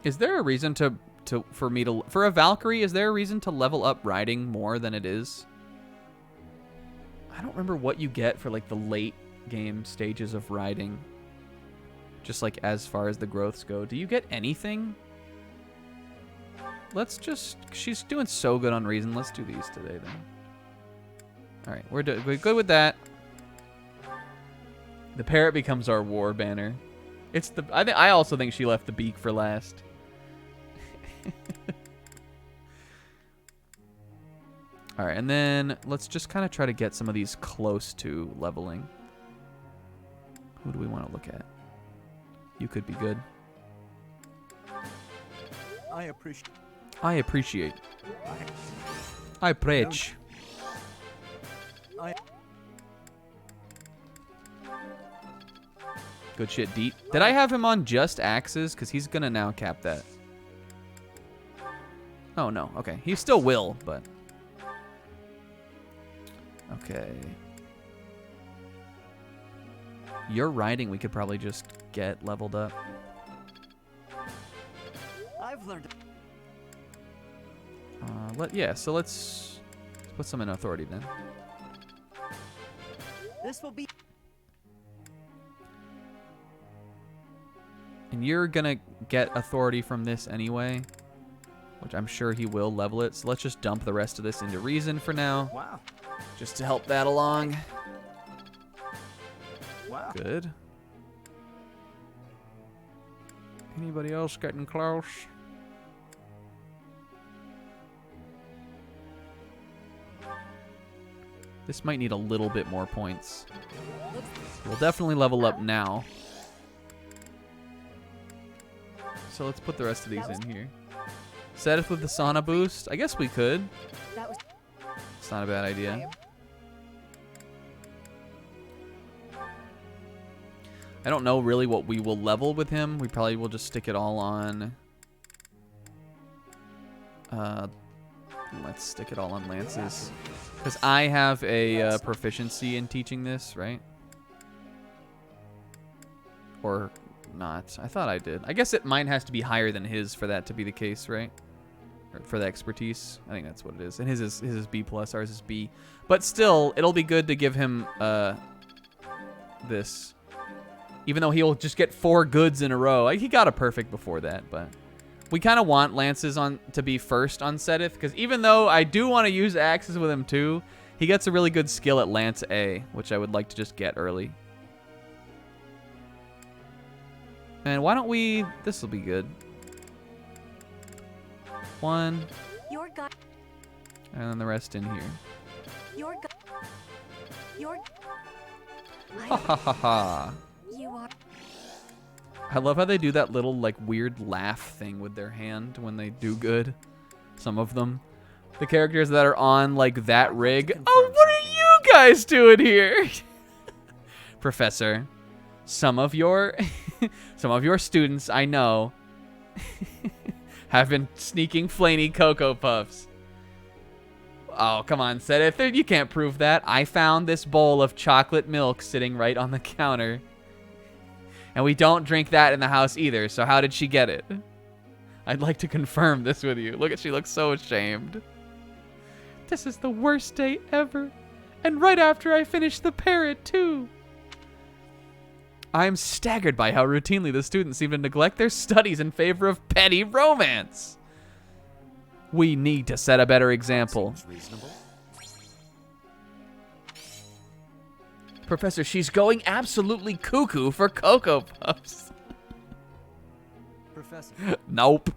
Is there a reason for a Valkyrie, is there a reason to level up riding more than it is? I don't remember what you get for like the late game stages of riding. Just like as far as the growths go. Do you get anything? Let's just, she's doing so good on reason. Let's do these today then. All right, we're good with that. The parrot becomes our war banner. It's the, I also think she left the beak for last. All right, and then let's just kind of try to get some of these close to leveling. Who do we want to look at? You could be good. I appreciate. I preach. Good shit, Deet. Did I have him on just axes? Because he's going to now cap that. Oh, no. Okay. He still will, but... Okay. Your riding we could probably just get leveled up. I've learned. So let's put some in authority then. This will be. And you're gonna get authority from this anyway, which I'm sure he will level it. So let's just dump the rest of this into reason for now. Wow. Just to help that along. Wow. Good. Anybody else getting close? This might need a little bit more points. We'll definitely level up now. So let's put the rest of these in here. Sedith with the sauna boost? I guess we could. It's not a bad idea. I don't know really what we will level with him. We probably will just stick it all on Let's stick it all on lances. Because I have a proficiency in teaching this, right? Or not. I thought I did. I guess mine has to be higher than his for that to be the case, right? Or for the expertise. I think that's what it is. And his is B+, ours is B. But still, it'll be good to give him this. Even though he'll just get 4 goods in a row. Like, he got a perfect before that, but... We kind of want lances to be first on Sedith, because even though I do want to use axes with him too, he gets a really good skill at Lance A, which I would like to just get early. And why don't we... This will be good. 1. And then the rest in here. Ha ha ha ha. I love how they do that little, like, weird laugh thing with their hand when they do good. Some of them. The characters that are on, like, that rig. Oh, what are you guys doing here? Professor, some of your students, I know, have been sneaking flaney Cocoa Puffs. Oh, come on, Sedith. You can't prove that. I found this bowl of chocolate milk sitting right on the counter. And we don't drink that in the house either, so how did she get it? I'd like to confirm this with you. Look at, she looks so ashamed. This is the worst day ever. And right after I finish the parrot, too. I'm staggered by how routinely the students seem to neglect their studies in favor of petty romance. We need to set a better example. Reasonable. Professor, she's going absolutely cuckoo for Cocoa Puffs. Professor. Nope.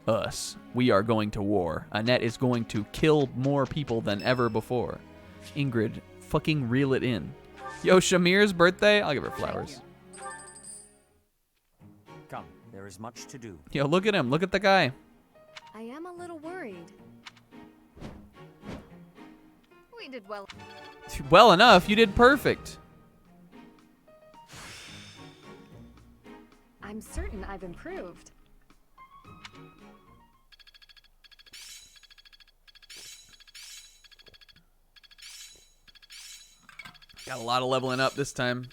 Us. We are going to war. Annette is going to kill more people than ever before. Ingrid, fucking reel it in. Yo, Shamir's birthday? I'll give her flowers. Come, there is much to do. Yo, look at him. Look at the guy. I am a little worried. We did well. Well enough. You did perfect. I'm certain I've improved. Got a lot of leveling up this time.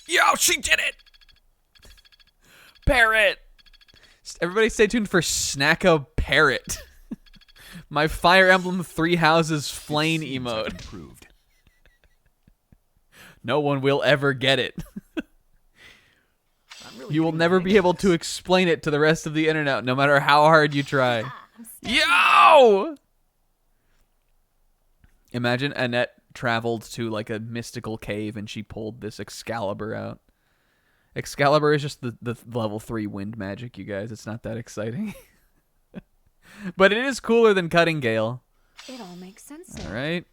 Yo, she did it! Parrot! Everybody stay tuned for Snacko Parrot. My Fire Emblem 3 Houses Flame emote. Improved. No one will ever get it. You will never be able to explain it to the rest of the internet, no matter how hard you try. Yo! Imagine Annette traveled to like a mystical cave and she pulled this Excalibur out. Excalibur is just the level 3 wind magic, you guys. It's not that exciting. But it is cooler than Cutting Gale. It all makes sense. All right.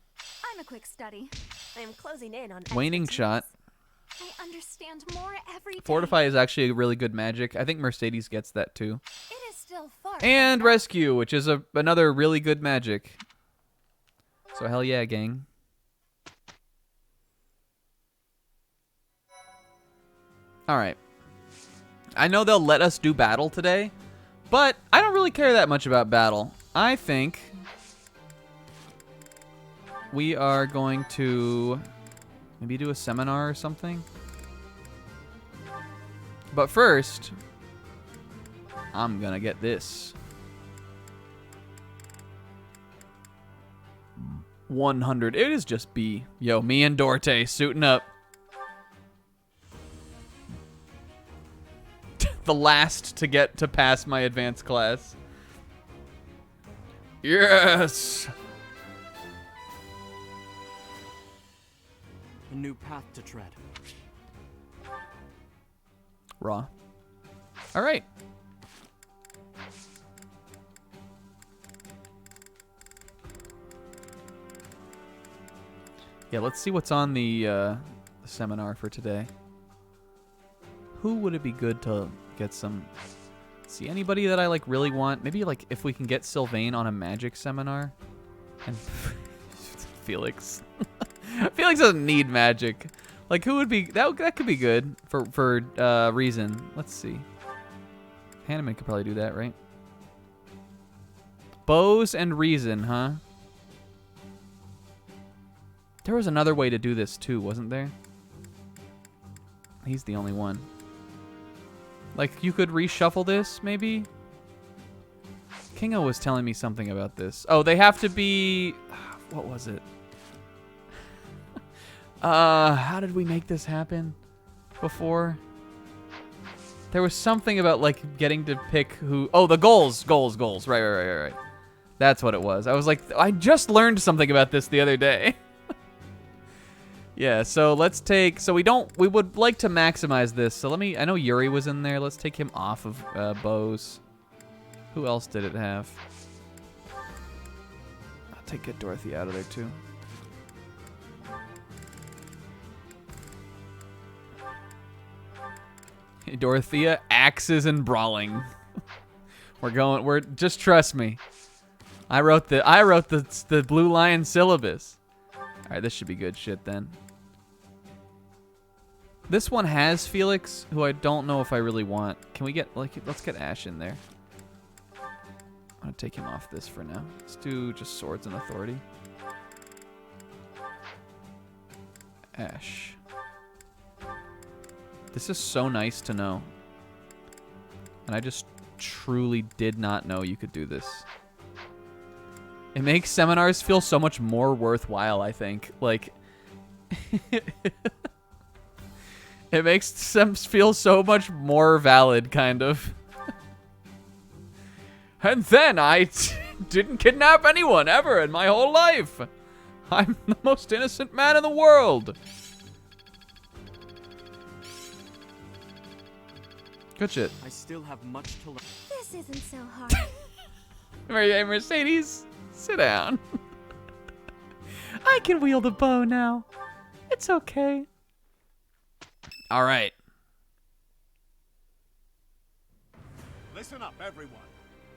I'm a quick study. I am closing in on Waning Shot. I understand more every day. Fortify is actually a really good magic. I think Mercedes gets that too. It is still far. And Rescue, which is another really good magic. So hell yeah, gang. All right. I know they'll let us do battle today, but I don't really care that much about battle. I think we are going to maybe do a seminar or something. But first, I'm gonna get this. 100. It is just B. Yo, me and Dorte suiting up. The last to get to pass my advanced class. Yes! A new path to tread. Raw. All right. Yeah, let's see what's on the seminar for today. Who would it be good to get some... See, anybody that I like really want? Maybe like if we can get Sylvain on a magic seminar. And Felix. Felix doesn't need magic. Like who would be... That could be good for reason. Let's see. Hanneman could probably do that, right? Bows and reason, huh? There was another way to do this too, wasn't there? He's the only one. Like, you could reshuffle this, maybe? Kingo was telling me something about this. Oh, they have to be... What was it? How did we make this happen before? There was something about, like, getting to pick who... Oh, the goals. Goals. Right. That's what it was. I was like, I just learned something about this the other day. Yeah, so let's take... So we would like to maximize this. So let me... I know Yuri was in there. Let's take him off of bows. Who else did it have? I'll take Good Dorothy out of there, too. Hey, Dorothea, axes and brawling. Just trust me. I wrote the Blue Lion syllabus. All right, this should be good shit then. This one has Felix, who I don't know if I really want. Can we get, like, let's get Ash in there. I'm gonna take him off this for now. Let's do just swords and authority. Ash. This is so nice to know. And I just truly did not know you could do this. It makes seminars feel so much more worthwhile, I think. Like, it makes them feel so much more valid, kind of. And then I didn't kidnap anyone ever in my whole life. I'm the most innocent man in the world. Good shit. I still have much to learn. This isn't so hard. Mercedes, sit down. I can wield a bow now. It's okay. All right. Listen up, everyone.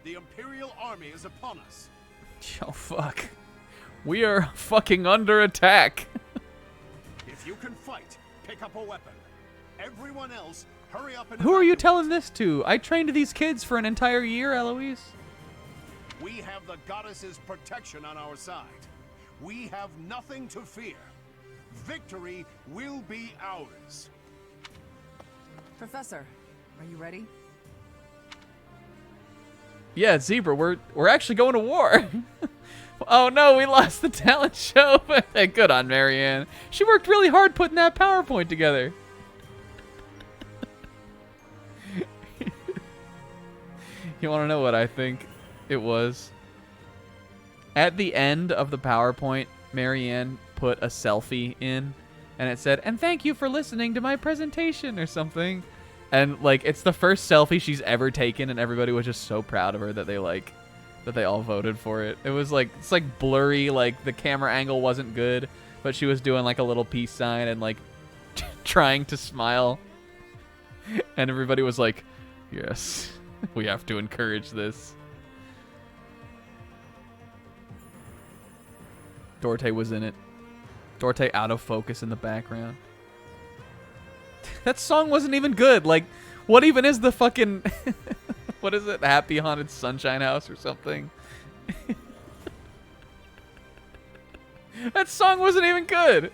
The Imperial Army is upon us. Oh, fuck. We are fucking under attack. If you can fight, pick up a weapon. Everyone else, hurry up and... Who are you telling this to? I trained these kids for an entire year, Eloise. We have the goddess's protection on our side. We have nothing to fear. Victory will be ours. Professor, are you ready? Yeah, Zebra, we're actually going to war. Oh no, we lost the talent show. Good on Marianne. She worked really hard putting that PowerPoint together. You want to know what I think it was? At the end of the PowerPoint, Marianne put a selfie in, and it said, "And thank you for listening to my presentation," or something. And like, it's the first selfie she's ever taken, and everybody was just so proud of her that they all voted for it. It was like, it's like blurry, like the camera angle wasn't good, but she was doing like a little peace sign and like trying to smile. And everybody was like, yes, we have to encourage this. Dorte was in it. Dorte out of focus in the background. That song wasn't even good. Like, what even is the fucking... What is it? Happy Haunted Sunshine House or something? That song wasn't even good.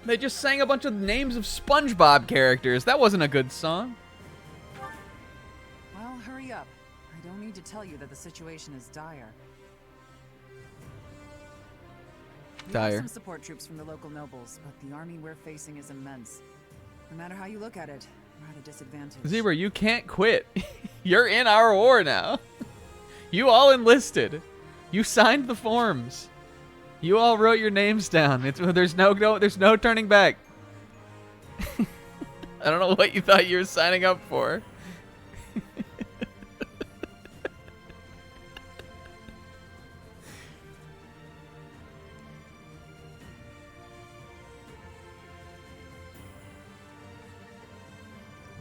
They just sang a bunch of names of SpongeBob characters. That wasn't a good song. Well, hurry up. I don't need to tell you that the situation is dire. We have some support troops from the local nobles, but the army we're facing is immense. No matter how you look at it, we're at a disadvantage. Zebra, you can't quit. You're in our war now. You all enlisted. You signed the forms. You all wrote your names down. There's no turning back. I don't know what you thought you were signing up for.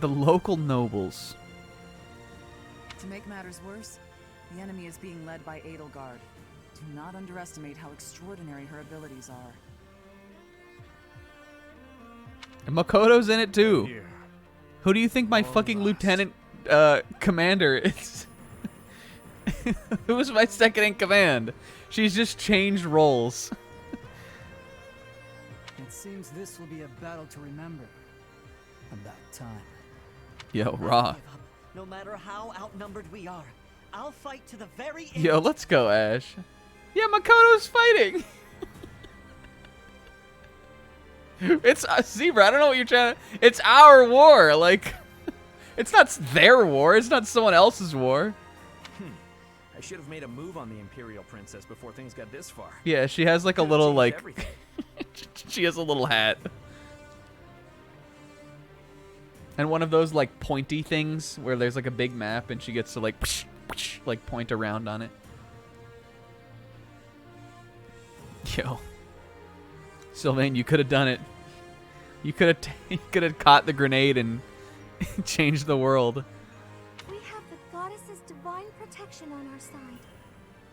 The local nobles. To make matters worse, The enemy is being led by Edelgard. Do not underestimate how extraordinary her abilities are. And Makoto's in it too. Who do you think my fucking lieutenant commander is? Who's my second in command? She's just changed roles. It seems this will be a battle to remember. About time. Yo, Raw. No matter how outnumbered we are, I'll fight to the very end. Yo, let's go, Ash. Yeah, Makoto's fighting. It's Zebra. I don't know what you're trying to. It's our war. Like, it's not their war. It's not someone else's war. I should have made a move on the Imperial Princess before things got this far. Yeah, she has like a little like. She has a little hat. And one of those like pointy things where there's like a big map and she gets to like like point around on it. Yo. Sylvain, you could have done it. You could have caught the grenade and changed the world. We have the goddess's divine protection on our side.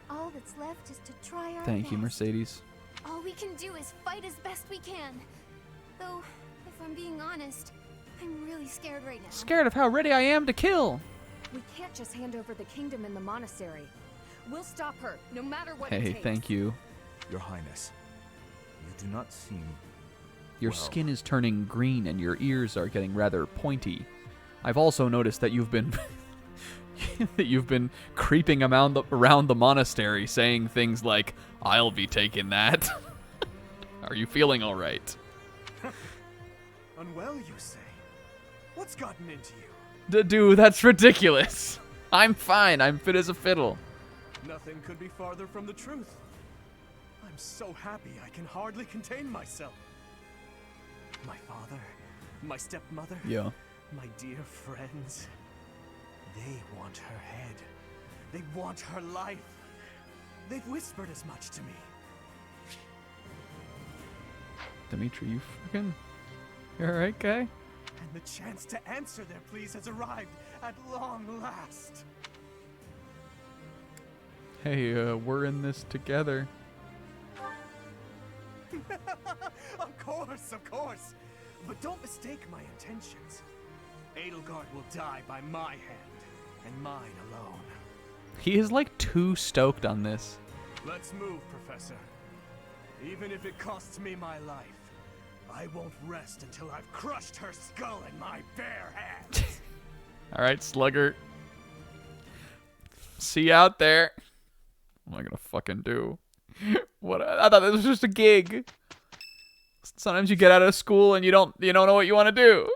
All that's left is to try our Thank you, best. Mercedes. All we can do is fight as best we can. Though, if I'm being honest, I'm really scared right now. Scared of how ready I am to kill. We can't just hand over the kingdom and the monastery. We'll stop her, no matter what it Hey, takes. thank you. Your Highness, you do not seem... Your skin is turning green and your ears are getting rather pointy. I've also noticed that you've been creeping around the monastery saying things like, "I'll be taking that." Are you feeling all right? Unwell, you say? What's gotten into you? Dude, that's ridiculous. I'm fine. I'm fit as a fiddle. Nothing could be farther from the truth. I'm so happy I can hardly contain myself. My father, my stepmother, Yeah. my dear friends, they want her head. They want her life. They've whispered as much to me. Dimitri, you fucking... You alright, guy? And the chance to answer their pleas has arrived at long last. Hey, we're in this together. Of course. But don't mistake my intentions. Edelgard will die by my hand, and mine alone. He is like too stoked on this. Let's move, Professor. Even if it costs me my life, I won't rest until I've crushed her skull in my bare hands. Alright, Slugger. See you out there. What am I gonna fucking do? What? I thought this was just a gig. Sometimes you get out of school and you don't know what you want to do.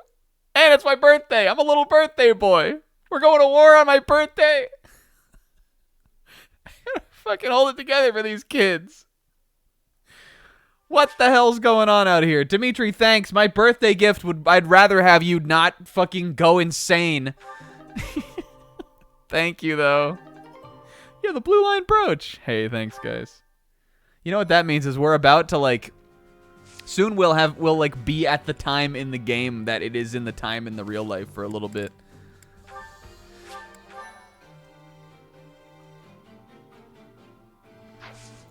And it's my birthday. I'm a little birthday boy. We're going to war on my birthday. I gotta fucking hold it together for these kids. What the hell's going on out here? Dimitri, thanks. My birthday gift I'd rather have you not fucking go insane. Thank you, though. Yeah, the blue line brooch. Hey, thanks, guys. You know what that means is we're about to, like... Soon we'll like be at the time in the game that it is in the time in the real life for a little bit.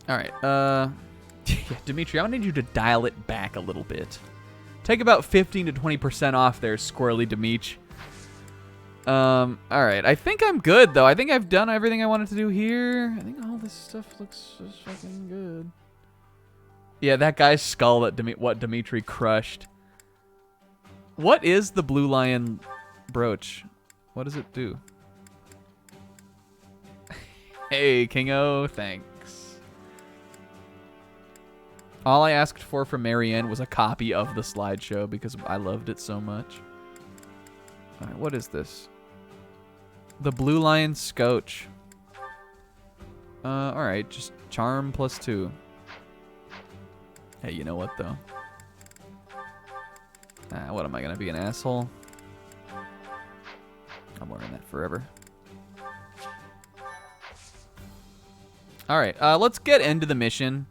All right. Yeah, Dimitri, I need you to dial it back a little bit. Take about 15 to 20% off there, squirrely Dimitri. All right. I think I'm good though. I think I've done everything I wanted to do here. I think all this stuff looks just fucking good. Yeah, that guy's skull that Dimitri crushed. What is the blue lion brooch? What does it do? Hey, Kingo, thanks. All I asked for from Marianne was a copy of the slideshow because I loved it so much. All right, what is this? The blue lion scotch. All right, just charm +2. Hey, you know what, though? What am I gonna be, an asshole? I'm wearing that forever. Alright, let's get into the mission.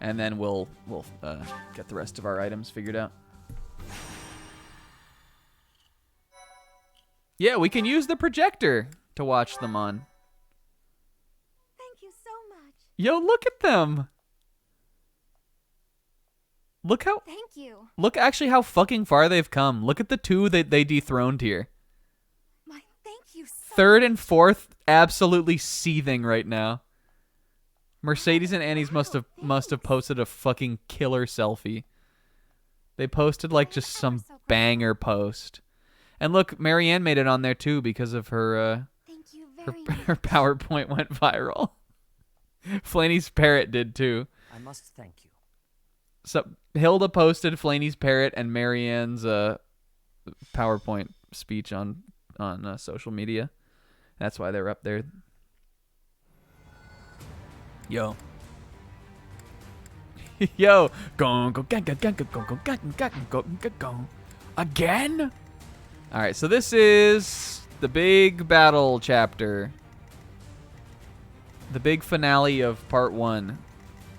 And then we'll get the rest of our items figured out. Yeah, we can use the projector to watch them on. Thank you so much. Yo, look at them! Look how... Thank you. Look actually how fucking far they've come. Look at the two that they dethroned here. Thank you so Third and fourth, absolutely seething right now. Mercedes and Annie's must have posted a fucking killer selfie. They posted like just some banger post. And look, Marianne made it on there too because of her her PowerPoint went viral. Flaney's parrot did too. I must thank you. So Hilda posted Flaney's parrot and Marianne's PowerPoint speech on social media. That's why they're up there. Yo. Yo. Go again? All right, so this is the big battle chapter. The big finale of part 1.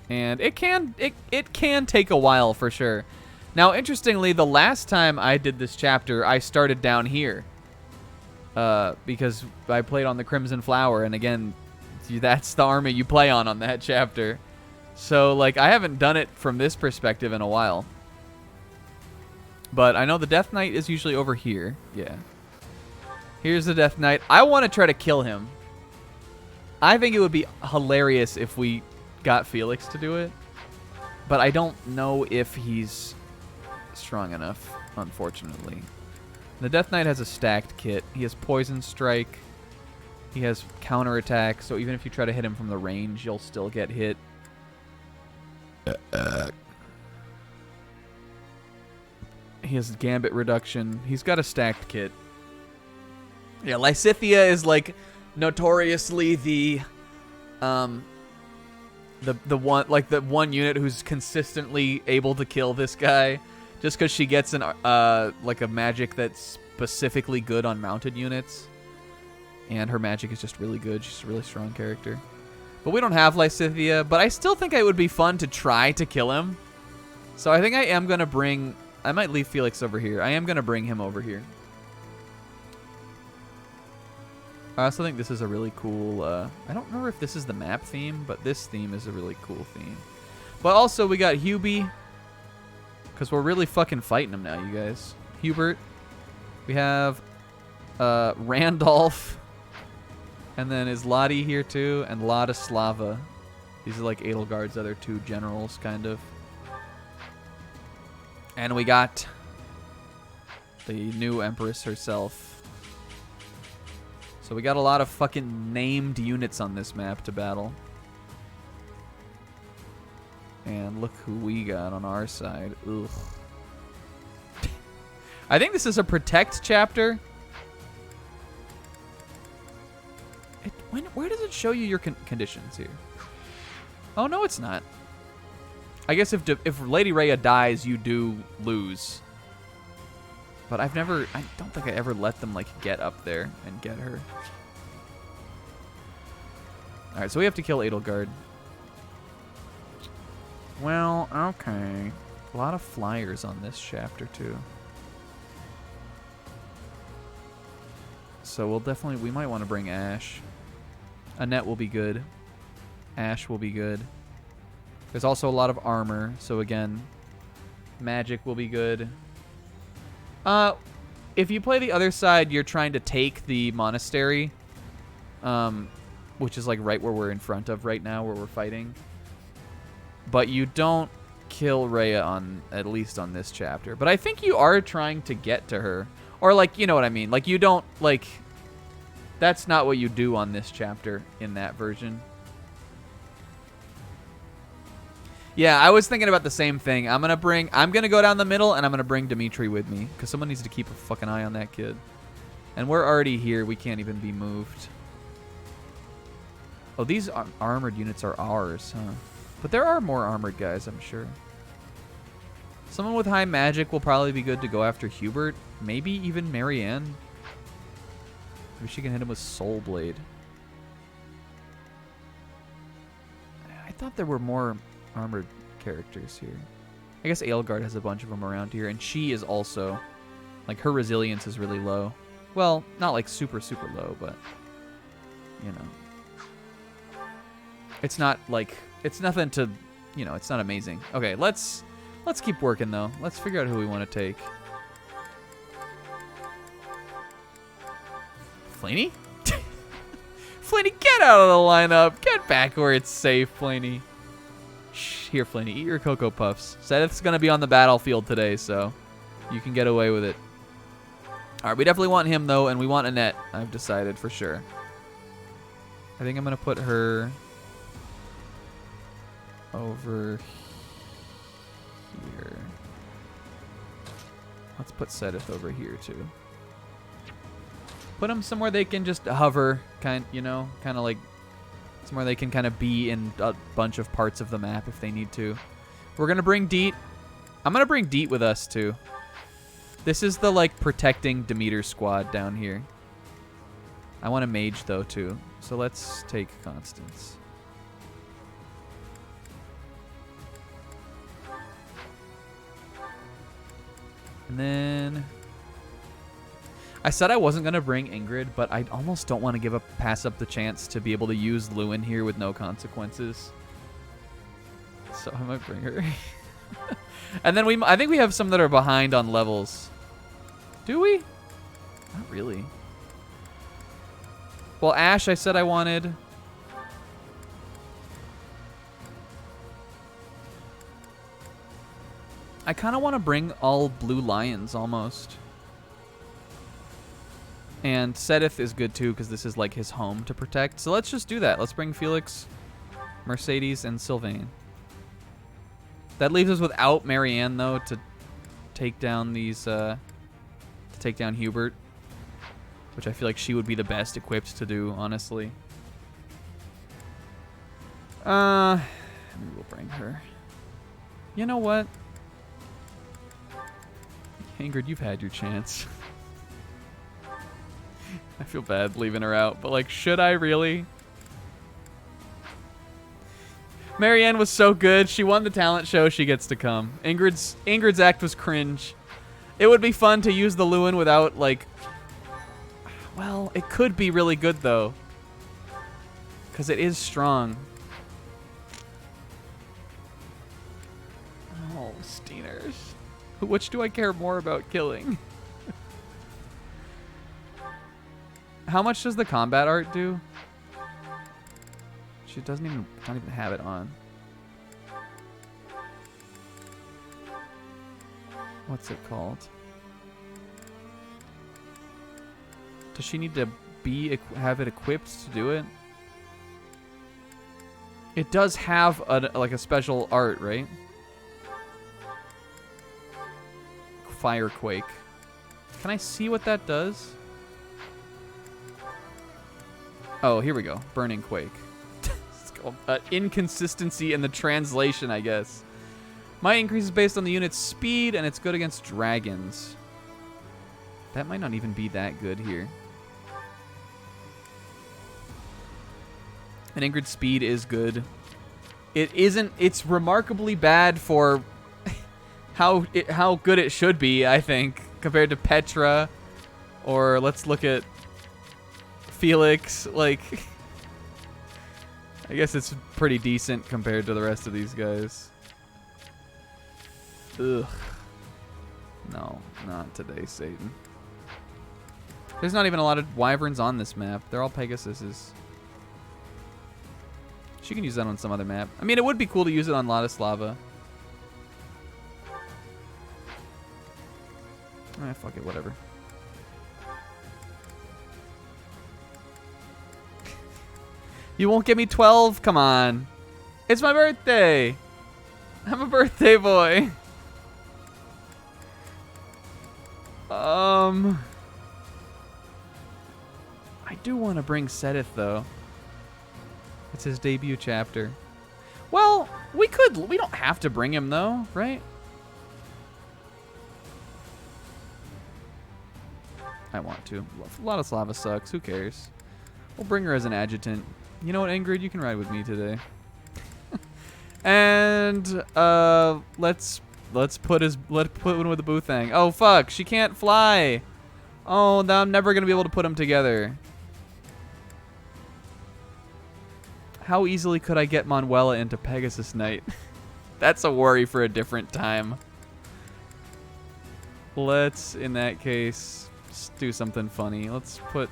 And it can take a while for sure. Now, interestingly, the last time I did this chapter, I started down here. Because I played on the Crimson Flower, and again, that's the army you play on that chapter. So, like, I haven't done it from this perspective in a while. But I know the Death Knight is usually over here. Yeah. Here's the Death Knight. I want to try to kill him. I think it would be hilarious if we got Felix to do it. But I don't know if he's strong enough, unfortunately. The Death Knight has a stacked kit. He has Poison Strike. He has counterattack, so even if you try to hit him from the range, you'll still get hit. He has Gambit Reduction. He's got a stacked kit. Yeah, Lysithea is like notoriously the one unit who's consistently able to kill this guy, just because she gets an like a magic that's specifically good on mounted units. And her magic is just really good. She's a really strong character. But we don't have Lysithea. But I still think it would be fun to try to kill him. So I think I am going to bring... I might leave Felix over here. I am going to bring him over here. I also think this is a really cool... I don't remember if this is the map theme. But this theme is a really cool theme. But also we got Hubie. Because we're really fucking fighting him now, you guys. Hubert. We have Randolph. And then is Lottie here too, and Ladislava. These are like Edelgard's other two generals, kind of. And we got the new Empress herself. So we got a lot of fucking named units on this map to battle. And look who we got on our side. Ugh. I think this is a protect chapter. Where does it show you your conditions here? Oh, no, it's not. I guess if Lady Rhea dies, you do lose. But I don't think I ever let them, like, get up there and get her. Alright, so we have to kill Edelgard. Well, okay. A lot of flyers on this chapter, too. So we might want to bring Ash. Annette will be good. Ash will be good. There's also a lot of armor, so again, magic will be good. If you play the other side, you're trying to take the monastery, which is like right where we're in front of right now, where we're fighting. But you don't kill Rhea at least on this chapter. But I think you are trying to get to her. Or like, you know what I mean? Like you don't, like... That's not what you do on this chapter in that version. Yeah, I was thinking about the same thing. I'm gonna go down the middle and I'm gonna bring Dimitri with me. Because someone needs to keep a fucking eye on that kid. And we're already here. We can't even be moved. Oh, these armored units are ours, huh? But there are more armored guys, I'm sure. Someone with high magic will probably be good to go after Hubert. Maybe even Marianne. Maybe she can hit him with Soul Blade. I thought there were more armored characters here. I guess Edelgard has a bunch of them around here, and she is also, like, her resilience is really low. Well, not like super, super low, but, you know. It's not like, it's nothing to, you know, it's not amazing. Okay, let's Let's keep working, though. Let's figure out who we want to take. Flaney? Flaney, get out of the lineup. Get back where it's safe, Flaney. Shh, here, Flaney, eat your Cocoa Puffs. Seth's going to be on the battlefield today, so you can get away with it. All right, we definitely want him, though, and we want Annette, I've decided for sure. I think I'm going to put her over here. Let's put Sedith over here, too. Put them somewhere they can just hover, kind of like somewhere they can kind of be in a bunch of parts of the map if they need to. We're going to bring Deet. I'm going to bring Deet with us, too. This is the, like, protecting Demeter squad down here. I want a mage, though, too. So let's take Constance. And then I said I wasn't going to bring Ingrid, but I almost don't want to pass up the chance to be able to use Lewin here with no consequences. So I might bring her. And then I think we have some that are behind on levels. Do we? Not really. Well, Ash, I said I wanted. I kind of want to bring all blue lions almost. And Sedith is good too because this is like his home to protect. So let's just do that. Let's bring Felix, Mercedes, and Sylvain. That leaves us without Marianne though to take down these, to take down Hubert, which I feel like she would be the best equipped to do, honestly. Maybe we'll bring her. You know what? Ingrid, you've had your chance. I feel bad leaving her out, but like, should I really? Marianne was so good. She won the talent show. She gets to come. Ingrid's act was cringe. It would be fun to use the Lewin without, like... Well, it could be really good, though. Because it is strong. Oh, Steeners. Which do I care more about killing? How much does the combat art do? She not even have it on. What's it called? Does she need to have it equipped to do it? It does have like a special art, right? Firequake. Can I see what that does? Oh, here we go. Burning Quake. It's called inconsistency in the translation, I guess. Might increases based on the unit's speed, and it's good against dragons. That might not even be that good here. And Ingrid's speed is good. It isn't. It's remarkably bad for how good it should be, I think, compared to Petra. Or let's look at Felix. Like, I guess it's pretty decent compared to the rest of these guys. Ugh. No, not today, Satan. There's not even a lot of wyverns on this map. They're all Pegasuses. She can use that on some other map. I mean, it would be cool to use it on Ladislava. Fuck it, whatever. You won't give me 12? Come on. It's my birthday. I'm a birthday boy. I do want to bring Sedith, though. It's his debut chapter. Well, we could. We don't have to bring him, though, right? I want to. Ladislava sucks. Who cares? We'll bring her as an adjutant. You know what, Ingrid? You can ride with me today. And let's put one with the Boothang. Oh fuck, she can't fly. Oh, now I'm never gonna be able to put them together. How easily could I get Manuela into Pegasus Knight? That's a worry for a different time. Let's, in that case, do something funny. Let's put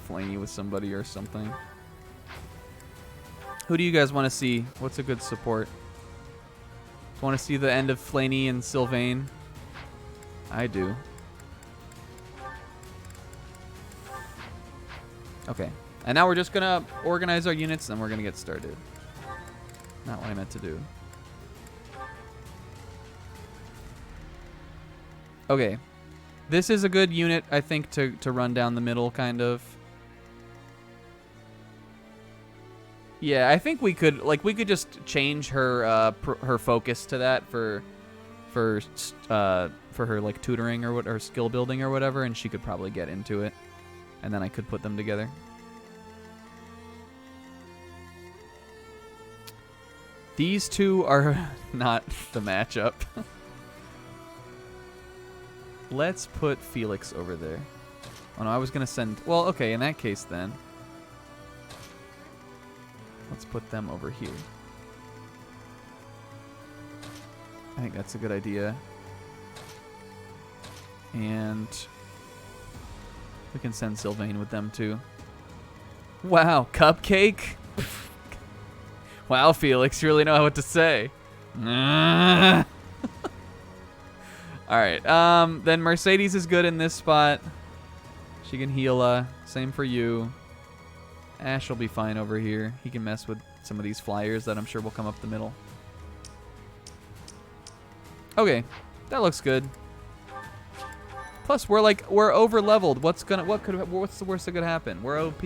Flaney with somebody or something. Who do you guys want to see? What's a good support? Want to see the end of Flaney and Sylvain? I do. Okay. And now we're just going to organize our units and we're going to get started. Not what I meant to do. Okay. This is a good unit, I think, to run down the middle, kind of. Yeah, I think we could just change her her focus to that for her like tutoring or what, or skill building or whatever, and she could probably get into it, and then I could put them together. These two are not the matchup. Let's put Felix over there. Oh no, I was gonna send. Well, okay, in that case then. Let's put them over here. I think that's a good idea. And we can send Sylvain with them too. Wow, Cupcake? Wow, Felix, you really know what to say. Alright, then Mercedes is good in this spot. She can heal, same for you. Ash will be fine over here. He can mess with some of these flyers that I'm sure will come up the middle. Okay, that looks good. Plus, we're over leveled. What's the worst that could happen? We're OP.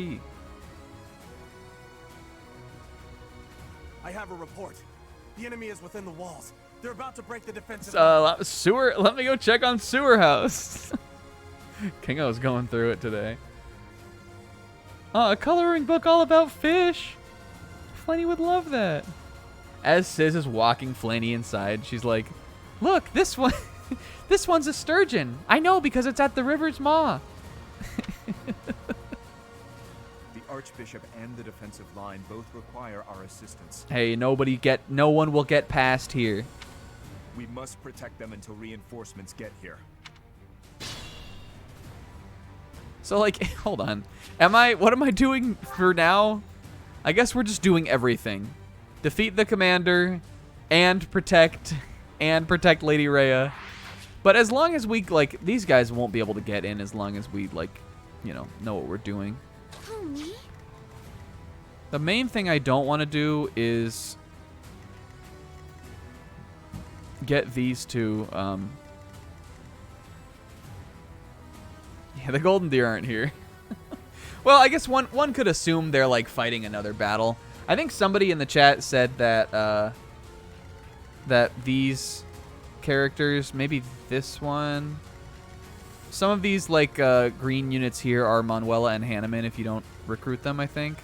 I have a report. The enemy is within the walls. They're about to break the defensive. Sewer. Let me go check on Sewer House. Kingo's going through it today. Oh, a coloring book all about fish. Flaney would love that. As Sis is walking Flaney inside, she's like, "Look, this one, this one's a sturgeon. I know because it's at the river's maw." The Archbishop and the defensive line both require our assistance. Hey, no one will get past here. We must protect them until reinforcements get here. So, like, hold on. What am I doing for now? I guess we're just doing everything. Defeat the commander and protect Lady Rhea. But as long as we, like, these guys won't be able to get in as long as we, like, you know what we're doing. The main thing I don't want to do is get these two, yeah, the Golden Deer aren't here. Well, I guess one could assume they're like fighting another battle. I think somebody in the chat said that that these characters, maybe this one, some of these like green units here are Manuela and Hanneman if you don't recruit them, I think.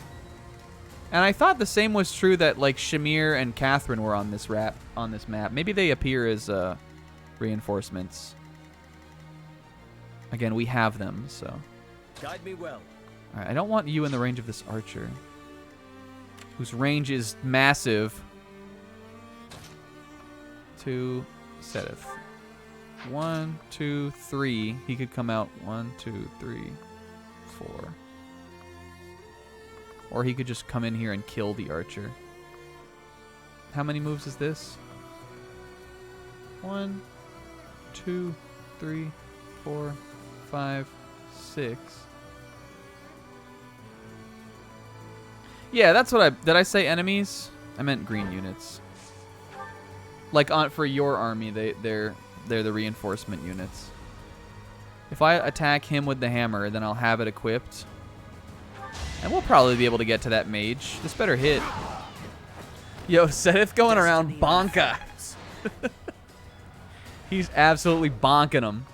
And I thought the same was true that like Shamir and Catherine were on this map. Maybe they appear as reinforcements. Again, we have them, so. Guide me well. All right, I don't want you in the range of this archer, whose range is massive. To Sedith. 1, 2, 3. He could come out 1, 2, 3, 4. Or he could just come in here and kill the archer. How many moves is this? 1, 2, 3, 4, 5, 6. Yeah, that's what did I say enemies? I meant green units. Like for your army, they're the reinforcement units. If I attack him with the hammer, then I'll have it equipped. And we'll probably be able to get to that mage. This better hit. Yo, Sedith going around bonka. He's absolutely bonking him.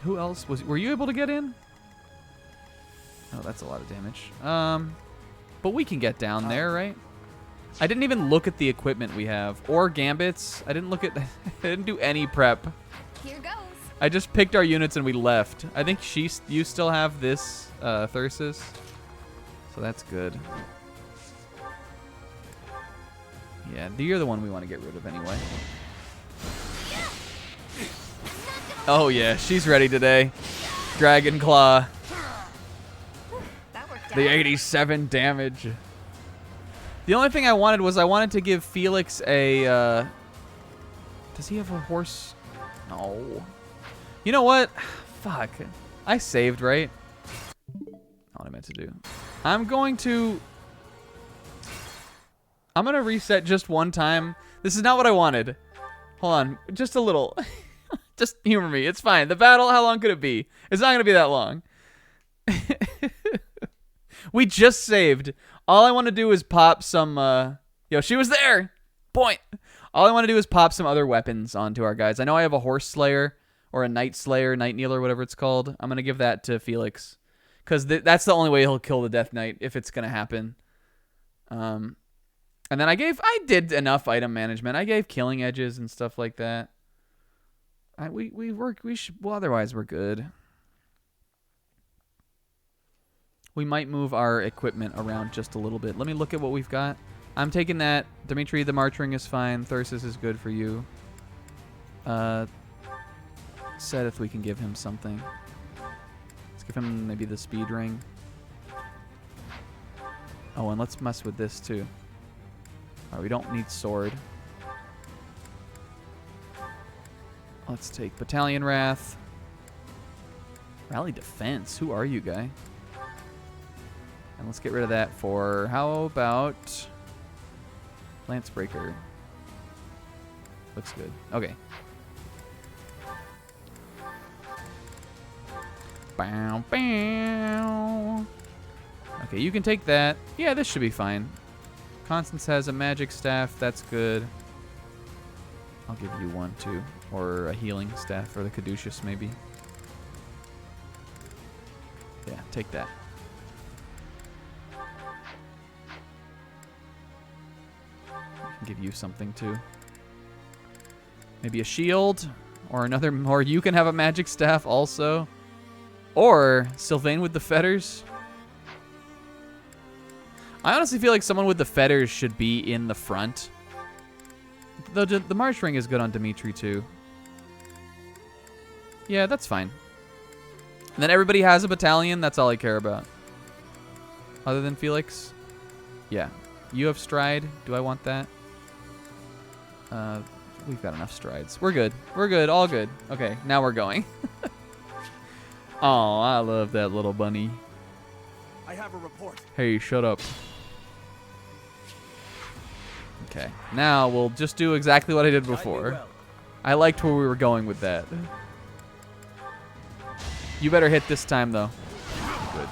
Who else were you able to get in? Oh, that's a lot of damage. But we can get down there, right? I didn't even look at the equipment we have or gambits. I didn't look at I didn't do any prep. Here goes. I just picked our units and we left. I think you still have this Thyrsis. So that's good. Yeah, you're the one we want to get rid of anyway. Oh yeah, she's ready today. Dragon Claw. The 87 damage. The only thing I wanted was I wanted to give Felix a... does he have a horse? No. You know what? Fuck. I saved, right? Not what I meant to do. I'm going to reset just one time. This is not what I wanted. Hold on. Just a little. Just humor me. It's fine. The battle, how long could it be? It's not going to be that long. We just saved. All I want to do is pop some... Yo, she was there! Point! All I want to do is pop some other weapons onto our guys. I know I have a Horse Slayer or a Night Slayer, Night Kneeler, whatever it's called. I'm going to give that to Felix. Because that's the only way he'll kill the Death Knight if it's going to happen. And then I did enough item management. I gave killing edges and stuff like that. Well, otherwise we're good. We might move our equipment around just a little bit. Let me look at what we've got. I'm taking that. Dimitri, the March Ring is fine. Thyrsis is good for you. Seth, we can give him something. Let's give him maybe the Speed Ring. Oh, and let's mess with this too. Alright, we don't need sword. Let's take Battalion Wrath. Rally Defense. Who are you, guy? And let's get rid of that for... How about... Lancebreaker. Looks good. Okay. Bow, bow. Okay, you can take that. Yeah, this should be fine. Constance has a magic staff. That's good. I'll give you one, too. Or a healing staff, or the Caduceus, maybe. Yeah, take that. I can give you something, too. Maybe a shield, or another, or you can have a magic staff also. Or Sylvain with the fetters. I honestly feel like someone with the fetters should be in the front. The March Ring is good on Dimitri, too. Yeah, that's fine. And then everybody has a battalion. That's all I care about. Other than Felix. Yeah. You have stride. Do I want that? We've got enough strides. We're good. We're good. All good. Okay, now we're going. Oh, I love that little bunny. I have a report. Hey, shut up. Okay, now we'll just do exactly what I did before. I liked where we were going with that. You better hit this time, though. Good.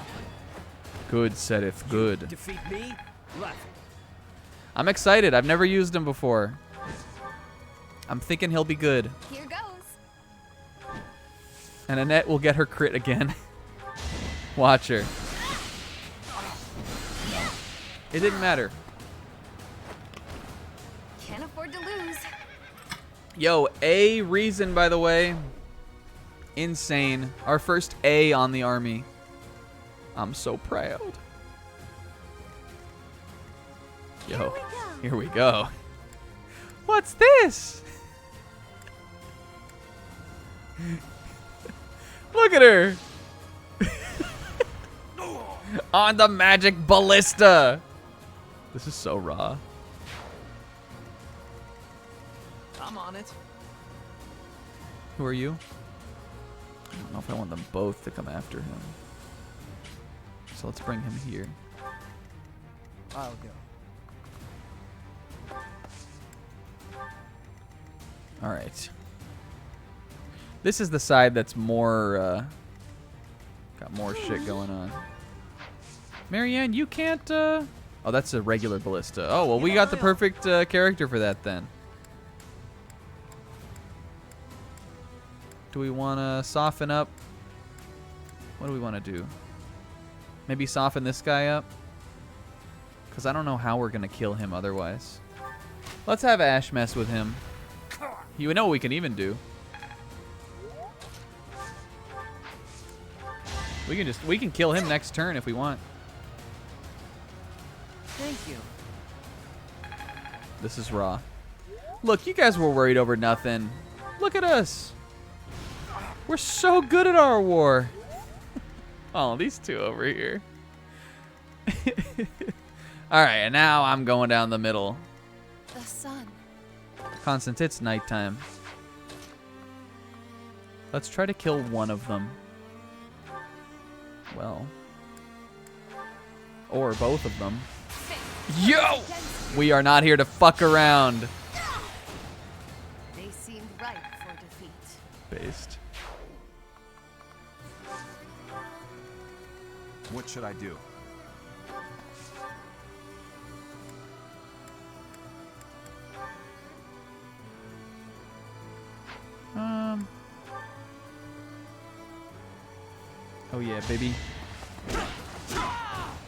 Good, Seraph. Good. Defeat me? Left. I'm excited. I've never used him before. I'm thinking he'll be good. Here goes. And Annette will get her crit again. Watch her. It didn't matter. Can't afford to lose. Yo, A reason, by the way. Insane. Our first A on the army. I'm so proud. Yo, here we go. What's this? Look at her. On the magic ballista. This is so raw. I'm on it. Who are you? I don't know if I want them both to come after him. So let's bring him here. I'll go. All right. This is the side that's more, got more shit going on. Marianne, you can't, oh, that's a regular ballista. Oh, well, we got the perfect character for that then. Do we want to soften up? What do we want to do? Maybe soften this guy up? Because I don't know how we're going to kill him otherwise. Let's have Ash mess with him. You know what we can even do. We can kill him next turn if we want. Thank you. This is raw. Look, you guys were worried over nothing. Look at us. We're so good at our war. Oh, these two over here. All right, and now I'm going down the middle. The sun. Constance, it's nighttime. Let's try to kill one of them. Well. Or both of them. Yo! We are not here to fuck around. They seemed ripe for defeat. Based. What should I do? Oh yeah, baby.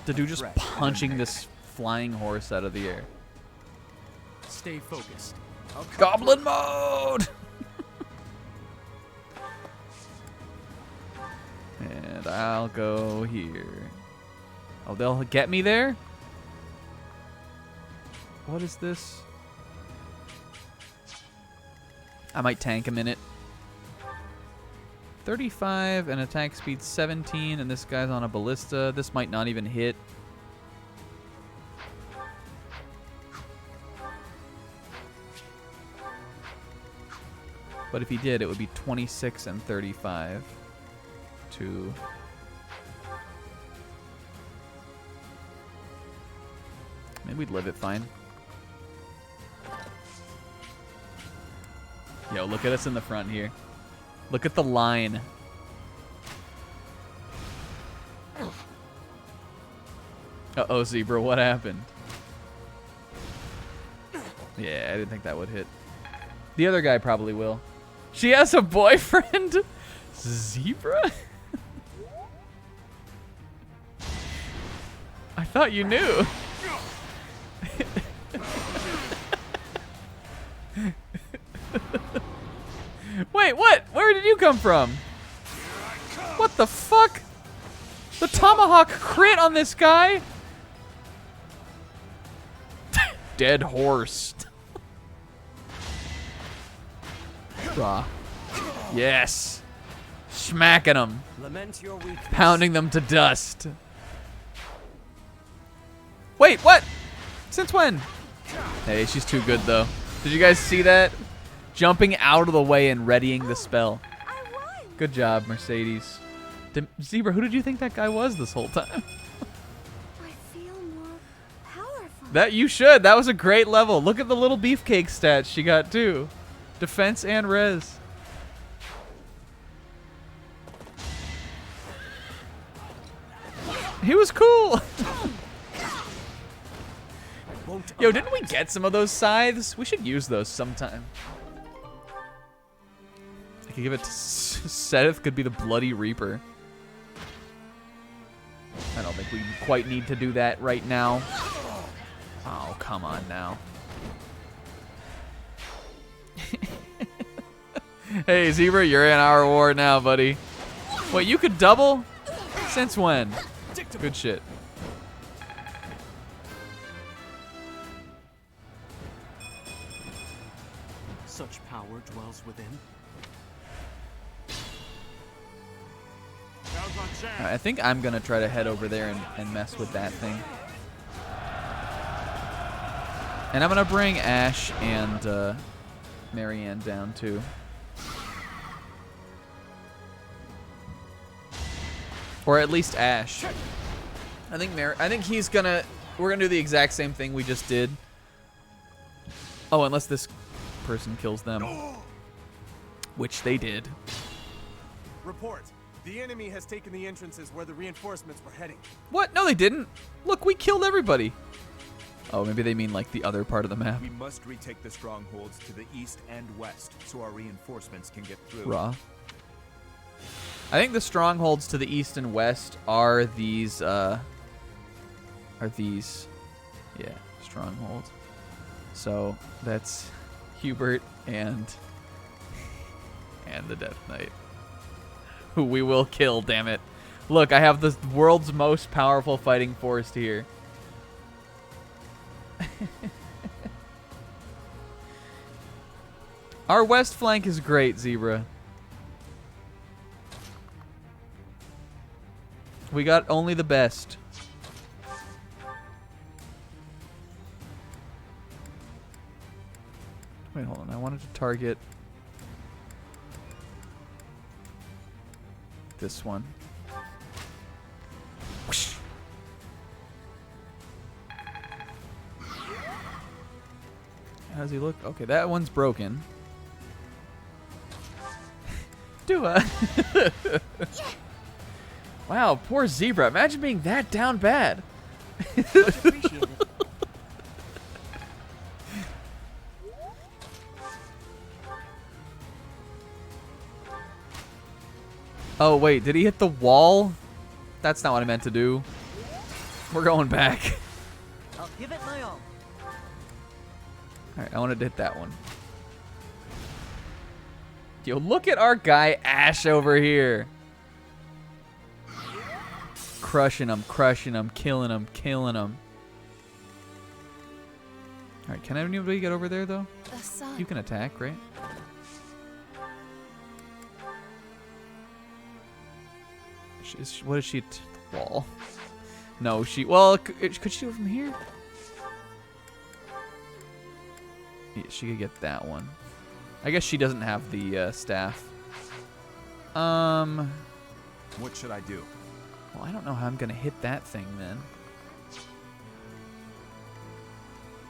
The dude just punching this flying horse out of the air. Stay focused. Goblin mode! And I'll go here. Oh, they'll get me there? What is this? I might tank a minute. 35 and attack speed 17, and this guy's on a ballista. This might not even hit. But if he did, it would be 26 and 35 to... Maybe we'd live it fine. Yo, look at us in the front here. Look at the line. Uh-oh, Zebra, what happened? Yeah, I didn't think that would hit. The other guy probably will. She has a boyfriend? Zebra? I thought you knew. Wait, what? Where did you come from? What the fuck? The tomahawk crit on this guy? Dead horse. Raw. Yes. Smacking them. Lament your weakness. Pounding them to dust. Wait, what? Since when? Hey, she's too good though. Did you guys see that? Jumping out of the way and readying the spell. Good job, Mercedes. Zebra, who did you think that guy was this whole time? I feel more powerful. That you should. That was a great level. Look at the little beefcake stats she got too. Defense and res. He was cool. Yo, didn't we get some of those scythes? We should use those sometime. I could give it to Seth, could be the Bloody Reaper. I don't think we quite need to do that right now. Oh, come on now. Hey, Zebra, you're in our war now, buddy. Wait, you could double? Since when? Good shit. Such power dwells within. I think I'm going to try to head over there and mess with that thing. And I'm going to bring Ash and Marianne down too. Or at least Ash. I think he's going to... We're going to do the exact same thing we just did. Oh, unless this person kills them. Which they did. Report. The enemy has taken the entrances where the reinforcements were heading. What? No, they didn't. Look, we killed everybody. Oh, maybe they mean like the other part of the map. We must retake the strongholds to the east and west so our reinforcements can get through. Raw. I think the strongholds to the east and west are these, yeah, strongholds. So that's Hubert and the Death Knight, who we will kill, damn it. Look, I have the world's most powerful fighting force here. Our west flank is great, Zebra. We got only the best. Wait, hold on. I wanted to target this one. Whoosh. How does he look? Okay, that one's broken. Dua. Wow, poor Zebra. Imagine being that down bad. Much appreciated. Oh, wait. Did he hit the wall? That's not what I meant to do. We're going back. I'll give it my all. Alright, I wanted to hit that one. Yo, look at our guy Ash over here. Crushing him, killing him. Alright, can anybody get over there, though? You can attack, right? What is she? Wall. No, she... Well, could she do it from here? Yeah, she could get that one. I guess she doesn't have the staff. What should I do? Well, I don't know how I'm gonna hit that thing then.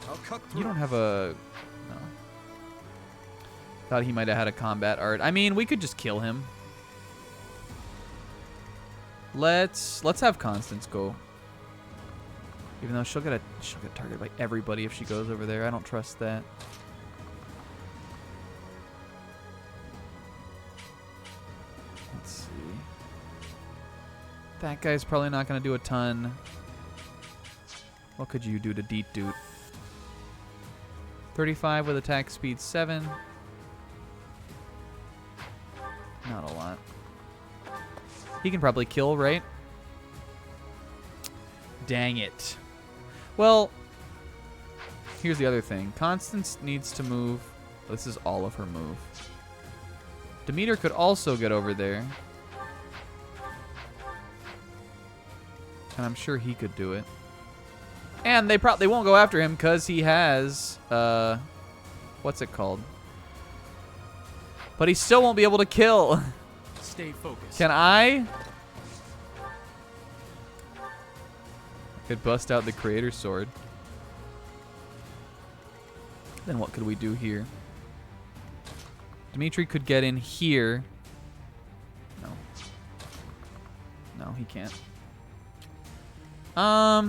I'll cut through. You don't have a... No. Thought he might have had a combat art. I mean, we could just kill him. Let's have Constance go. Even though she'll get targeted by everybody if she goes over there. I don't trust that. Let's see. That guy's probably not going to do a ton. What could you do to Deet Doot? 35 with attack speed 7. Not a lot. He can probably kill, right? Dang it. Well, here's the other thing. Constance needs to move. This is all of her move. Demeter could also get over there. And I'm sure he could do it. And they won't go after him because he has... what's it called? But he still won't be able to kill. Stay focused. Can I? Could bust out the Creator's Sword. Then what could we do here? Dimitri could get in here. No. No, he can't. I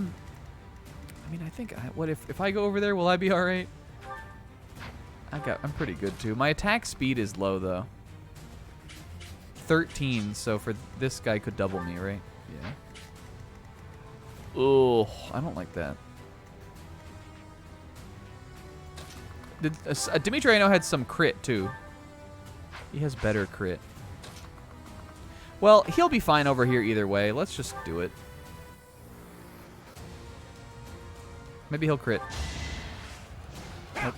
mean, I think what if I go over there, will I be all right? I'm pretty good too. My attack speed is low though. 13, so for this guy could double me, right? Yeah. Oh, I don't like that. Dimitri, I know, had some crit too. He has better crit. Well, he'll be fine over here either way. Let's just do it. Maybe he'll crit. Nope.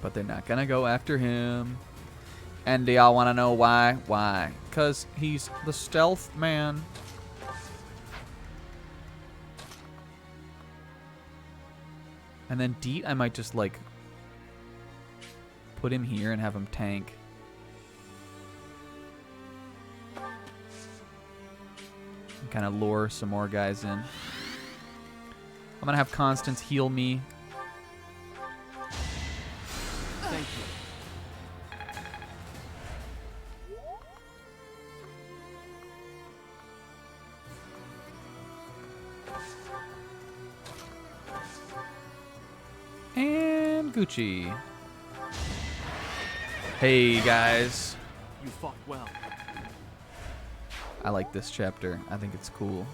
But they're not gonna go after him. And do y'all want to know why? Why? Because he's the stealth man. And then Deet, I might just like put him here and have him tank. And kind of lure some more guys in. I'm gonna have Constance heal me. Thank you. And Gucci. Hey guys. You fought well. I like this chapter. I think it's cool.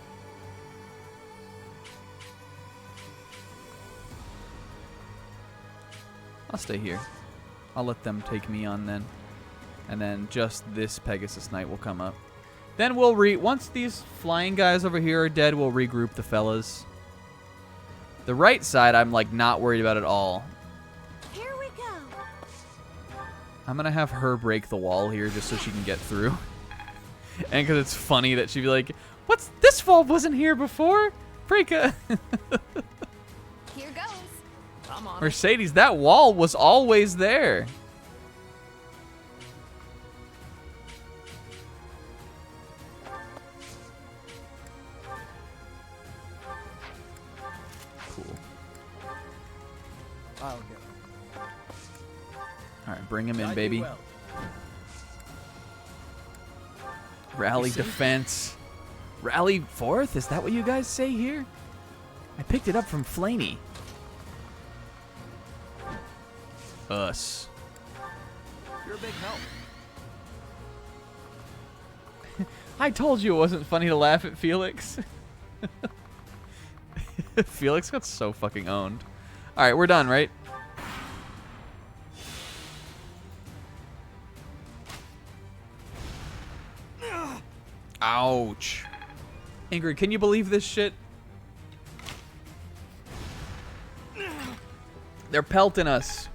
I'll stay here. I'll let them take me on then. And then just this Pegasus Knight will come up. Then we'll once these flying guys over here are dead, we'll regroup the fellas. The right side, I'm like not worried about at all. Here we go. I'm gonna have her break the wall here just so she can get through. And because it's funny that she'd be like, "What's this wall wasn't here before? Break a." Here goes. I'm on Mercedes, that wall was always there. Cool. I'll go. All right, bring him in, I do baby. well. Rally You see? defense. Rally fourth? Is that what you guys say here? I picked it up from Flaney. Us. You're a big help. I told you it wasn't funny to laugh at Felix. Felix got so fucking owned. All right, we're done, right? Ouch. Ingrid, can you believe this shit? They're pelting us.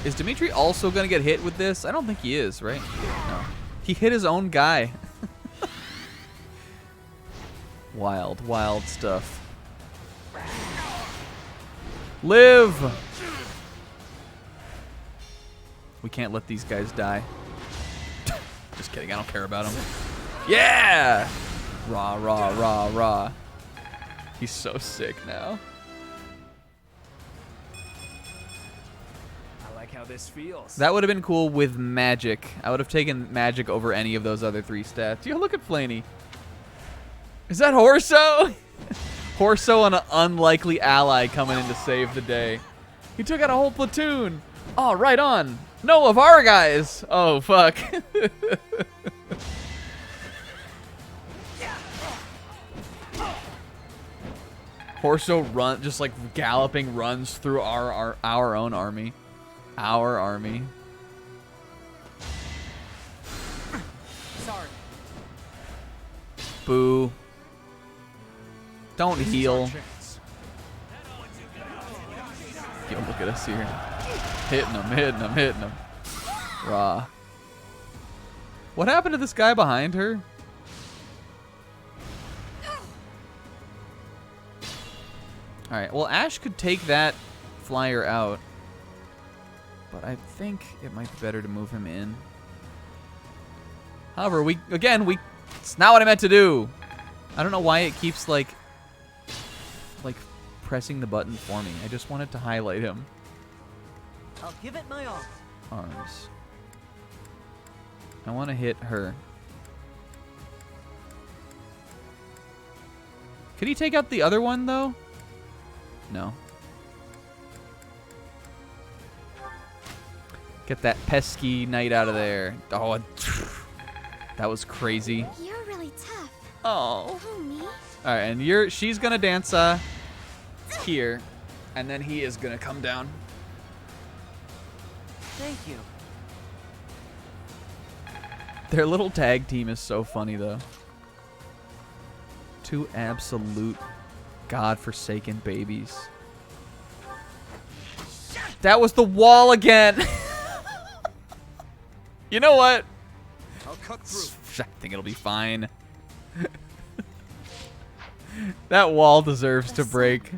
Is Dimitri also gonna get hit with this? I don't think he is, right? No. He hit his own guy. Wild, wild stuff. Live! We can't let these guys die. Just kidding, I don't care about them. Yeah! Rah, rah, rah, rah. He's so sick now. I like how this feels. That would have been cool with magic. I would have taken magic over any of those other 3 stats. Yo, look at Flaney. Is that Horso? Horso, an unlikely ally coming in to save the day. He took out a whole platoon. Oh, right on. No, of our guys. Oh, fuck. Horso just like galloping runs through our own army. Our army. Sorry. Boo. Don't heal. Yo, look at us here. Hitting him, hitting him, hitting him. Raw. What happened to this guy behind her? Alright, well, Ash could take that flyer out. But I think it might be better to move him in. However, it's not what I meant to do. I don't know why it keeps, like pressing the button for me. I just wanted to highlight him. I'll give it my all. Arms. I want to hit her. Could he take out the other one, though? No. Get that pesky knight out of there. Oh, that was crazy. You're really tough. Oh. Oh, me? All right, and she's gonna dance here, and then he is gonna come down. Thank you. Their little tag team is so funny, though. 2 absolute godforsaken babies. That was the wall again. You know what? I'll cut through. I think it'll be fine. That wall deserves to break.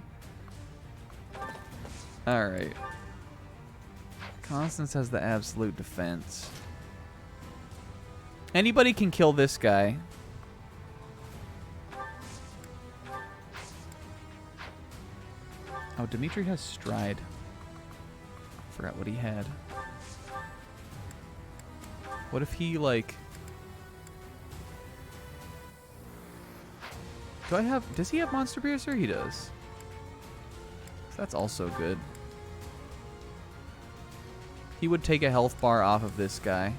Alright. Constance has the absolute defense. Anybody can kill this guy. Oh, Dimitri has stride. Forgot what he had. What if he, like... Does he have Monster Piercer? He does. That's also good. He would take a health bar off of this guy.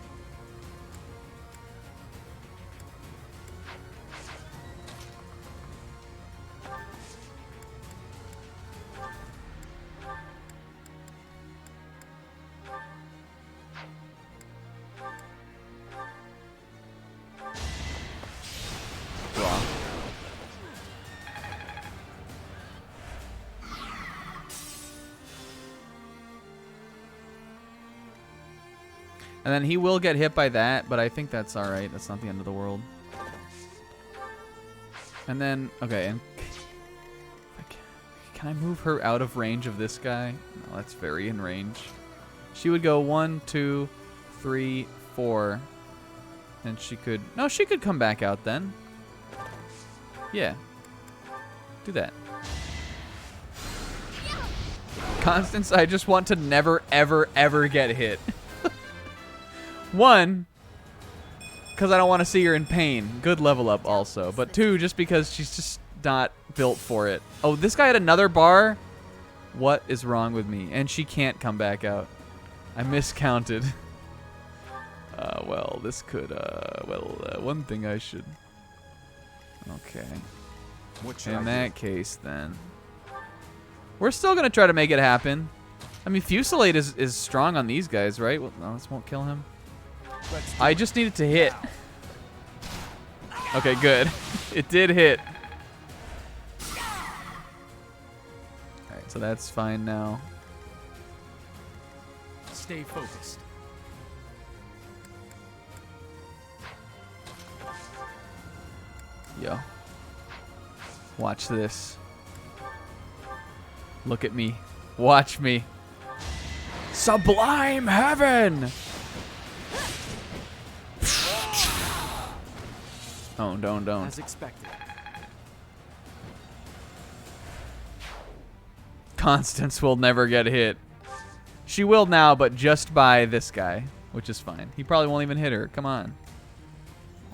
And then he will get hit by that, but I think that's alright. That's not the end of the world. And then, okay, and can I move her out of range of this guy? No, that's very in range. She would go 1, 2, 3, 4. And she could... No, she could come back out then. Yeah. Do that. Constance, I just want to never, ever, ever get hit. One, because I don't want to see her in pain. Good level up also. But two, just because she's just not built for it. Oh, this guy had another bar? What is wrong with me? And she can't come back out. I miscounted. Well, this could, one thing I should... Okay. In that case, then. We're still going to try to make it happen. I mean, Fusillade is strong on these guys, right? Well, no, this won't kill him. I just needed to hit. Okay, good. It did hit. Alright, so that's fine now. Stay focused. Yo. Watch this. Look at me. Watch me. Sublime heaven! Oh, don't. As expected. Constance will never get hit. She will now, but just by this guy, which is fine. He probably won't even hit her. Come on.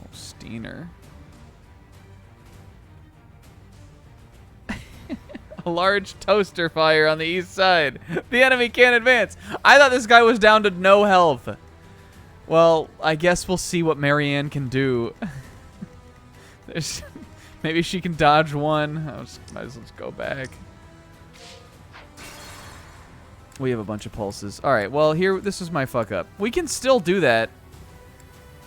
Oh, Steiner. A large toaster fire on the east side. The enemy can't advance. I thought this guy was down to no health. Well, I guess we'll see what Marianne can do. Maybe she can dodge one. Might as well just go back. We have a bunch of pulses. All right, well, here, this is my fuck up. We can still do that.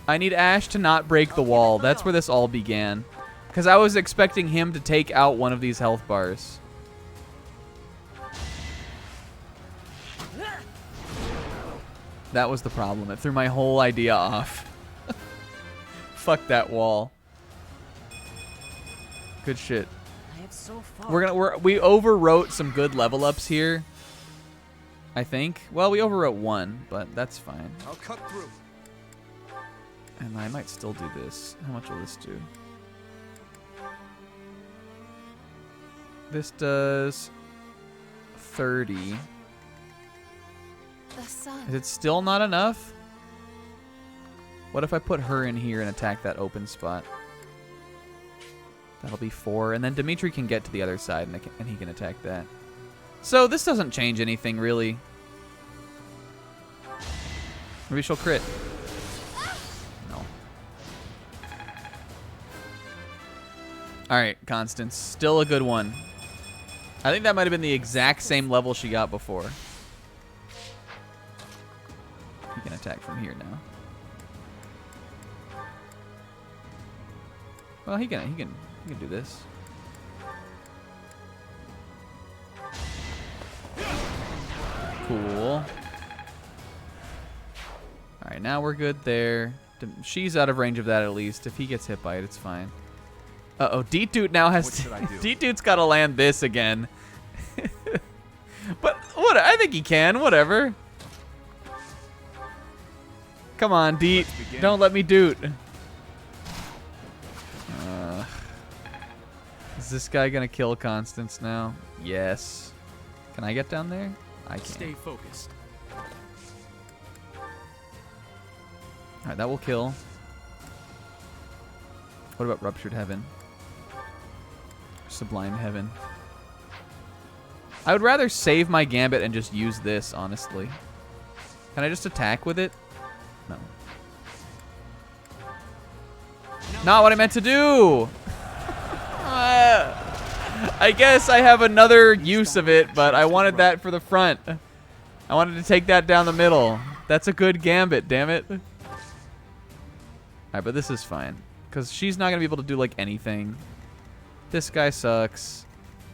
I need Ash to not break the wall. That's where this all began. Because I was expecting him to take out one of these health bars. That was the problem. It threw my whole idea off. Fuck that wall. Good shit. I have so far. We overwrote some good level ups here. I think. Well, we overwrote one, but that's fine. I'll cut through. And I might still do this. How much will this do? This does 30. The sun. Is it still not enough? What if I put her in here and attack that open spot? That'll be 4. And then Dimitri can get to the other side and he can attack that. So this doesn't change anything, really. Maybe she'll crit. No. Alright, Constance. Still a good one. I think that might have been the exact same level she got before. He can attack from here now. Well, he can do this. Cool. Alright, now we're good there. She's out of range of that at least. If he gets hit by it, it's fine. Uh-oh, Deet now has to... Deet's got to land this again. But what? I think he can. Whatever. Come on, Deet. Don't let me doot. Is this guy going to kill Constance now? Yes. Can I get down there? I can. Stay focused. Alright, that will kill. What about Ruptured Heaven? Sublime Heaven. I would rather save my Gambit and just use this, honestly. Can I just attack with it? No. Not what I meant to do! I guess I have another use of it, but I wanted that for the front. I wanted to take that down the middle. That's a good Gambit, damn it. Alright, but this is fine. Because she's not going to be able to do, like, anything. This guy sucks.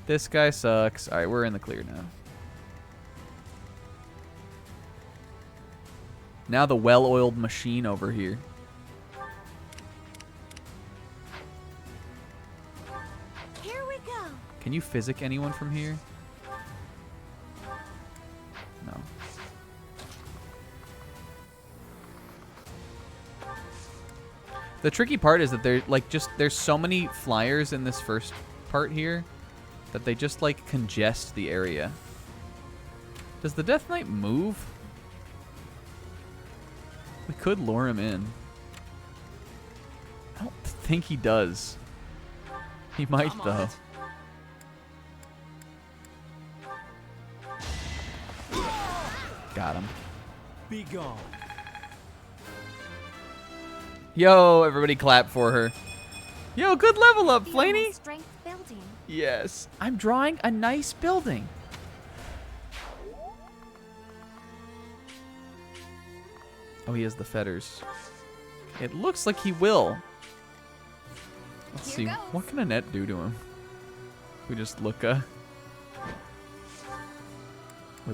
This guy sucks. Alright, we're in the clear now. Now the well-oiled machine over here. Here we go. Can you physic anyone from here? No. The tricky part is that there's so many flyers in this first part here that they just like congest the area. Does the Death Knight move? We could lure him in. I don't think he does. He might though. Got him. Be gone. Yo, everybody clap for her. Yo, good level up, Flaney. Strength building. Yes, I'm drawing a nice building. Oh, he has the fetters. It looks like he will. Let's see. What can Annette do to him? We just look with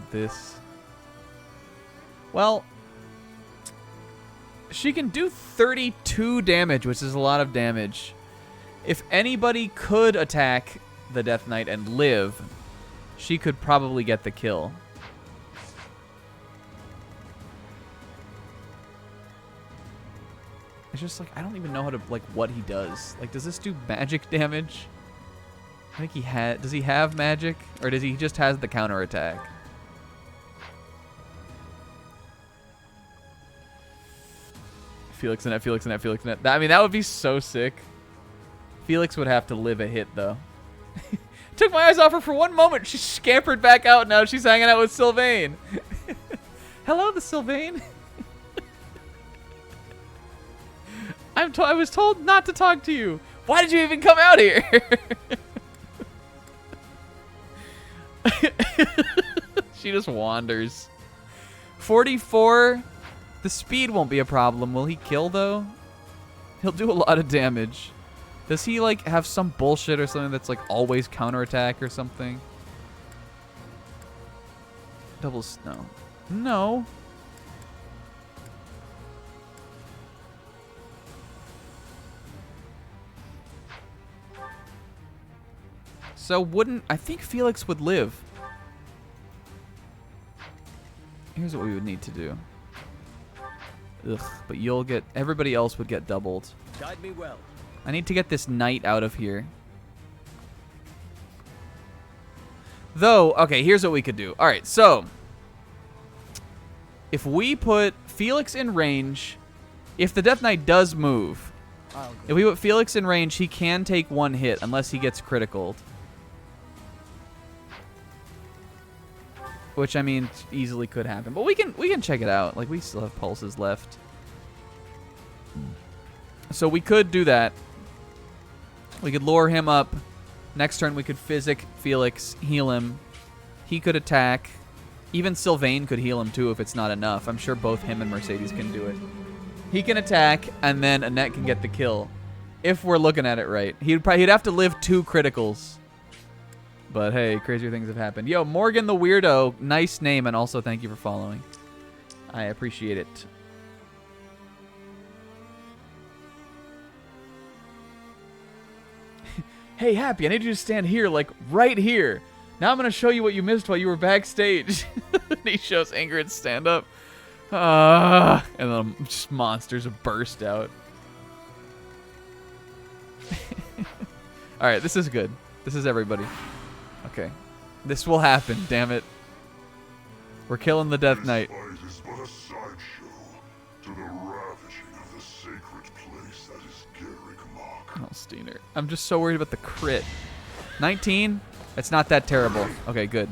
this. Well, she can do 32 damage, which is a lot of damage. If anybody could attack the Death Knight and live, she could probably get the kill. It's just like, I don't even know how to, like, what he does. Like, does this do magic damage? I think he had, does he have magic? Or does he just has the counterattack? Felix and that, Felix and that, Felix and that. I mean, that would be so sick. Felix would have to live a hit, though. Took my eyes off her for one moment. She scampered back out. Now she's hanging out with Sylvain. Hello, the Sylvain. I was told not to talk to you. Why did you even come out here? She just wanders. 44. The speed won't be a problem. Will he kill, though? He'll do a lot of damage. Does he, like, have some bullshit or something that's, like, always counterattack or something? Double snow. No. So wouldn't... I think Felix would live. Here's what we would need to do. Ugh, but you'll get... Everybody else would get doubled. Guide me well. I need to get this knight out of here. Though, okay, here's what we could do. Alright, so... If we put Felix in range... If the Death Knight does move... If we put Felix in range, he can take one hit unless he gets criticaled. Which, I mean, easily could happen. But we can check it out. Like, we still have pulses left. So we could do that. We could lure him up. Next turn, we could physic Felix, heal him. He could attack. Even Sylvain could heal him, too, if it's not enough. I'm sure both him and Mercedes can do it. He can attack, and then Annette can get the kill. If we're looking at it right. He'd have to live 2 criticals. But hey, crazier things have happened. Yo, Morgan the Weirdo, nice name, and also thank you for following. I appreciate it. Hey, Happy, I need you to stand here, like, right here. Now I'm going to show you what you missed while you were backstage. He shows Ingrid stand up. And then just monsters burst out. Alright, this is good. This is everybody. Okay. This will happen, damn it. We're killing the Death Knight. This fight is but a sideshow to the ravishing of the sacred place that is Garrick Mach. Oh, Steiner. I'm just so worried about the crit. 19? It's not that terrible. Okay, good.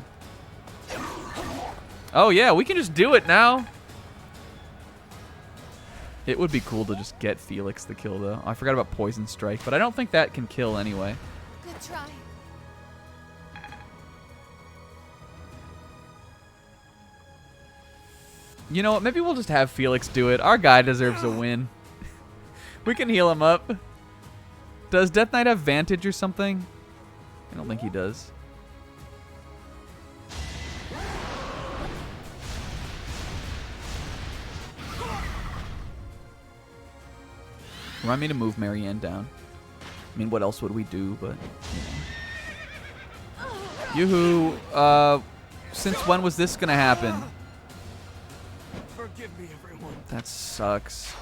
Oh, yeah, we can just do it now. It would be cool to just get Felix the kill, though. I forgot about Poison Strike, but I don't think that can kill anyway. Good try. You know what? Maybe we'll just have Felix do it. Our guy deserves a win. We can heal him up. Does Death Knight have Vantage or something? I don't think he does. Remind me to move Marianne down. I mean, what else would we do, but, you know. Yoo-hoo. Since when was this gonna happen? Forgive me, everyone. That sucks.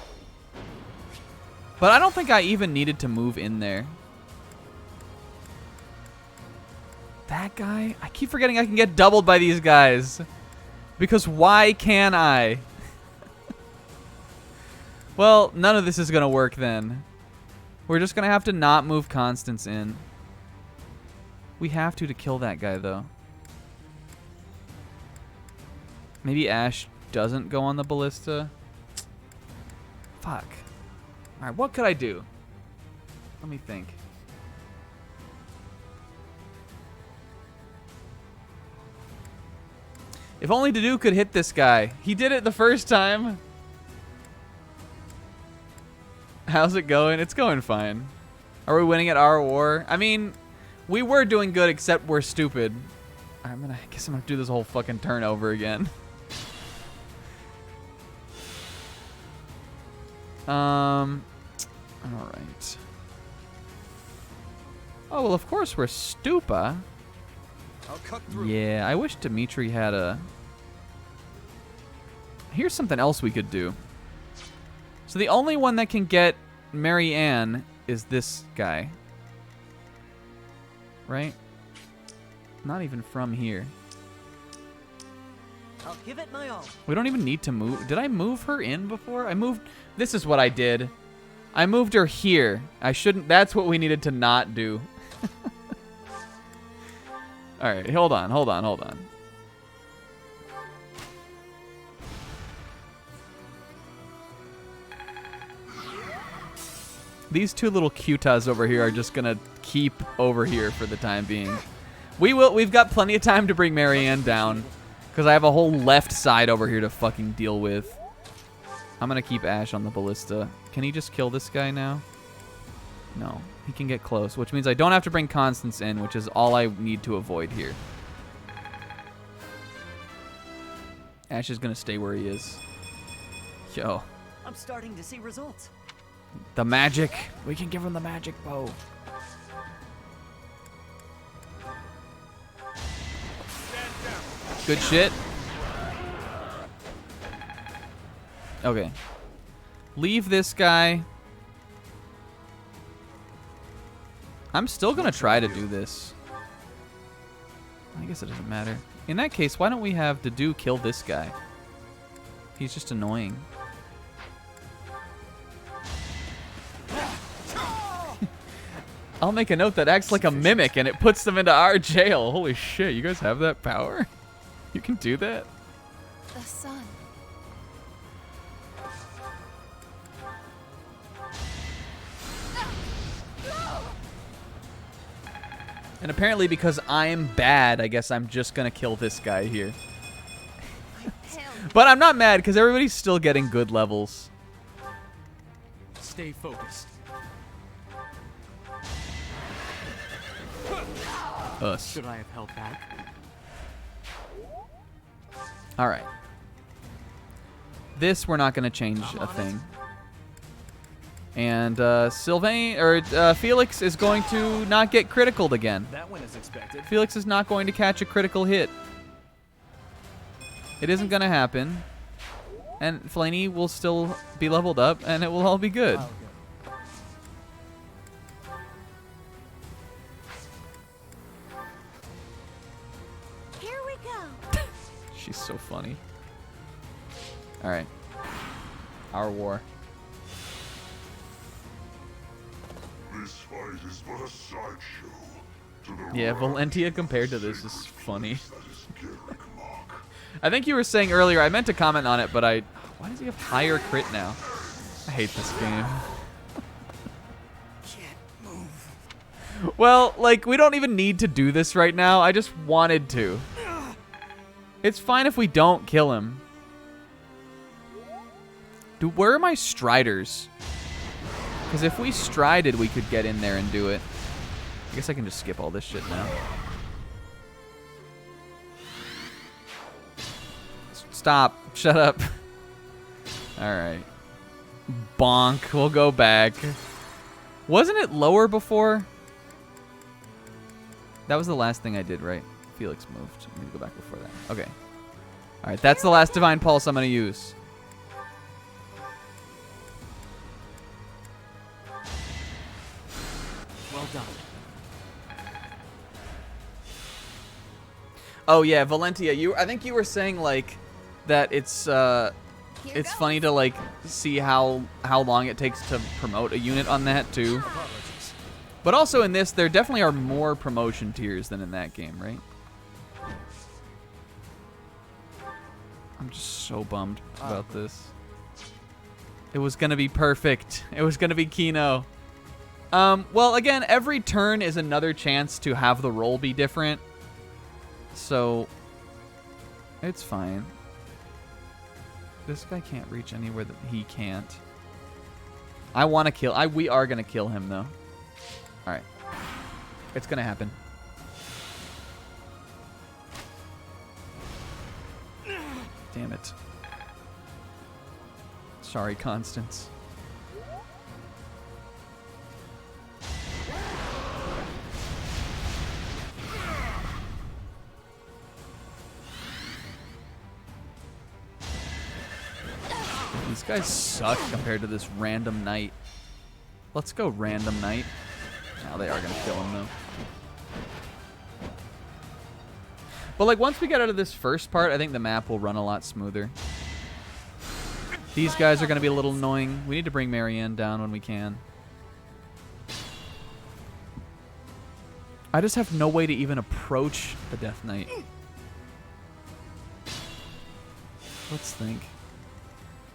But I don't think I even needed to move in there. That guy? I keep forgetting I can get doubled by these guys. Because why can I? Well, none of this is going to work then. We're just going to have to not move Constance in. We have to kill that guy, though. Maybe Ash doesn't go on the ballista. Fuck. Alright, what could I do? Let me think. If only Dedue could hit this guy. He did it the first time. How's it going? It's going fine. Are we winning at ourWar? I mean, we were doing good, except we're stupid. I guess I'm gonna do this whole fucking turn over again. Alright. Oh, well, of course we're Stupa. I'll cut through. Yeah, I wish Dimitri had a... Here's something else we could do. So the only one that can get Marianne is this guy. Right? Not even from here. I'll give it my all. We don't even need to move. Did I move her in before? I moved... This is what I did. I moved her here. I shouldn't... That's what we needed to not do. Alright, hold on. These two little cutas over here are just gonna keep over here for the time being. We've got plenty of time to bring Marianne down, because I have a whole left side over here to fucking deal with. I'm gonna keep Ash on the ballista. Can he just kill this guy now? No. He can get close, which means I don't have to bring Constance in, which is all I need to avoid here. Ash is gonna stay where he is. Yo. I'm starting to see results. The magic. We can give him the magic bow. Good shit. Okay. Leave this guy. I'm still gonna try to do this. I guess it doesn't matter. In that case, why don't we have Dedue kill this guy? He's just annoying. I'll make a note that acts like a mimic and it puts them into our jail. Holy shit, you guys have that power? You can do that? The sun. And apparently because I'm bad, I guess I'm just gonna kill this guy here. But I'm not mad because everybody's still getting good levels. Stay focused. Us. Should I have held back? Alright. This we're not gonna change a thing. And Felix is going to not get criticaled again. That went as expected. Felix is not going to catch a critical hit. It isn't going to happen. And Flaney will still be leveled up, and it will all be good. Here we go. She's so funny. Alright. ourWar. This fight is but a sideshow to the Yeah, Valentia compared to this is funny. I think you were saying earlier, I meant to comment on it, but why does he have higher crit now? I hate this game. Well, like, we don't even need to do this right now. I just wanted to. It's fine if we don't kill him. Dude, where are my striders? Because if we strided, we could get in there and do it. I guess I can just skip all this shit now. Stop. Shut up. Alright. Bonk. We'll go back. Wasn't it lower before? That was the last thing I did, right? Felix moved. I need to go back before that. Okay. All right, that's the last Divine Pulse I'm going to use. Well done. Oh yeah, Valentia, I think you were saying like that it's funny to like see how long it takes to promote a unit on that too. But also in this, there definitely are more promotion tiers than in that game, right? I'm just so bummed about this. It was gonna be perfect. It was gonna be Kino. Well, again, every turn is another chance to have the roll be different. So, it's fine. This guy can't reach anywhere that he can't. I want to kill... we are going to kill him, though. Alright. It's going to happen. Damn it. Sorry, Constance. These guys suck compared to this random knight. Let's go random knight. Now they are going to kill him, though. But, like, once we get out of this first part, I think the map will run a lot smoother. These guys are going to be a little annoying. We need to bring Marianne down when we can. I just have no way to even approach the Death Knight. Let's think.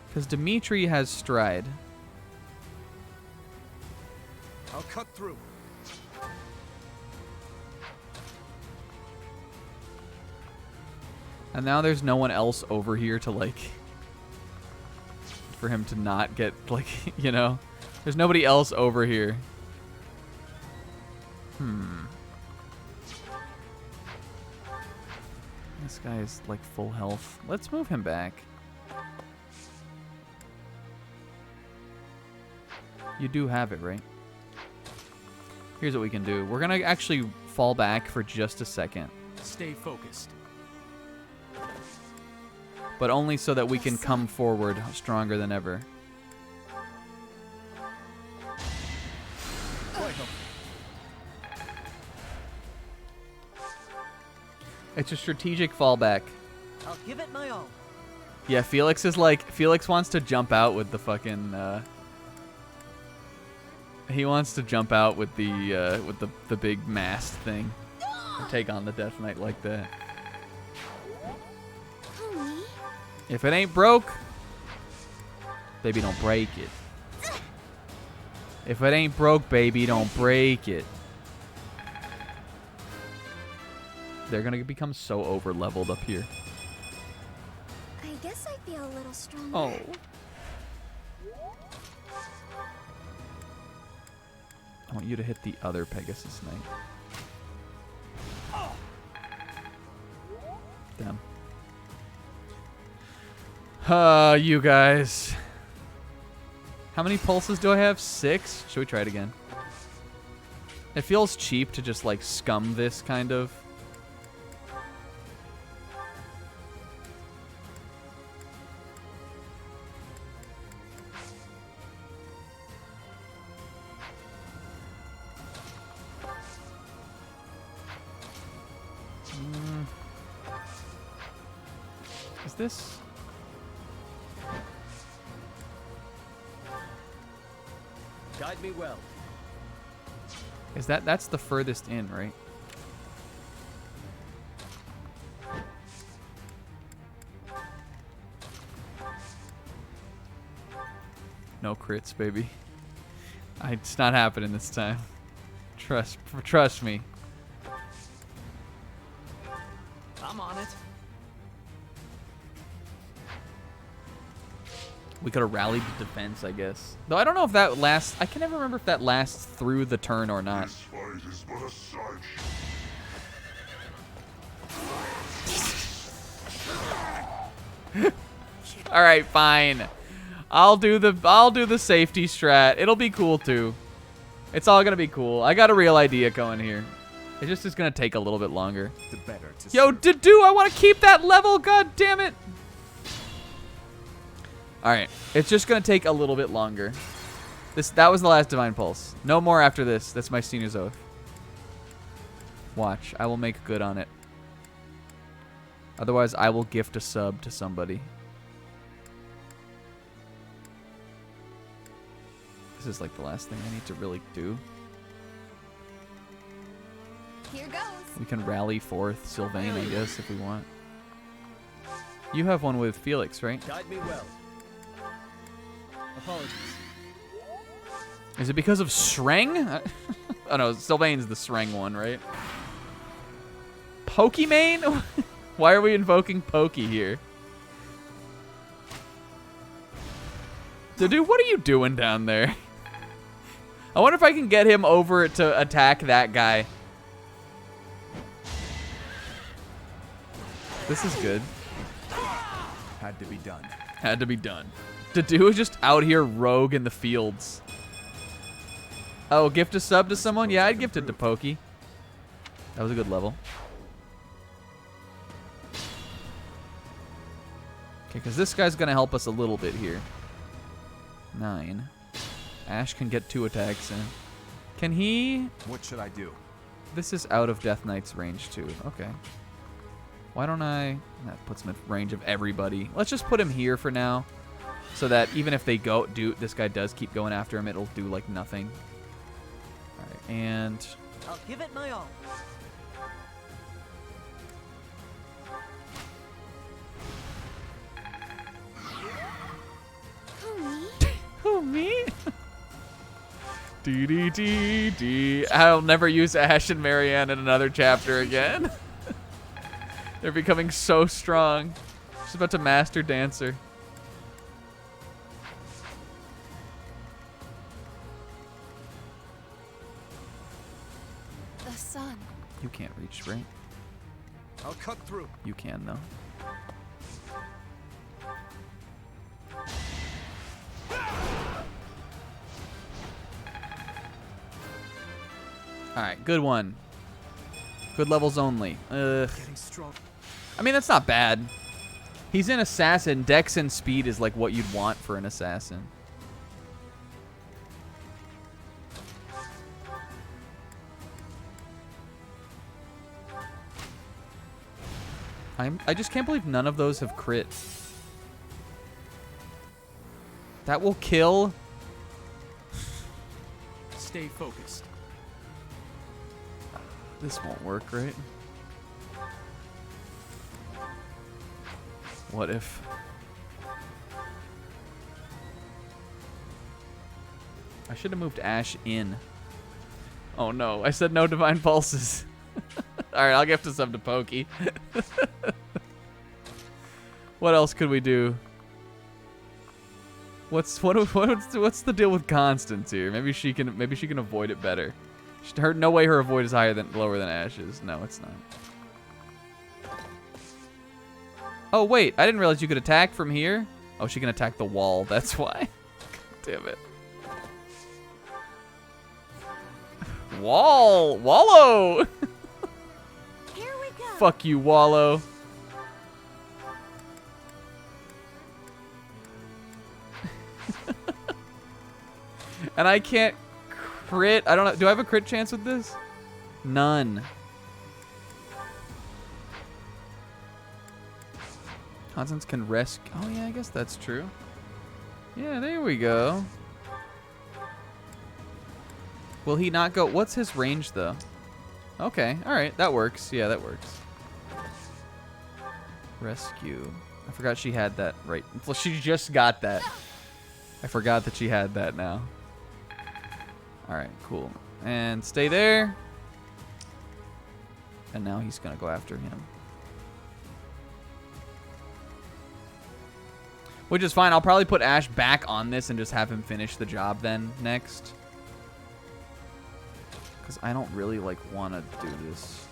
Because Dimitri has Stride. I'll cut through. And now there's no one else over here to, like... for him to not get, like, you know? There's nobody else over here. This guy is, like, full health. Let's move him back. You do have it, right? Here's what we can do. We're going to actually fall back for just a second. Stay focused. But only so that we can come forward stronger than ever. It's a strategic fallback. I'll give it my all. Yeah, Felix is like... Felix wants to jump out with the fucking... he wants to jump out with the big mast thing. And take on the Death Knight like that. If it ain't broke, baby, don't break it. If it ain't broke, baby, don't break it. They're gonna become so over-leveled up here. I guess I feel a little stronger. Oh. I want you to hit the other Pegasus Knight. Damn. You guys. How many pulses do I have? 6? Should we try it again? It feels cheap to just, like, scum this, kind of. Is this... Guide me well. Is that's the furthest in, right? No crits, baby. It's not happening this time. Trust me. I'm on it. We could have rallied the defense, I guess. Though I don't know if that lasts... I can never remember if that lasts through the turn or not. This fight is but a sideshow. Alright, fine. I'll do the safety strat. It'll be cool too. It's all gonna be cool. I got a real idea going here. It just is gonna take a little bit longer. The better to Yo, Dedue, I want to keep that level. God damn it. All right, it's just gonna take a little bit longer. That was the last Divine Pulse. No more after this. That's my senior's oath. Watch, I will make good on it. Otherwise, I will gift a sub to somebody. This is like the last thing I need to really do. Here goes. We can rally forth Sylvain, I guess, if we want. You have one with Felix, right? Guide me well. Apologies. Is it because of Shreng? Oh no, Sylvain's the Shreng one, right? Pokimane? Why are we invoking Pokey here? Dude, what are you doing down there? I wonder if I can get him over to attack that guy. This is good. Had to be done. Had to be done. Dedue is just out here rogue in the fields. Oh, gift a sub to someone? Yeah, I'd gift it to Pokey. That was a good level. Okay, because this guy's going to help us a little bit here. 9. Ash can get 2 attacks in. Can he? What should I do? This is out of Death Knight's range too. Okay. Why don't I? That puts him in range of everybody. Let's just put him here for now, so that even if they this guy does keep going after him, it'll do like nothing. All right, and I'll give it my all. Who, me? D. I'll never use Ash and Marianne in another chapter again. They're becoming so strong. She's about to master Dancer. The sun. You can't reach, right? I'll cut through. You can, though. Alright, good one. Good levels only. Ugh. Getting strong. I mean, that's not bad. He's an assassin. Dex and speed is like what you'd want for an assassin. I just can't believe none of those have crit. That will kill. Stay focused. This won't work, right? What if? I should have moved Ash in. Oh no, I said no Divine Pulses. Alright, I'll gift us up to Pokey. What else could we do? What's the deal with Constance here? Maybe she can avoid it better. No way her avoid is lower than Ash's. No, it's not. Oh wait, I didn't realize you could attack from here. Oh, she can attack the wall. That's why. Damn it. Wallow. Here we go. Fuck you, Wallow. And I can't crit. I don't know. Do I have a crit chance with this? None. Constance can rescue. Oh yeah, I guess that's true. Yeah, there we go. Will he not go? What's his range though? Okay, all right, that works. Yeah, that works. Rescue. I forgot she had that right. Well, she just got that. I forgot that she had that now. All right, cool. And stay there. And now he's gonna go after him. Which is fine. I'll probably put Ash back on this and just have him finish the job then next. Because I don't really want to do this.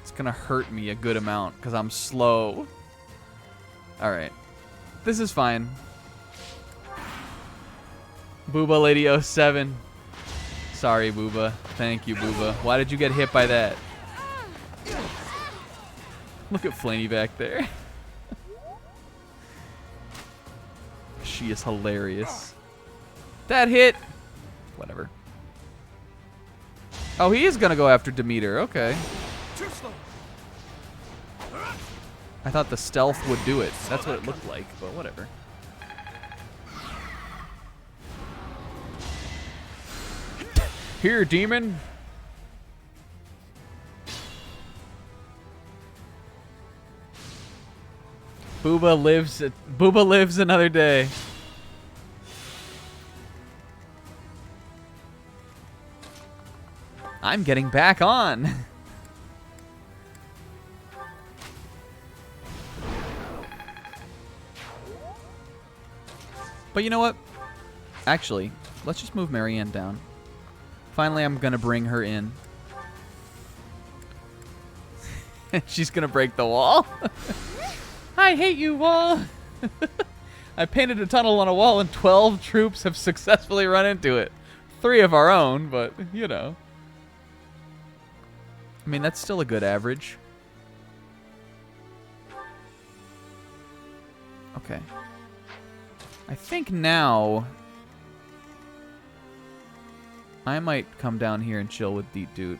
It's going to hurt me a good amount because I'm slow. Alright. This is fine. Booba Lady 07. Sorry, Booba. Thank you, Booba. Why did you get hit by that? Look at Flaney back there. She is hilarious. That hit. Whatever. Oh, he is gonna go after Demeter. Okay. I thought the stealth would do it. That's what it looked like, but whatever. Here, demon. Booba lives another day. I'm getting back on. But you know what? Actually, let's just move Marianne down. Finally, I'm gonna bring her in. She's gonna break the wall. I hate you, wall. I painted a tunnel on a wall and 12 troops have successfully run into it. 3 of our own, but, you know. I mean, that's still a good average. Okay. I think now I might come down here and chill with Deet Doot.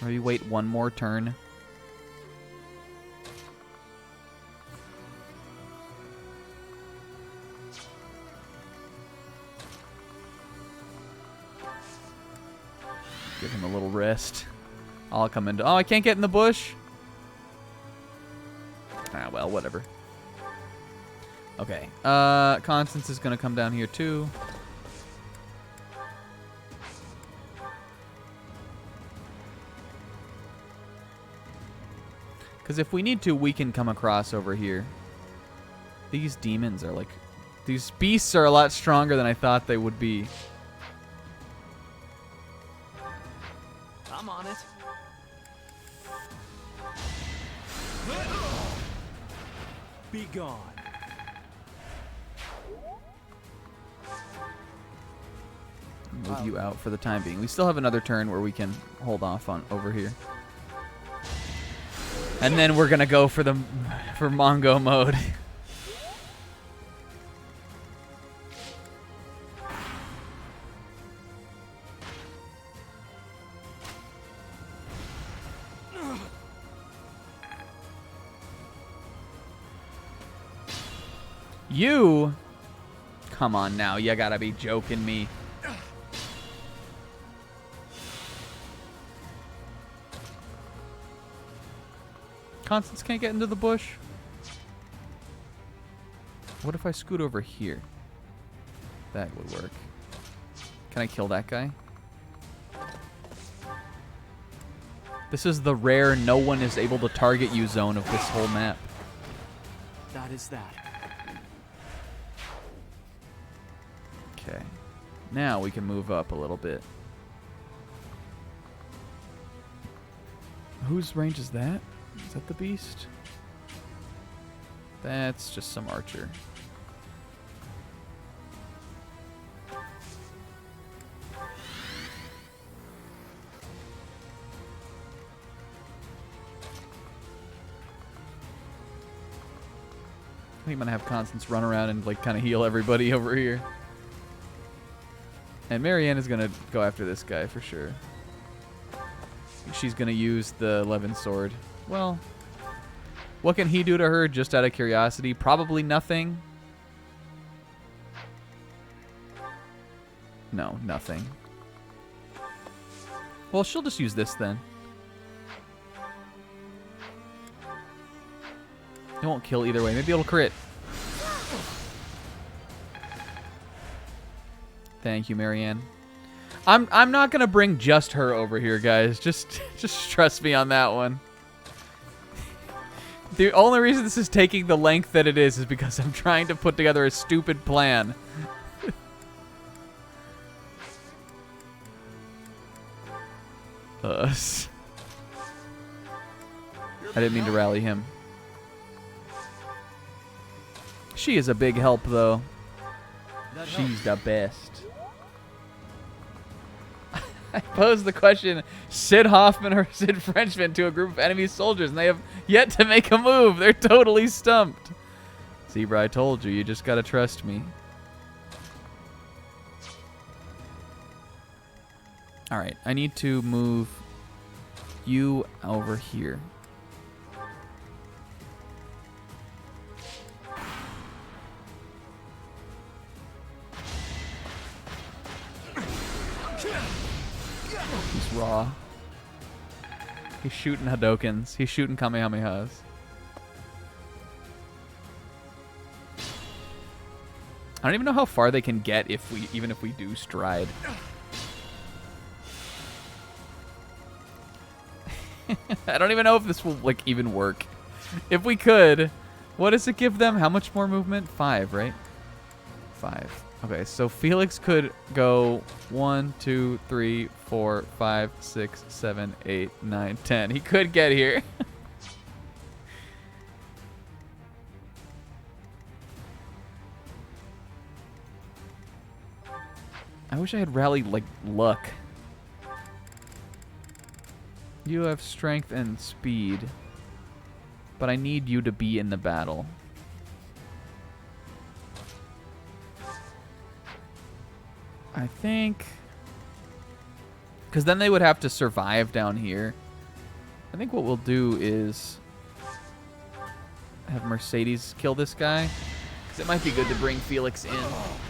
Maybe wait one more turn. Give him a little rest. I'll come into... Oh, I can't get in the bush? Ah, well, whatever. Okay. Constance is going to come down here, too. Because if we need to, we can come across over here. These demons are like... These beasts are a lot stronger than I thought they would be. I'm on it. Be gone. Move you out for the time being. We still have another turn where we can hold off on over here. And then we're gonna go for Mongo mode. You? Come on now, you gotta be joking me. Constance can't get into the bush. What if I scoot over here? That would work. Can I kill that guy? This is the rare no one is able to target you zone of this whole map. That is that. Okay. Now we can move up a little bit. Whose range is that? Is that the beast? That's just some archer. I think I'm gonna have Constance run around and like kind of heal everybody over here. And Marianne is gonna go after this guy for sure. She's gonna use the Levin sword. Well, what can he do to her just out of curiosity? Probably nothing. No, nothing. Well, she'll just use this then. It won't kill either way. Maybe it'll crit. Thank you, Marianne. I'm not gonna bring just her over here, guys. Just trust me on that one. The only reason this is taking the length that it is because I'm trying to put together a stupid plan. I didn't mean to rally him. She is a big help, though. She's the best. I posed the question, Sid Hoffman or Sid Frenchman to a group of enemy soldiers, and they have yet to make a move. They're totally stumped. Zebra, I told you. You just gotta trust me. All right, I need to move you over here. He's raw. He's shooting Hadokens. He's shooting Kamehamehas. I don't even know how far they can get even if we do stride. I don't even know if this will like even work. If we could, what does it give them? How much more movement? 5, right? 5. Okay, so Felix could go 1, 2, 3, 4, 5, 6, 7, 8, 9, 10. He could get here. I wish I had rally like luck. You have strength and speed, but I need you to be in the battle. I think, because then they would have to survive down here. I think what we'll do is have Mercedes kill this guy, because it might be good to bring Felix in,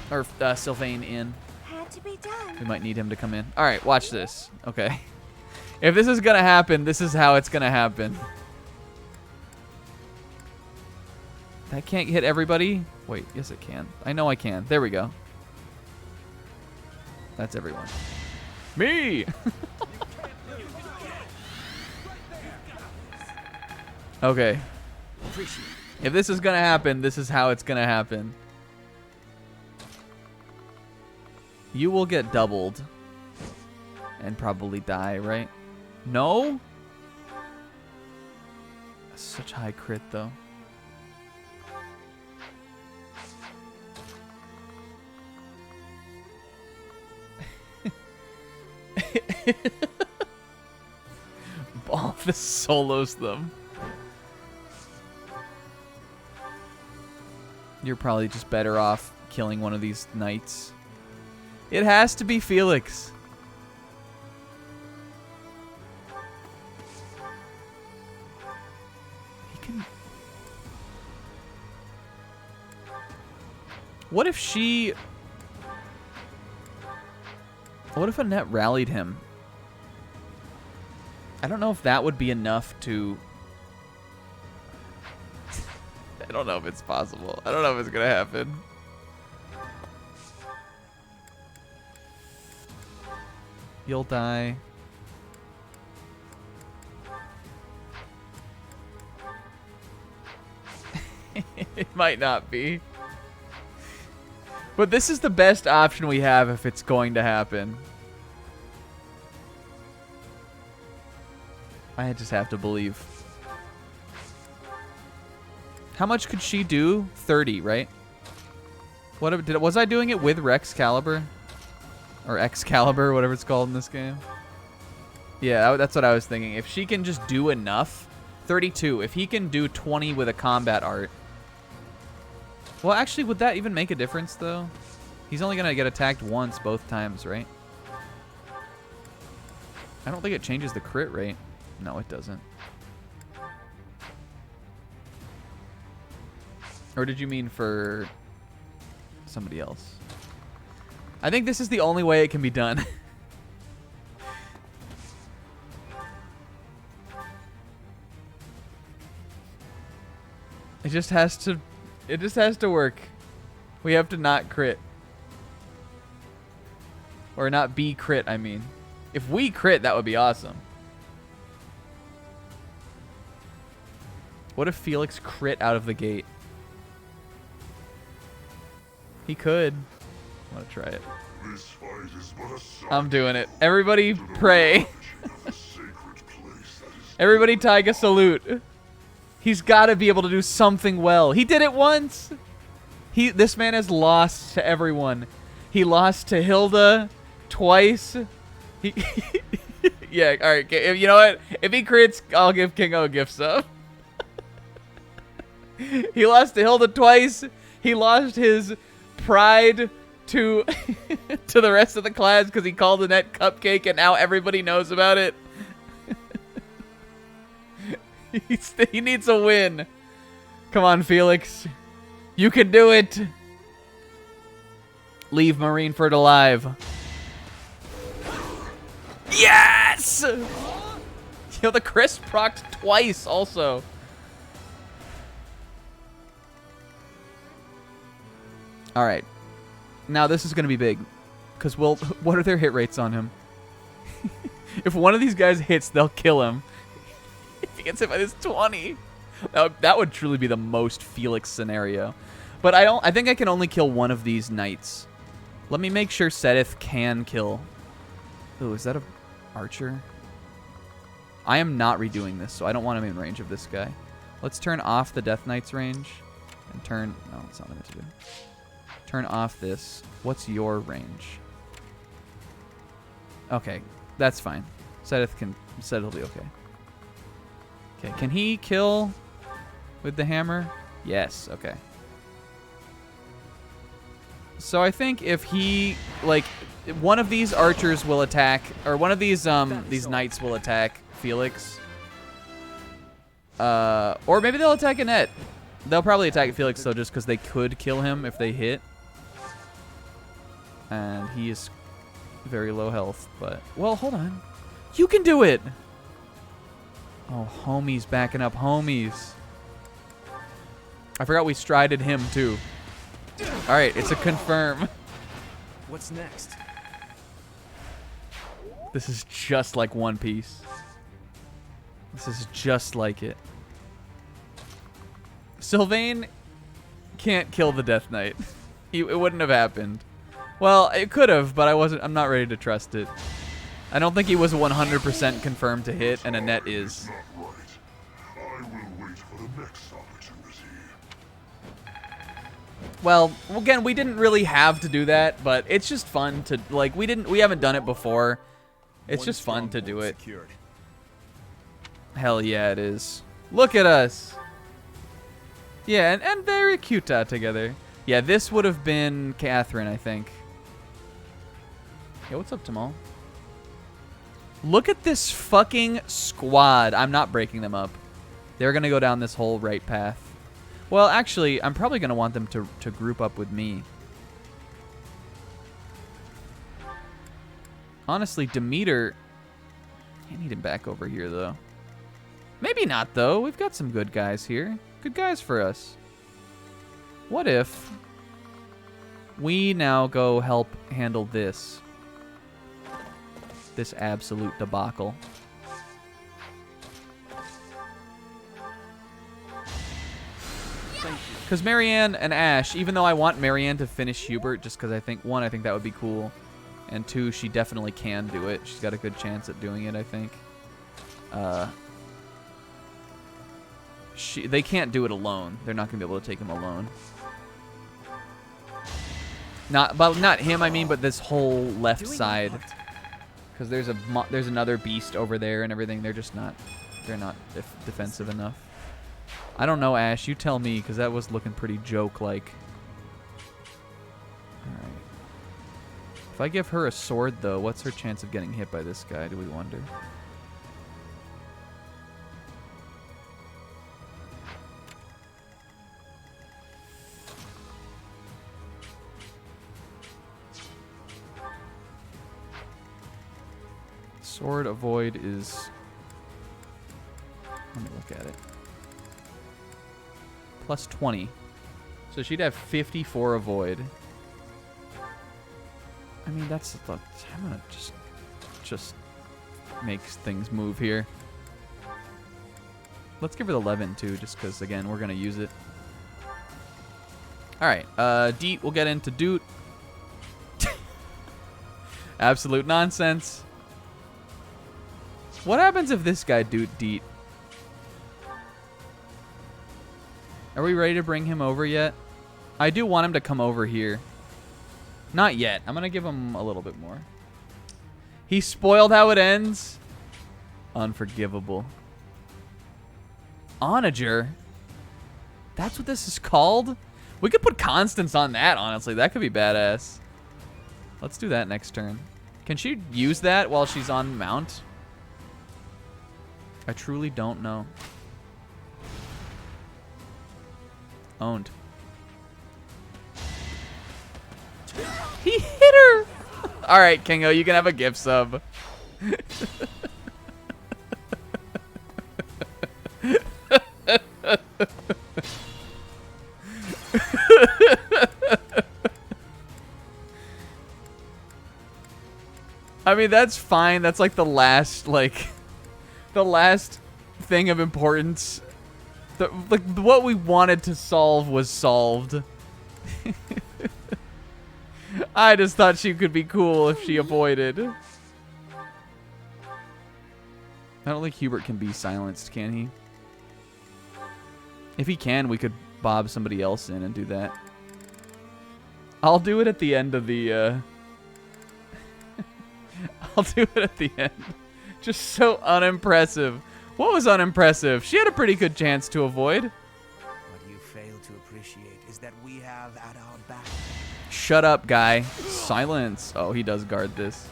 or Sylvain in. Had to be done. We might need him to come in. All right, watch this. Okay. If this is going to happen, this is how it's going to happen. That can't hit everybody? Wait, yes it can. I know I can. There we go. That's everyone. Me! Okay. If this is going to happen, this is how it's going to happen. You will get doubled. And probably die, right? No? That's such high crit, though. Balthus solos them. You're probably just better off killing one of these knights. It has to be Felix. What if she... What if Annette rallied him? I don't know if that would be enough to... I don't know if it's possible. I don't know if it's gonna happen. You'll die. It might not be. But this is the best option we have if it's going to happen. I just have to believe. How much could she do? 30, right? Was I doing it with Rexcalibur? Or Excalibur, whatever it's called in this game? Yeah, that's what I was thinking. If she can just do enough, 32. If he can do 20 with a combat art. Well, actually, would that even make a difference, though? He's only going to get attacked once both times, right? I don't think it changes the crit rate. No, it doesn't. Or did you mean for somebody else? I think this is the only way it can be done. It just has to work. We have to not crit. Or not be crit, I mean. If we crit, that would be awesome. What if Felix crit out of the gate? He could. I want to try it. I'm doing it. Everybody pray. Everybody Taiga salute. He's got to be able to do something well. He did it once. This man has lost to everyone. He lost to Hilda twice. He yeah, all right. You know what? If he crits, I'll give King O a gift sub. He lost to Hilda twice. He lost his pride to to the rest of the class because he called Annette Cupcake, and now everybody knows about it. He needs a win. Come on, Felix. You can do it. Leave Marineford alive. Yes! Yo, the Chris procced twice also. All right. Now this is going to be big. Because what are their hit rates on him? If one of these guys hits, they'll kill him. If he gets hit by this 20. That would truly be the most Felix scenario. But I think I can only kill one of these knights. Let me make sure Sedith can kill. Oh, is that a archer? I am not redoing this, so I don't want him in range of this guy. Let's turn off the Death Knight's range. And turn... No, it's not meant to do. Turn off this. What's your range? Okay, that's fine. Sedith will be okay. Okay, can he kill with the hammer? Yes, okay. So I think if he, like, one of these archers will attack, or one of these knights will attack Felix. Or maybe they'll attack Annette. They'll probably attack Felix, though, just because they could kill him if they hit. And he is very low health, but... Well, hold on. You can do it! Oh, homies backing up homies. I forgot we strided him, too. Alright, it's a confirm. What's next? This is just like One Piece. This is just like it. Sylvain can't kill the Death Knight. It wouldn't have happened. Well, it could have, but I'm not ready to trust it. I don't think he was 100% confirmed to hit, and Annette is. Well, again, we didn't really have to do that, but it's just fun to, like, we haven't done it before. It's just fun to do it. Secured. Hell yeah, it is. Look at us. Yeah, and very cute together. Yeah, this would have been Catherine, I think. Yeah, what's up, Tamal? Look at this fucking squad. I'm not breaking them up. They're going to go down this whole right path. Well, actually, I'm probably going to want them to group up with me. Honestly, Demeter... I need him back over here, though. Maybe not, though. We've got some good guys here. Good guys for us. What if we now go help handle this? This absolute debacle. Because Marianne and Ash, even though I want Marianne to finish Hubert, just because I think, one, I think that would be cool, and two, she definitely can do it. She's got a good chance at doing it, I think. They can't do it alone. They're not going to be able to take him alone. Not him, I mean, but this whole left side. Because there's another beast over there and everything. They're just not, defensive enough. I don't know, Ash. You tell me, because that was looking pretty joke-like. Alright. If I give her a sword, though, what's her chance of getting hit by this guy, do we wonder? Sword avoid is... Let me look at it. Plus 20. So she'd have 54 avoid. I mean, that's... I'm gonna just make things move here. Let's give her the 11, too, just because, again, we're gonna use it. Alright, Deet, we'll get into Doot. Absolute nonsense. What happens if this guy Doot Deet? Are we ready to bring him over yet? I do want him to come over here. Not yet. I'm going to give him a little bit more. He spoiled how it ends. Unforgivable. Onager? That's what this is called? We could put Constance on that, honestly. That could be badass. Let's do that next turn. Can she use that while she's on mount? I truly don't know. Owned. He hit her! Alright, Kingo, you can have a gift sub. I mean, that's fine. That's like the last thing of importance. What we wanted to solve was solved. I just thought she could be cool if she avoided. I don't think Hubert can be silenced, can he? If he can, we could bob somebody else in and do that. I'll do it at the end of the... I'll do it at the end. Just so unimpressive. What was unimpressive? She had a pretty good chance to avoid. What you fail to appreciate is that we have at our back. Shut up, guy. Silence. Oh, he does guard this.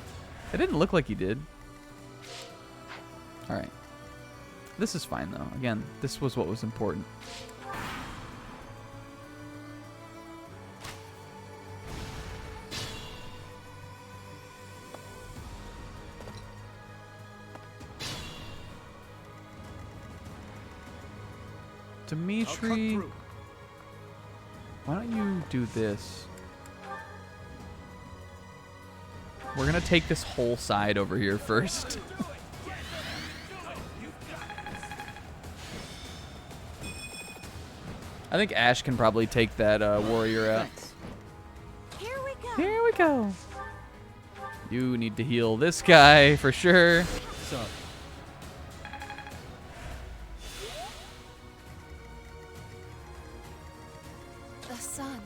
It didn't look like he did. All right. This is fine, though. Again, this was what was important. Dimitri, why don't you do this? We're gonna take this whole side over here first. I think Ash can probably take that warrior out. Here we go. Here we go. You need to heal this guy for sure. Sorry. The sun.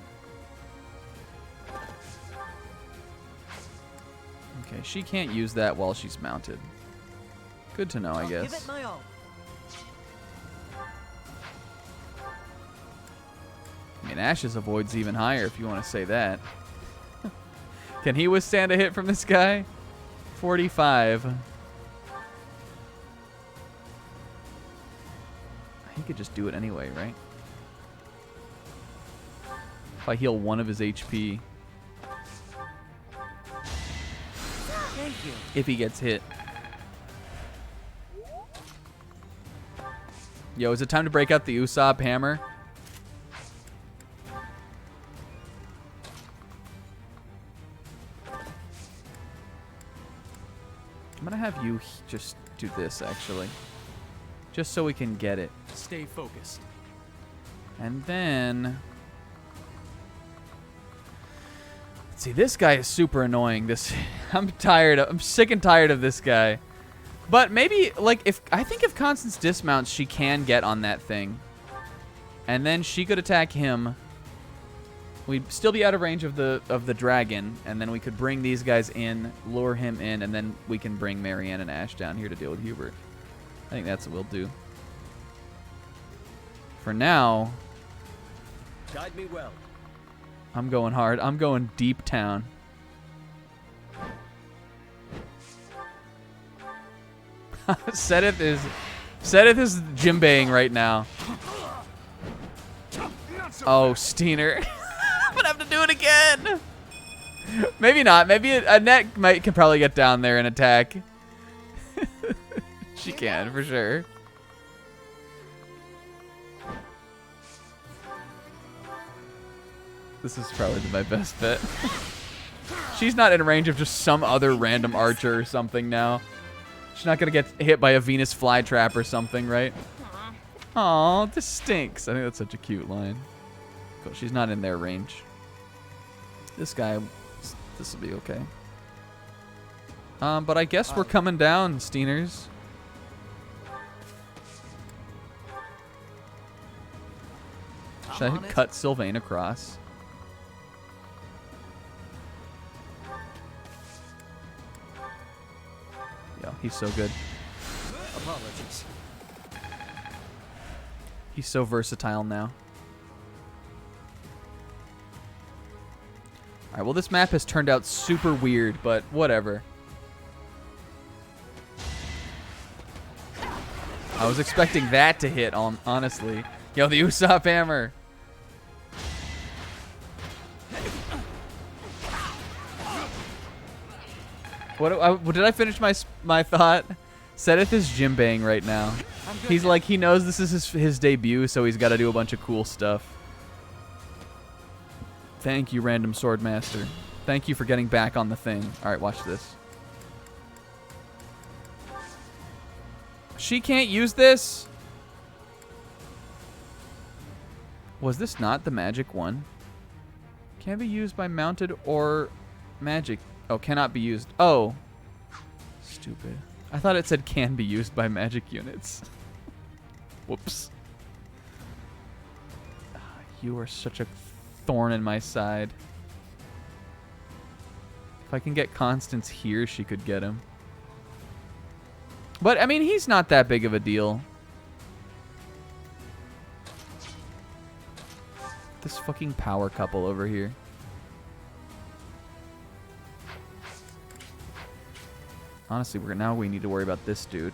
Okay, she can't use that while she's mounted. Good to know, I guess. Give it my all. I mean, Ash's avoid's even higher if you want to say that. Can he withstand a hit from this guy? 45. He could just do it anyway, right? If I heal one of his HP. Thank you. If he gets hit. Yo, is it time to break out the Usopp hammer? I'm gonna have you just do this, actually. Just so we can get it. Stay focused. And then... see, this guy is super annoying. I'm sick and tired of this guy. But maybe, like, I think if Constance dismounts, she can get on that thing. And then she could attack him. We'd still be out of range of the dragon, and then we could bring these guys in, lure him in, and then we can bring Marianne and Ash down here to deal with Hubert. I think that's what we'll do. For now, Guide me well. I'm going hard. I'm going deep town. Sedith is Jimbaying right now. Oh, Steiner. I'm gonna have to do it again. Maybe not. Maybe Annette can probably get down there and attack. She can, for sure. This is probably my best bet. She's not in range of just some other random archer or something now. She's not gonna get hit by a Venus flytrap or something, right? Aw, this stinks. I think that's such a cute line. Cool. She's not in their range. This guy, this will be okay. But I guess we're coming down, Steeners. Should I cut Sylvain across? He's so good. Apologies. He's so versatile now. Alright, well this map has turned out super weird, but whatever. I was expecting that to hit, honestly. Yo, the Usopp hammer. Did I finish my thought? Sedith is Jimbang right now. He's like, he knows this is his debut, so he's got to do a bunch of cool stuff. Thank you, Random Swordmaster. Thank you for getting back on the thing. All right, watch this. She can't use this? Was this not the magic one? Can be used by mounted or magic. Oh, cannot be used. Oh. Stupid. I thought it said can be used by magic units. Whoops. You are such a thorn in my side. If I can get Constance here, she could get him. But, I mean, he's not that big of a deal. This fucking power couple over here. Honestly, now we need to worry about this dude.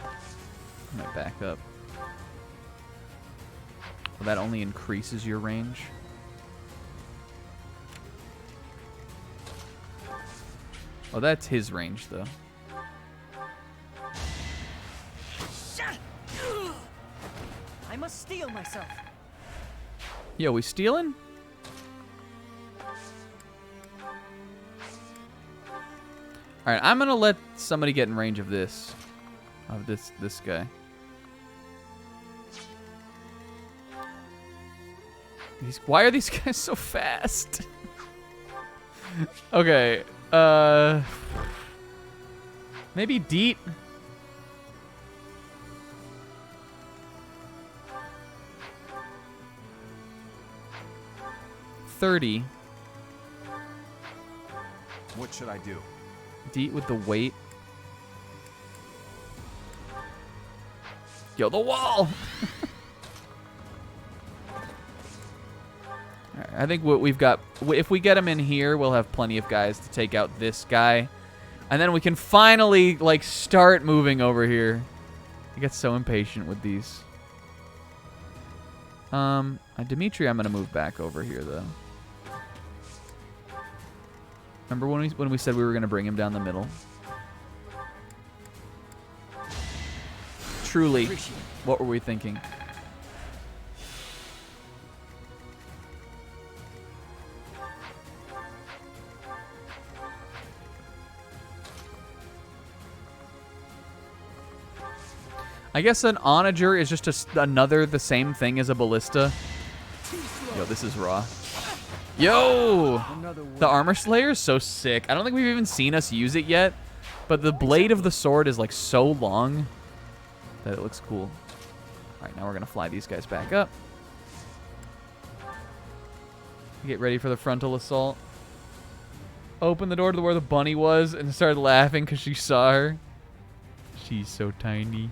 I might back up. Well, that only increases your range. Oh, that's his range, though. I must steel myself. Yo, we stealing? Alright, I'm gonna let somebody get in range of this. Of this guy. Why are these guys so fast? Okay. Maybe Deet. $30. What should I do? Deet with the weight. Yo, the wall! Alright, I think what we've got, if we get him in here, we'll have plenty of guys to take out this guy. And then we can finally, like, start moving over here. I get so impatient with these. Dimitri, I'm going to move back over here, though. Remember when we said we were going to bring him down the middle? Truly, what were we thinking? I guess an onager is just another the same thing as a ballista. Yo, this is raw. Yo! The Armor Slayer is so sick. I don't think we've even seen us use it yet, but the blade of the sword is like so long that it looks cool. Alright, now we're going to fly these guys back up. Get ready for the frontal assault. Open the door to where the bunny was and started laughing because she saw her. She's so tiny.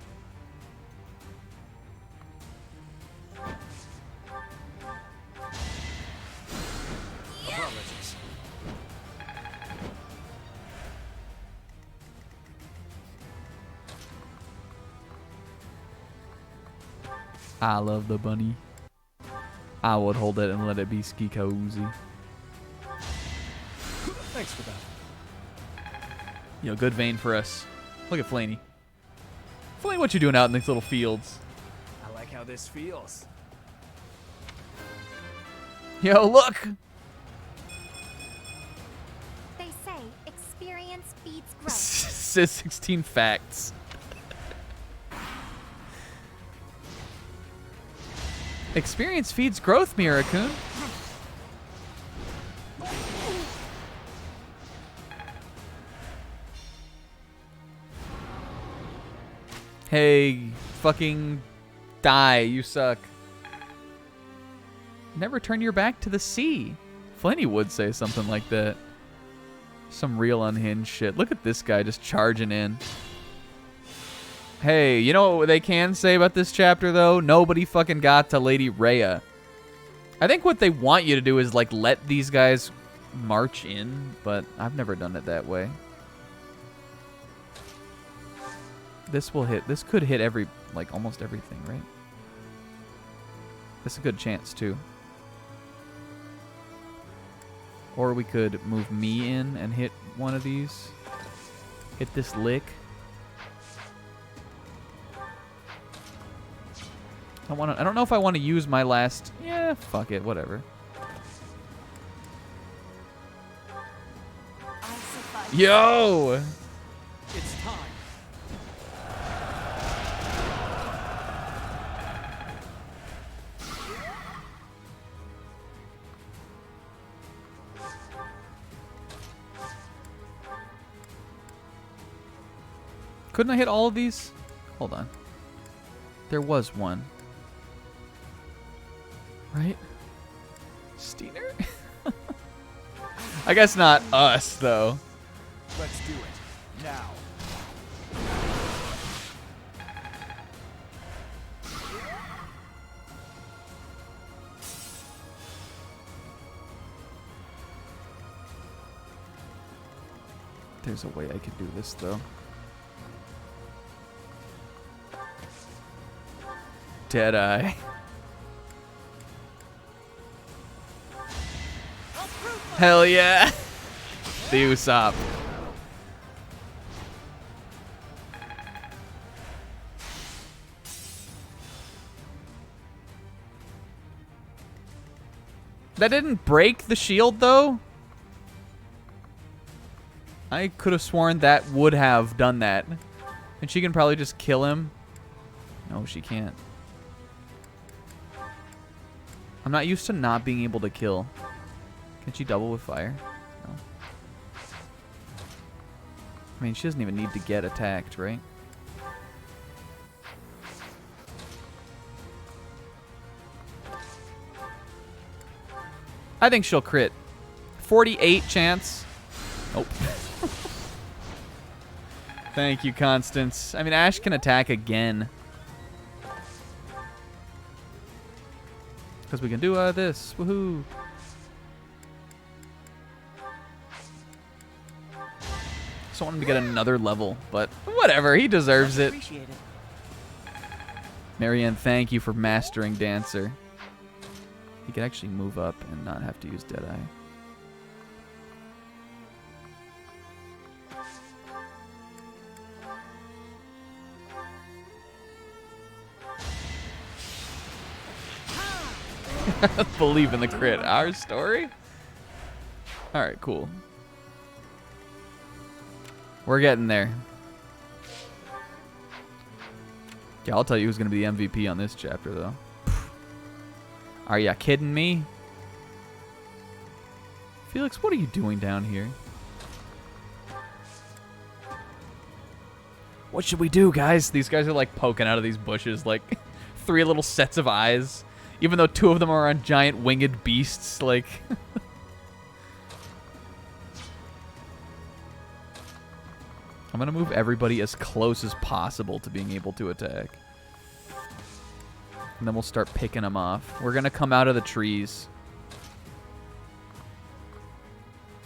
I love the bunny. I would hold it and let it be ski cozy. Thanks for that. Yo, good vein for us. Look at Flaney. Flaney, what you doing out in these little fields? I like how this feels. Yo, look! They say experience feeds growth. Says 16 facts. Experience feeds growth, Mirakun. Hey, fucking die. You suck. Never turn your back to the sea. Flinny would say something like that. Some real unhinged shit. Look at this guy just charging in. Hey, you know what they can say about this chapter, though? Nobody fucking got to Lady Rhea. I think what they want you to do is, like, let these guys march in, but I've never done it that way. This will hit. This could hit every, like, almost everything, right? That's a good chance, too. Or we could move me in and hit one of these. Hit this lick. I don't know if I want to use my last... Yeah, fuck it, whatever. Yo! It's time. Couldn't I hit all of these? Hold on. There was one. Right? Steiner? I guess not us, though. Let's do it. Now. There's a way I could do this, though. Deadeye. Hell yeah! The Usopp. That didn't break the shield, though? I could have sworn that would have done that. And she can probably just kill him. No, she can't. I'm not used to not being able to kill. Can she double with fire? No. I mean, she doesn't even need to get attacked, right? I think she'll crit. 48 chance. Oh. Thank you, Constance. I mean, Ash can attack again. Because we can do this. Woohoo. Just want him to get another level, but whatever. He deserves it. Marianne, thank you for mastering Dancer. He could actually move up and not have to use Deadeye. Believe in the crit. Our story? Alright, cool. We're getting there. Yeah, I'll tell you who's going to be the MVP on this chapter, though. Are ya kidding me? Felix, what are you doing down here? What should we do, guys? These guys are, like, poking out of these bushes, like, 3 little sets of eyes. Even though 2 of them are on giant winged beasts, like... I'm gonna move everybody as close as possible to being able to attack. And then we'll start picking them off. We're gonna come out of the trees.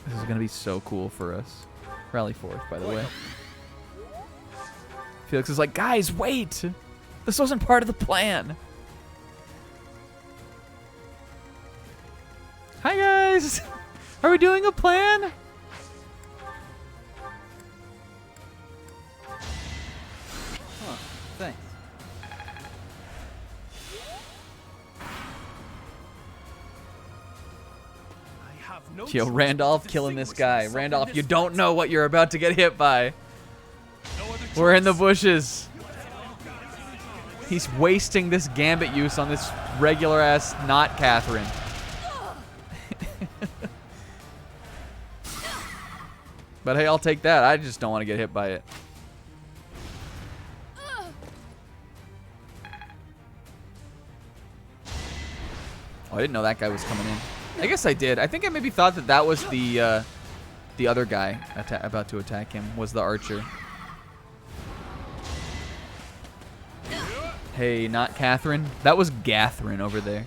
This is gonna be so cool for us. Rally forth, by the way. Felix is like, guys, wait! This wasn't part of the plan. Hi, guys! Are we doing a plan? Huh, thanks. Yo, Randolph killing this guy. Randolph, you don't know what you're about to get hit by. We're in the bushes. He's wasting this gambit use on this regular-ass not Catherine. But hey, I'll take that. I just don't want to get hit by it. Oh, I didn't know that guy was coming in. I guess I did. I think I maybe thought that that was the other guy about to attack him, was the archer. Hey, not Catherine. That was Catherine over there.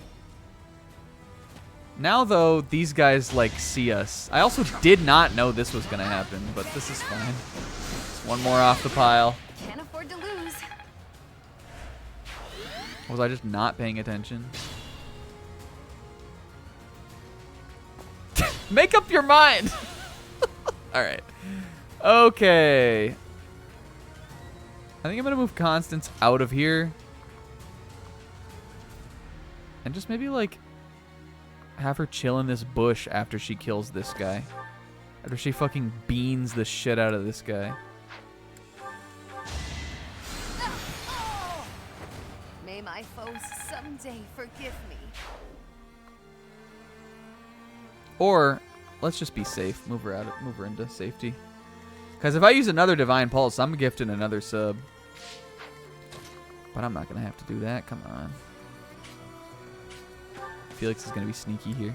Now, though, these guys, like, see us. I also did not know this was going to happen, but this is fine. Just one more off the pile. Can't afford to lose. Was I just not paying attention? Make up your mind! Alright. Okay. I think I'm going to move Constance out of here. And just maybe, like, have her chill in this bush after she kills this guy. After she fucking beans the shit out of this guy. May my foes someday forgive me. Or, let's just be safe. Move her out. Move her into safety. Because if I use another Divine Pulse, I'm gifting another sub. But I'm not going to have to do that. Come on. Felix is going to be sneaky here.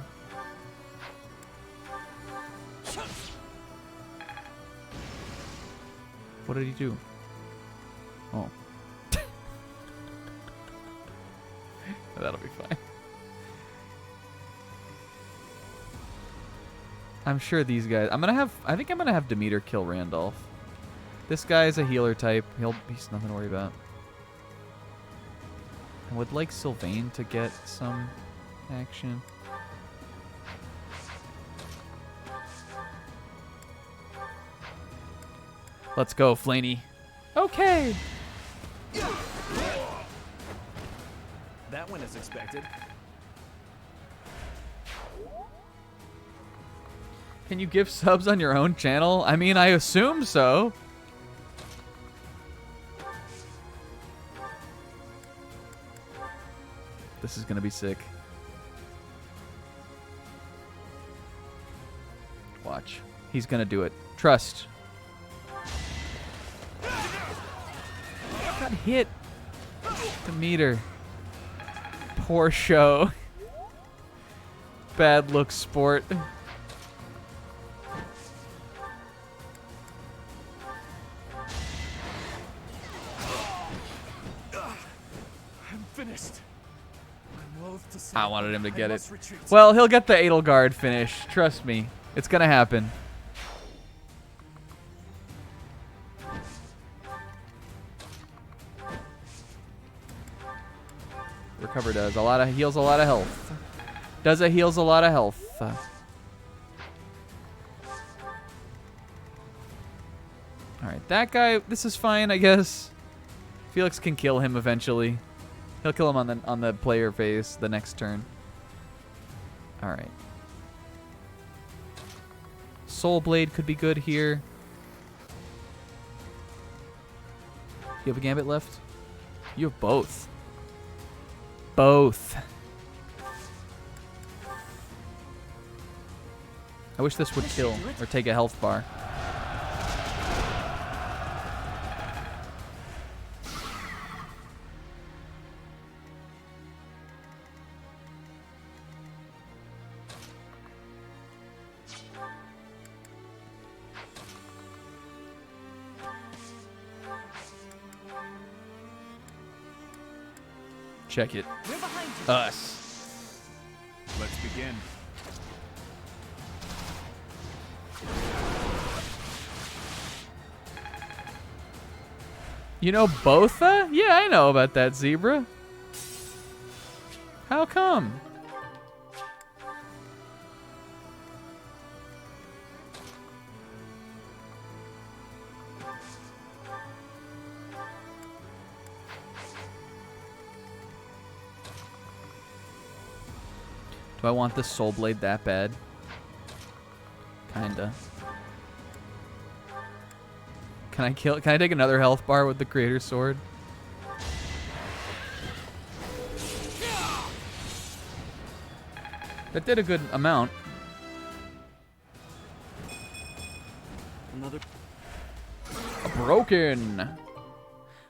What did he do? Oh. That'll be fine. I'm sure these guys... I think I'm going to have Demeter kill Randolph. This guy is a healer type. He's nothing to worry about. I would like Sylvain to get some action. Let's go, Flaney. Okay. That went as expected. Can you give subs on your own channel? I mean, I assume so. This is gonna be sick. Watch. He's gonna do it. Trust. Got hit. Demeter. Poor show. Bad look, sport. I'm finished. I'm loath to say I wanted him to get it. must retreat. Well, he'll get the Edelgard finish. Trust me. It's gonna happen. Recover does a lot of heals, a lot of health. Does it heals a lot of health? All right, that guy. This is fine, I guess. Felix can kill him eventually. He'll kill him on the player phase the next turn. All right. Soul Blade could be good here. You have a Gambit left? You have both. Both. I wish this would kill or take a health bar. Check it. Us. Let's begin. You know Botha? Yeah, I know about that, Zebra. How come? Do I want this Soul Blade that bad? Kinda. Can I take another health bar with the Creator's Sword? That did a good amount. Another. Broken.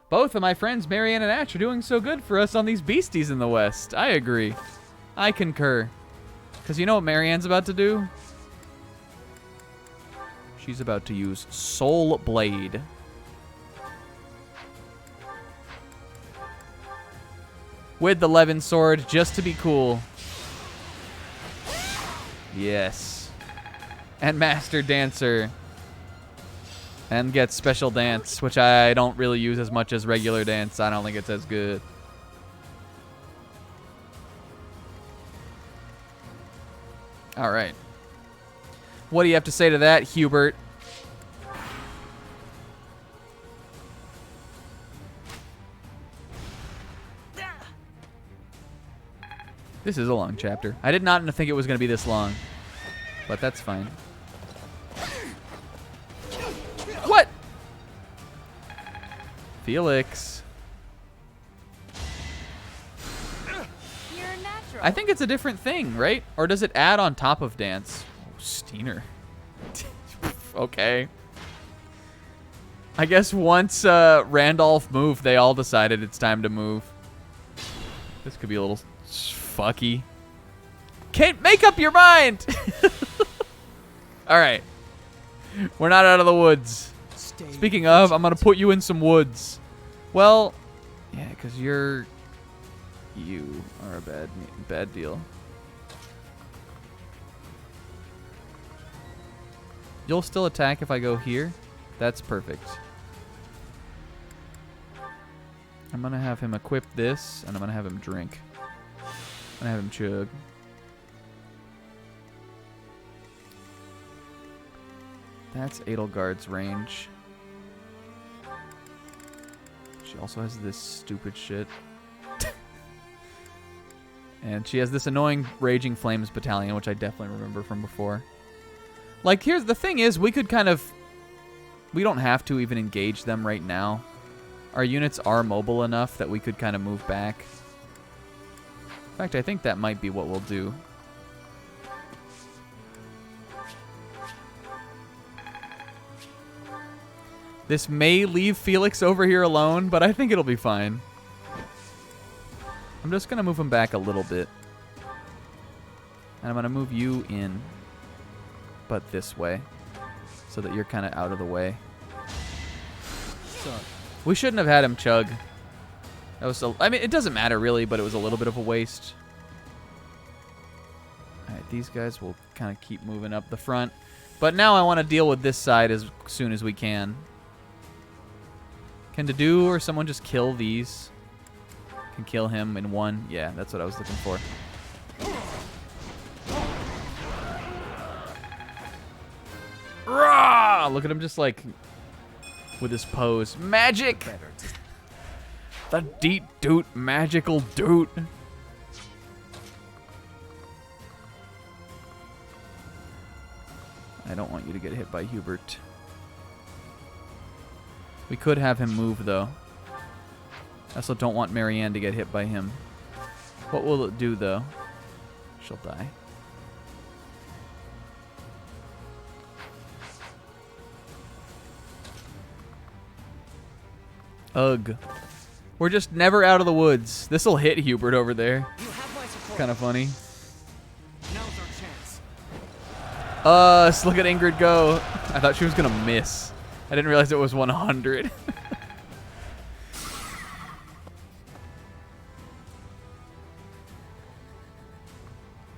Both of my friends, Marianne and Ash, are doing so good for us on these beasties in the West. I agree. I concur. Because you know what Marianne's about to do? She's about to use Soul Blade. With the Levin sword, just to be cool. Yes. And Master Dancer. And gets Special Dance, which I don't really use as much as regular dance. I don't think it's as good. All right. What do you have to say to that, Hubert? This is a long chapter. I did not think it was going to be this long, but that's fine. What? Felix. You're natural. I think it's a different thing, right? Or does it add on top of dance? Oh, Steiner. Okay. I guess once Randolph moved, they all decided it's time to move. This could be a little fucky. Can't make up your mind. All right. We're not out of the woods. Speaking of, I'm going to put you in some woods. Well, yeah, because you are a bad deal. You'll still attack if I go here. That's perfect. I'm going to have him equip this, and I'm going to have him drink. I'm going to have him chug. That's Edelgard's range. She also has this stupid shit. And she has this annoying Raging Flames battalion, which I definitely remember from before. Like, here's the thing is, we could kind of... We don't have to even engage them right now. Our units are mobile enough that we could kind of move back. In fact, I think that might be what we'll do. This may leave Felix over here alone, but I think it'll be fine. I'm just going to move him back a little bit. And I'm going to move you in, but this way, so that you're kind of out of the way. We shouldn't have had him chug. That was I mean, it doesn't matter really, but it was a little bit of a waste. All right, these guys will kind of keep moving up the front. But now I want to deal with this side as soon as we can. Can Dedu or someone just kill these? Can kill him in one? Yeah, that's what I was looking for. Rah! Look at him just like with his pose. Magic! The deep doot, magical doot. I don't want you to get hit by Hubert. We could have him move, though. I also don't want Marianne to get hit by him. What will it do, though? She'll die. Ugh. We're just never out of the woods. This'll hit Hubert over there. Kind of funny. Now's our chance. Look at Ingrid go. I thought she was gonna miss. I didn't realize it was 100.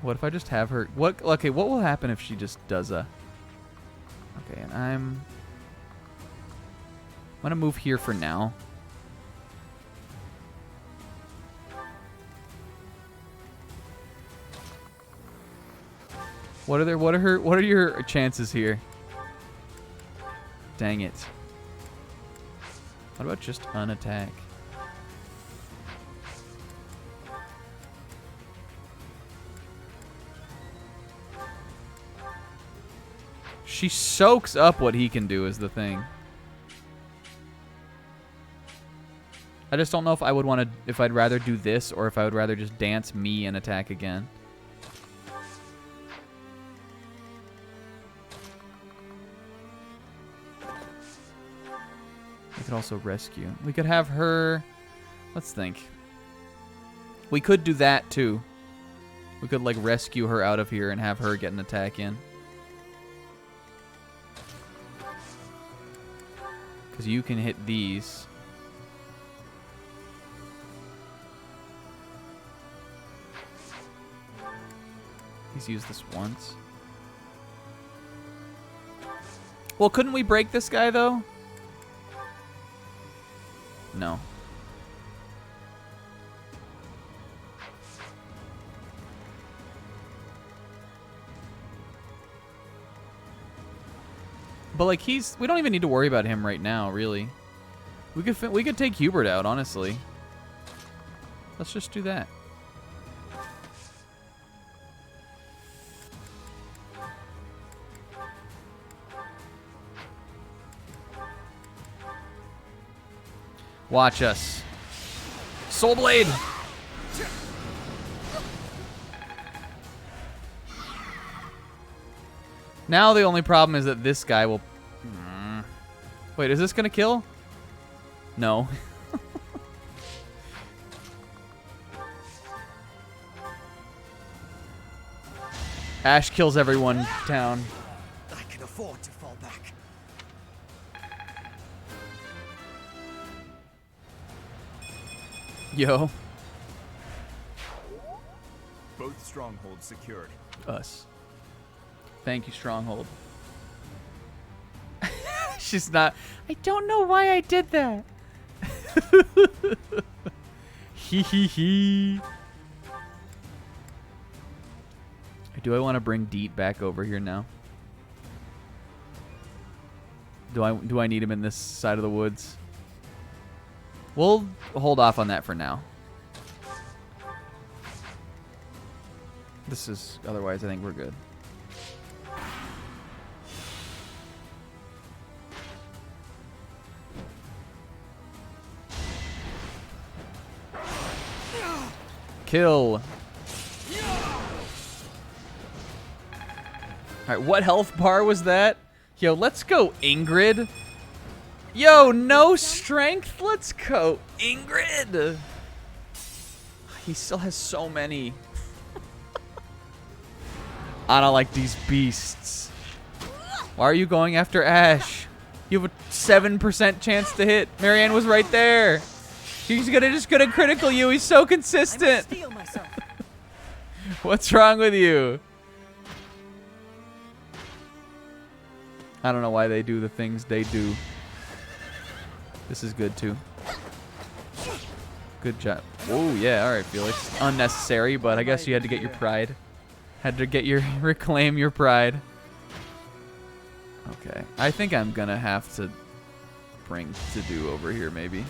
What if I just have her? What? Okay, what will happen if she just does a? Okay, and I'm gonna move here for now. What are your chances here? Dang it. What about just unattack? She soaks up what he can do is the thing. I just don't know if I would want to, if I'd rather do this or if I would rather just dance me and attack again. I could also rescue. We could have her, let's think. We could do that too. We could like rescue her out of here and have her get an attack in. Because you can hit these. He's used this once. Well, couldn't we break this guy, though? No. But like we don't even need to worry about him right now, really. We could take Hubert out, honestly. Let's just do that. Watch us. Soul Blade! Now the only problem is that this guy will... Wait, is this gonna kill? No. Ash kills everyone down. I can afford to fall back. Yo. Both strongholds secured. Us. Thank you, Stronghold. She's not... I don't know why I did that. Hee hee hee. Do I want to bring Deet back over here now? Do I need him in this side of the woods? We'll hold off on that for now. This is... Otherwise, I think we're good. Kill. Alright, what health bar was that? Yo, let's go, Ingrid. Yo, no strength? Let's go, Ingrid. He still has so many. I don't like these beasts. Why are you going after Ash? You have a 7% chance to hit. Marianne was right there. He's just gonna critical you. He's so consistent. What's wrong with you? I don't know why they do the things they do. This is good too. Good job. Oh yeah, all right, Felix. Unnecessary, but I guess you had to get your pride. Had to get your reclaim your pride. Okay, I think I'm gonna have to bring To-Do over here maybe.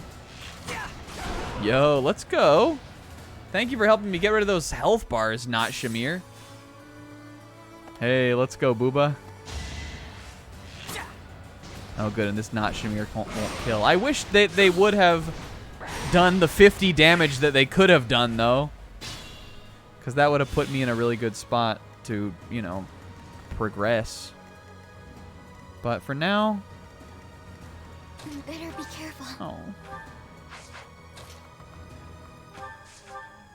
Yo, let's go. Thank you for helping me get rid of those health bars, not Shamir. Hey, let's go, Booba. Oh, good, and this not Shamir won't kill. I wish they would have done the 50 damage that they could have done, though. Because that would have put me in a really good spot to, you know, progress. But for now... You better be careful. Oh.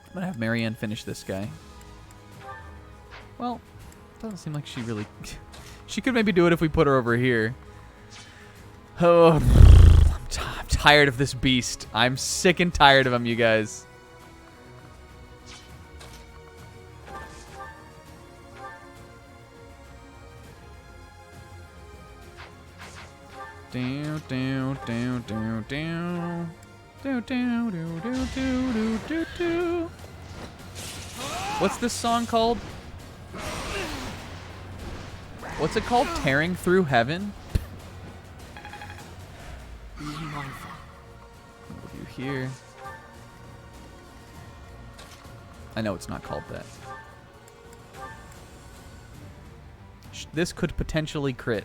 I'm gonna have Marianne finish this guy. Well, doesn't seem like she really... She could maybe do it if we put her over here. Oh, I'm tired of this beast. I'm sick and tired of him, you guys. Down, down, down, down, down. Do, do, do, do, do, do, do, do. What's this song called? What's it called? Tearing Through Heaven? Be mindful. What do you hear? I know it's not called that. This could potentially crit.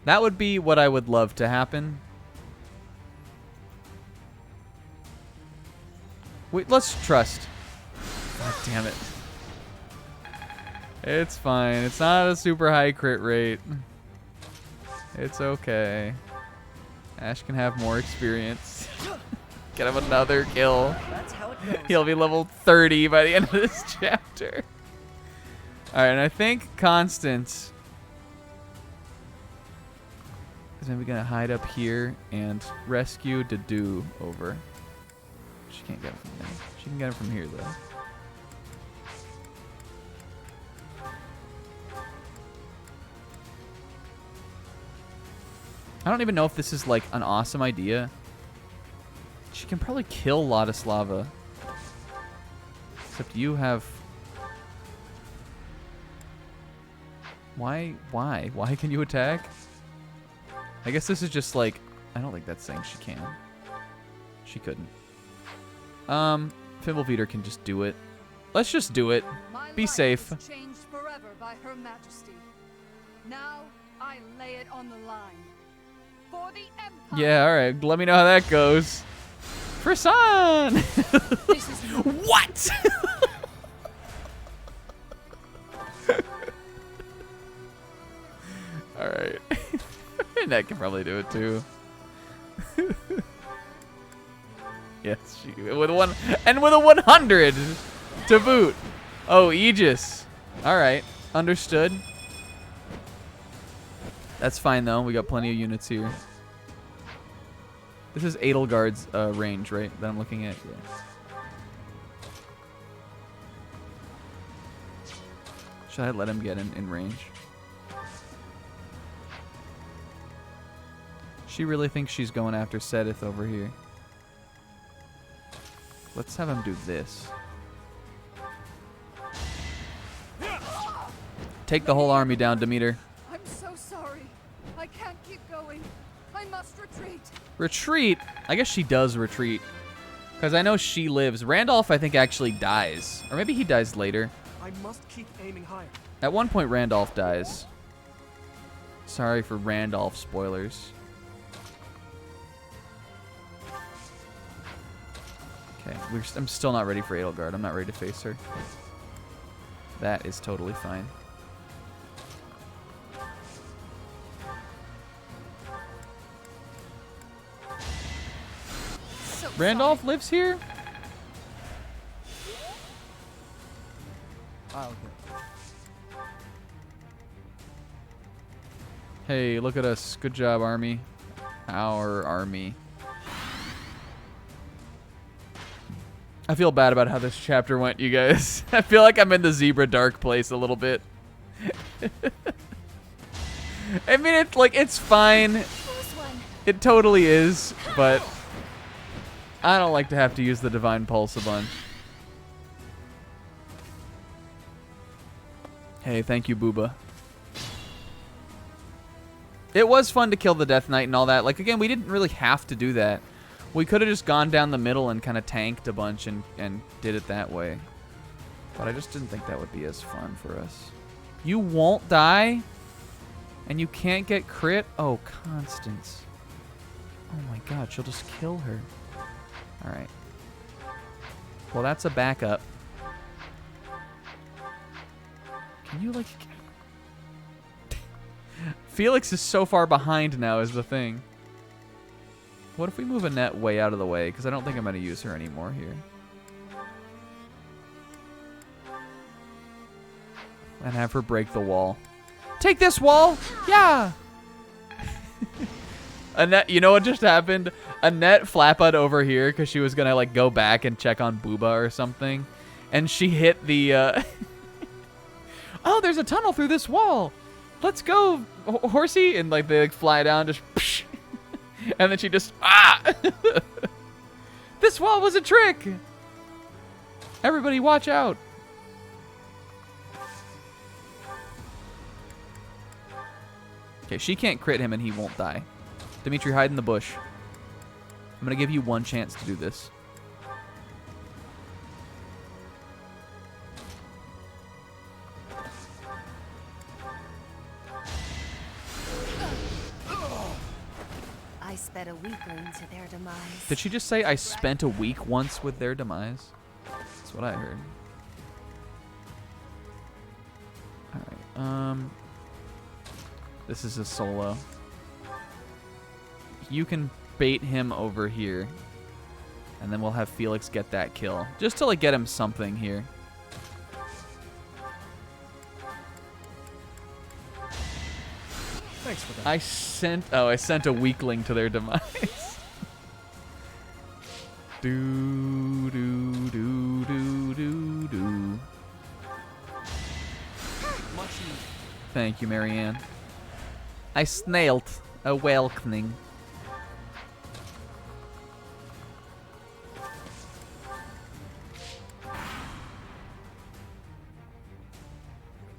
That would be what I would love to happen. Wait, let's trust. God damn it. It's fine. It's not a super high crit rate. It's okay. Ash can have more experience. Get him another kill. That's how it goes. He'll be level 30 by the end of this chapter. Alright, and I think Constance is maybe gonna hide up here and rescue Dedu over. She can't get him from there. She can get him from here though. I don't even know if this is like an awesome idea. She can probably kill Ladislava. Except you have... Why can you attack? I guess this is just like... I don't think that's saying she can. She couldn't. Fimblebeater can just do it. Let's just do it. Be safe. Changed forever by Her Majesty. Now I lay it on the line. For the Empire. Yeah, alright. Let me know how that goes. Frisson! What? Alright. Annette can probably do it too. Yes, she with one and with a 100 to boot. Oh, Aegis. Alright. Understood. That's fine though. We got plenty of units here. This is Edelgard's range, right? That I'm looking at. Yeah. Should I let him get in range? She really thinks she's going after Sedith over here. Let's have him do this. Take the whole army down, Demeter. I'm so sorry. I can't keep going. I must retreat. Retreat? I guess she does retreat. Because I know she lives. Randolph, I think, actually dies. Or maybe he dies later. I must keep aiming higher. At one point, Randolph dies. Sorry for Randolph spoilers. Okay, I'm still not ready for Edelgard. I'm not ready to face her. That is totally fine. Randolph lives here? Oh, okay. Hey, look at us. Good job, Army. Our Army. I feel bad about how this chapter went, you guys. I feel like I'm in the Zebra Dark place a little bit. I mean, it's like, it's fine. It totally is, but I don't like to have to use the Divine Pulse a bunch. Hey, thank you, Booba. It was fun to kill the Death Knight and all that. Like, again, we didn't really have to do that. We could have just gone down the middle and kind of tanked a bunch and did it that way. But I just didn't think that would be as fun for us. You won't die? And you can't get crit? Oh, Constance. Oh my god, she'll just kill her. Alright. Well, that's a backup. Can you, like... Felix is so far behind now is the thing. What if we move Annette way out of the way? Because I don't think I'm going to use her anymore here. And have her break the wall. Take this wall! Yeah! Annette, you know what just happened? Annette flapped over here because she was going to like go back and check on Booba or something. And she hit the... Oh, there's a tunnel through this wall! Let's go, horsey! And like they like fly down, just... Psh, and then she just... Ah! This wall was a trick! Everybody watch out! Okay, she can't crit him and he won't die. Dimitri, hide in the bush. I'm going to give you one chance to do this. I sped a weaker into their demise. Did she just say I spent a week once with their demise? That's what I heard. Alright, this is a solo. You can bait him over here. And then we'll have Felix get that kill. Just to like get him something here. Thanks for that. I sent a weakling to their demise. do do do do do do. Thank you, Marianne. I snailed a welcoming.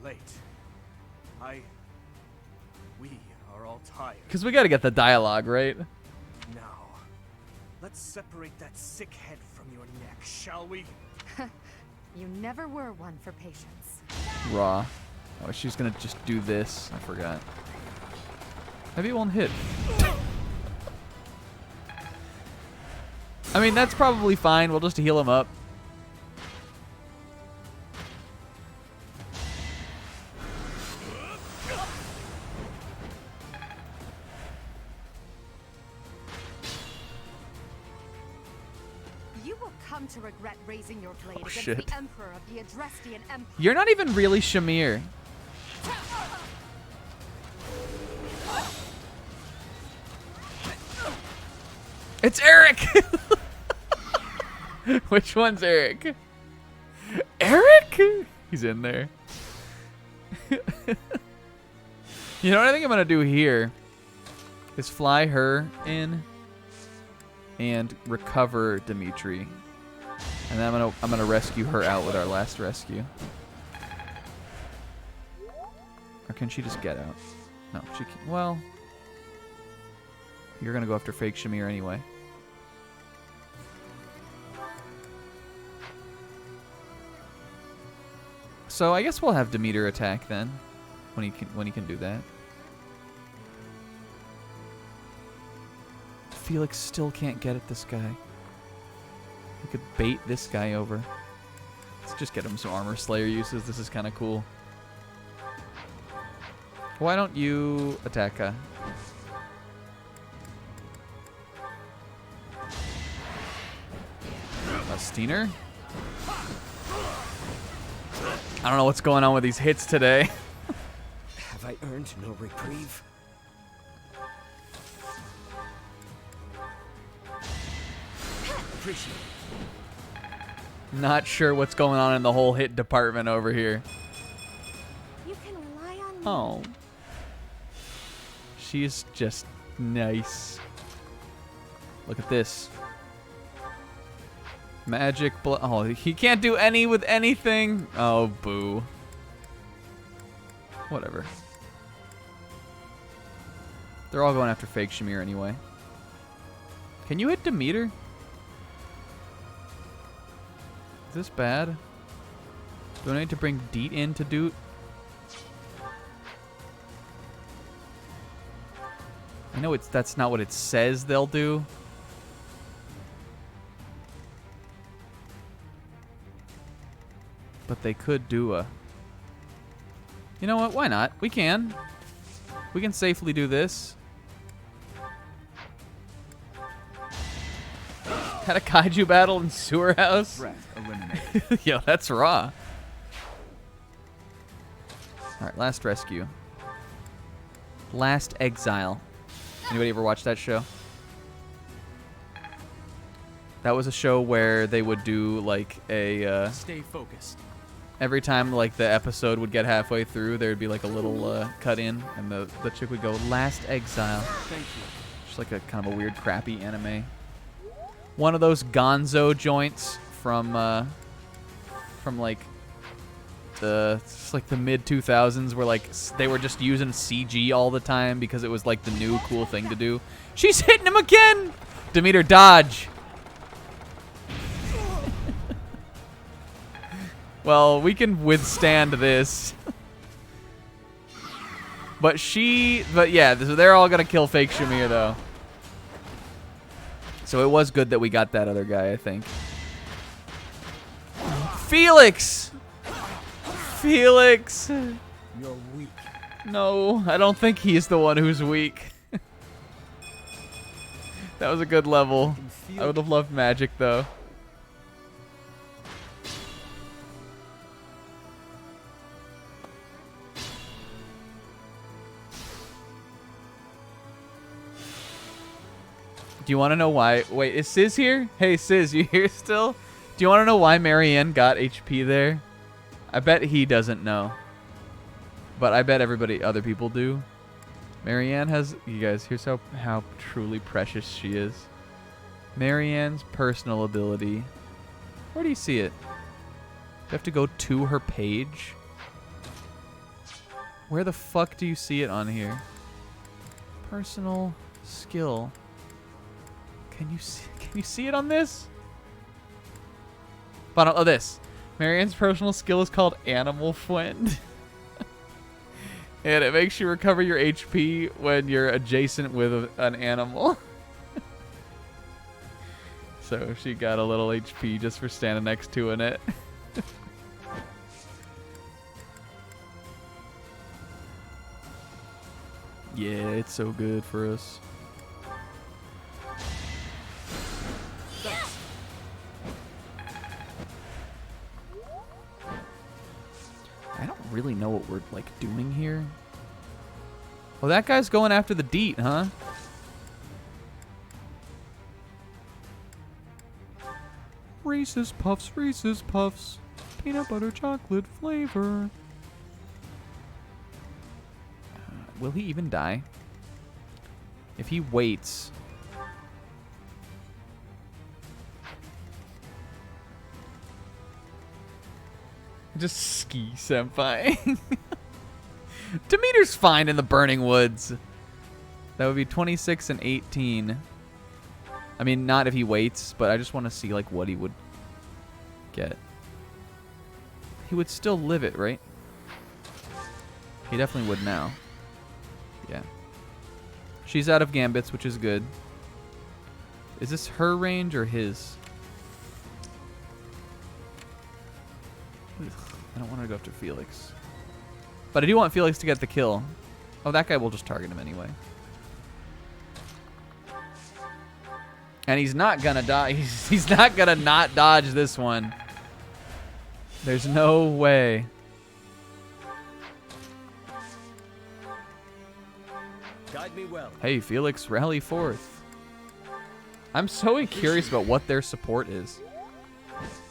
We're late. We are all tired. Because we got to get the dialogue right. Now, let's separate that sick head from your neck, shall we? You never were one for patience. Raw. Oh, she's gonna just do this. I forgot. Maybe it won't hit. I mean, that's probably fine. We'll just heal him up. You will come to regret raising your blade against shit. the Emperor of the Adrestian Empire. You're not even really Shamir. It's Eric! Which one's Eric? Eric? He's in there. You know what I think I'm gonna do here is fly her in and recover Dimitri. And then I'm gonna rescue her out with our last rescue. Or can she just get out? No, she can. Well, you're gonna go after fake Shamir anyway. So I guess we'll have Demeter attack then, when he can do that. Felix still can't get at this guy. He could bait this guy over. Let's just get him some armor slayer uses. This is kind of cool. Why don't you attack her? Steiner? I don't know what's going on with these hits today. Have I earned no reprieve? Appreciate it. Not sure what's going on in the whole hit department over here. You can rely on me. Oh. She's just nice. Look at this. Magic blood. Oh, he can't do any with anything. Oh, boo. Whatever. They're all going after fake Shamir anyway. Can you hit Demeter? Is this bad? Do I need to bring Deet in to do? I know that's not what it says they'll do. But they could do a... You know what? Why not? We can. We can safely do this. Had a kaiju battle in Sewer House? Threat eliminated. Yo, that's raw. Alright, last rescue. Last Exile. Anybody ever watch that show? That was a show where they would do like a... Stay focused. Every time like the episode would get halfway through, there would be like a little cut in, and the chick would go, Last Exile. Thank you. Just like a kind of a weird, crappy anime. One of those gonzo joints from like the mid 2000s where like they were just using CG all the time because it was like the new cool thing to do. She's hitting him again! Demeter, dodge! Well, we can withstand this. But yeah, they're all gonna kill fake Shamir though. So it was good that we got that other guy, I think. Felix! Felix! You're weak. No, I don't think he's the one who's weak. That was a good level. I would have loved magic though. Do you want to know why? Wait, is Sis here? Hey, Sis, you here still? Do you want to know why Marianne got HP there? I bet he doesn't know. But I bet other people do. Marianne has... You guys, here's how truly precious she is. Marianne's personal ability. Where do you see it? Do you have to go to her page? Where the fuck do you see it on here? Personal skill. Can you see it on this? Bottom of this. Marianne's personal skill is called Animal Friend. And it makes you recover your HP when you're adjacent with an animal. So she got a little HP just for standing next to it. Yeah, it's so good for us. I don't really know what we're like doing here. Oh, that guy's going after the deet, huh? Reese's Puffs, Reese's Puffs. Peanut butter chocolate flavor. Will he even die? If he waits... Just ski, senpai. Demeter's fine in the Burning Woods. That would be 26 and 18. I mean, not if he waits, but I just want to see like what he would get. He would still live it, right? He definitely would now. Yeah. She's out of gambits, which is good. Is this her range or his? I don't want to go after Felix. But I do want Felix to get the kill. Oh, that guy will just target him anyway. And he's not gonna die. He's not gonna not dodge this one. There's no way. Guide me well. Hey, Felix, rally forth. I'm so curious about what their support is.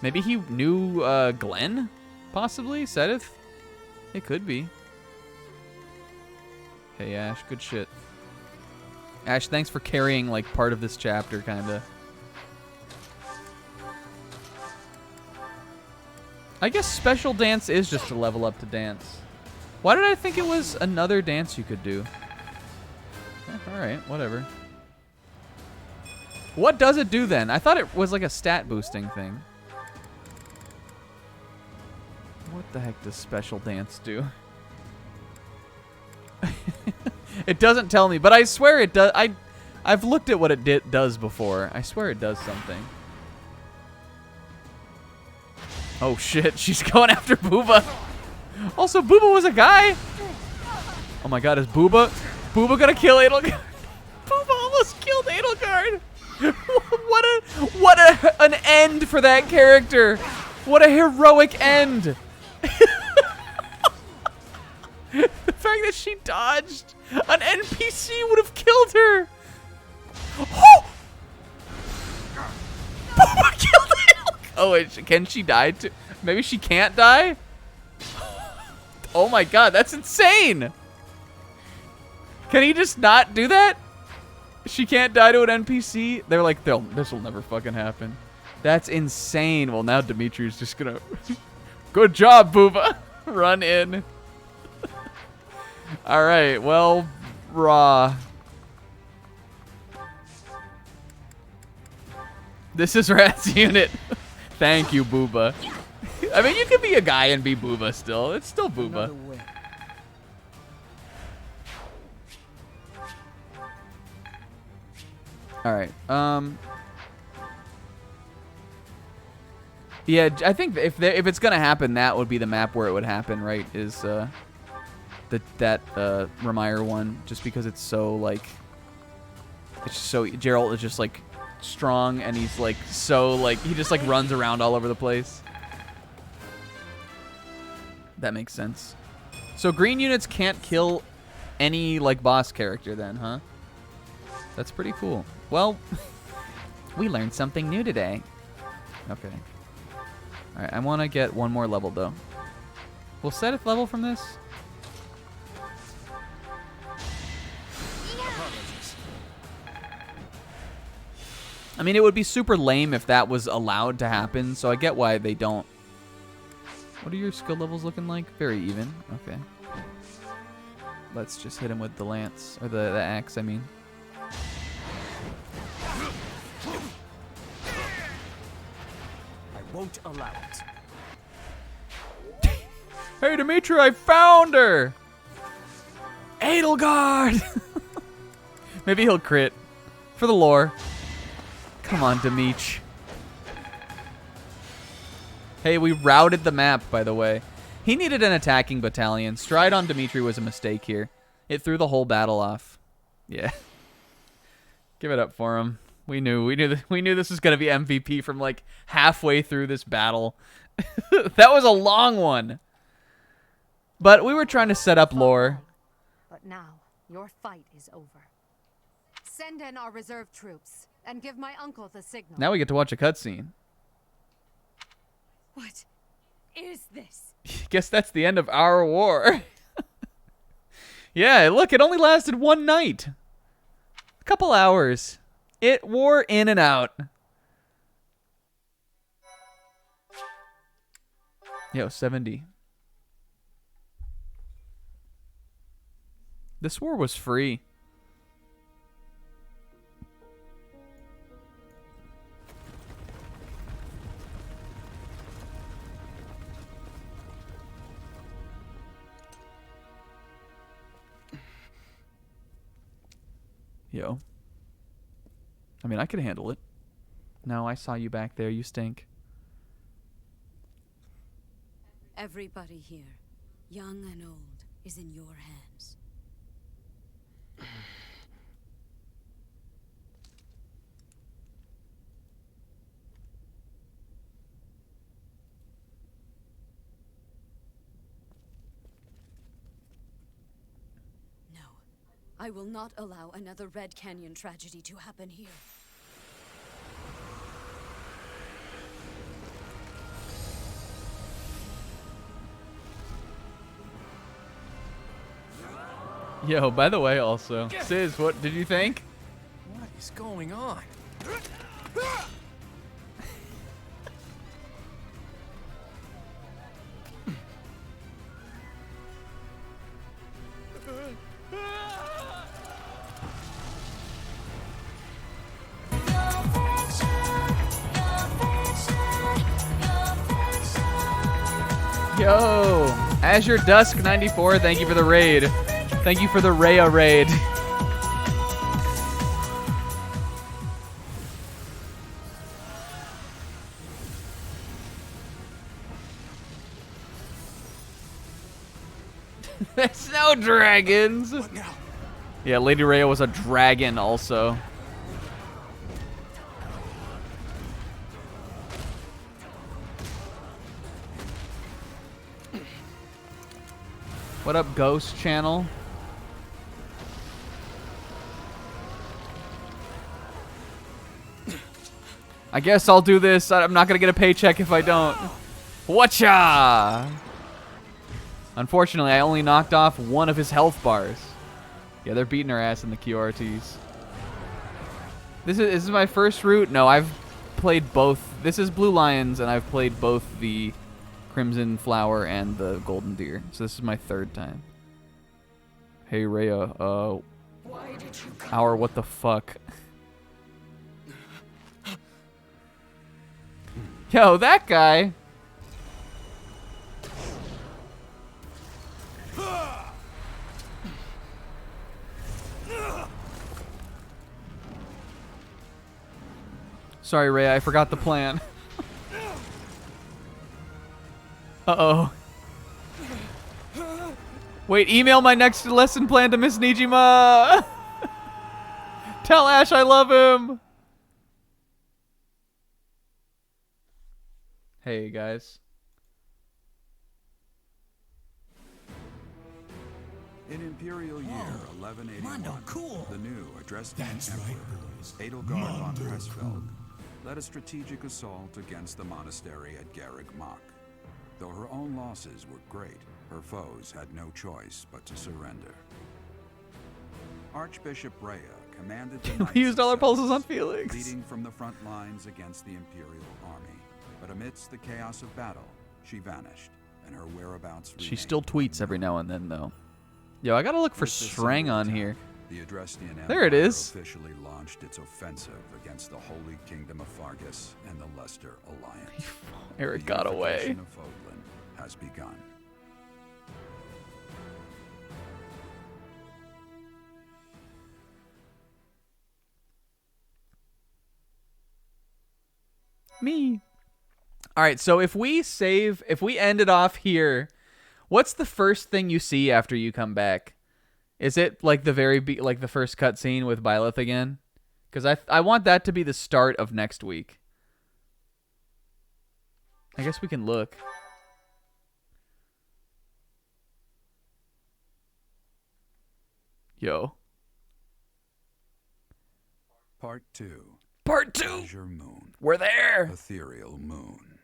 Maybe he knew Glenn? Possibly? Sedith? It could be. Hey, Ash, good shit. Ash, thanks for carrying, like, part of this chapter, kinda. I guess special dance is just to level up to dance. Why did I think it was another dance you could do? Alright, whatever. What does it do then? I thought it was like a stat boosting thing. What the heck does special dance do? It doesn't tell me, but I swear it does. I've looked at what it does before. I swear it does something. Oh shit, she's going after Booba. Also, Booba was a guy. Oh my god, is Booba gonna kill Edelgard? Booba almost killed Edelgard. What an end for that character. What a heroic end. The fact that she dodged an NPC would have killed her. Oh! Booba killed Edelgard. Oh wait, can she die too? Maybe she can't die? Oh my god, that's insane. Can he just not do that? She can't die to an NPC? They're like, this will never fucking happen. That's insane. Well, now Dimitri's just gonna... Good job, Booba. Run in. Alright, well, raw. This is Rat's unit. Thank you, Booba. I mean, you could be a guy and be Booba still. It's still Booba. Alright, yeah, I think if it's gonna happen, that would be the map where it would happen, right? Is that Remire one, just because it's so like, it's just so Geralt is just like strong, and he's like so like he just like runs around all over the place. That makes sense. So green units can't kill any like boss character then, huh? That's pretty cool. Well, we learned something new today. Okay. Alright, I want to get one more level, though. Will Seth level from this? I mean, it would be super lame if that was allowed to happen, so I get why they don't. What are your skill levels looking like? Very even. Okay. Let's just hit him with the lance, or the axe, I mean. I won't allow it. Hey, Dimitri, I found her! Edelgard! Maybe he'll crit. For the lore. Come on, Dimitri. Hey, we routed the map, by the way. He needed an attacking battalion. Stride on Dimitri was a mistake here. It threw the whole battle off. Yeah. Give it up for him. We knew this was gonna be MVP from like halfway through this battle. That was a long one. But we were trying to set up lore. But now, your fight is over. Send in our reserve troops, and give my uncle the signal. Now we get to watch a cutscene. What is this? Guess that's the end of our war. Yeah, look, it only lasted one night. A couple hours. It wore in and out. Yo, 70. This war was free. Yo. I mean, I could handle it. No, I saw you back there. You stink. Everybody here, young and old, is in your hands. No, I will not allow another Red Canyon tragedy to happen here. Yo, by the way, also, Sis, what did you think? What is going on? Yo, Azure Dusk 94, thank you for the raid. Thank you for the Rhea raid. There's no dragons. What now? Yeah, Lady Rhea was a dragon also. What up, Ghost Channel? I guess I'll do this. I'm not gonna get a paycheck if I don't. Whatcha? Unfortunately, I only knocked off one of his health bars. Yeah, they're beating her ass in the QRTs. This is my first route. No, I've played both. This is Blue Lions, and I've played both the Crimson Flower and the Golden Deer. So this is my third time. Hey, Rhea. Our what the fuck? Yo, that guy. Sorry, Ray, I forgot the plan. Uh-oh. Wait, email my next lesson plan to Miss Nijima. Tell Ash I love him. Hey, guys. In Imperial Year 1181, the new Adrestian Emperor, Edelgard von Pressfeld, led a strategic assault against the monastery at Garreg Mach. Though her own losses were great, her foes had no choice but to surrender. Archbishop Rhea commanded the We used all our pulses on Felix. leading from the front lines against the Imperial army. But amidst the chaos of battle, she vanished, and her whereabouts She still tweets every now and then, though. Yo, I gotta look for Strang on here. The Adrestian There it Empire is. officially launched its offensive against the Holy Kingdom of Fargus and the Leicester Alliance. Eric The got away. unification of Fodlan has begun. Me. All right, so if we end it off here, what's the first thing you see after you come back? Is it like like the first cutscene with Byleth again? Because I want that to be the start of next week. I guess we can look. Yo. Part 2. Part 2. Azure Moon. We're there. Ethereal Moon.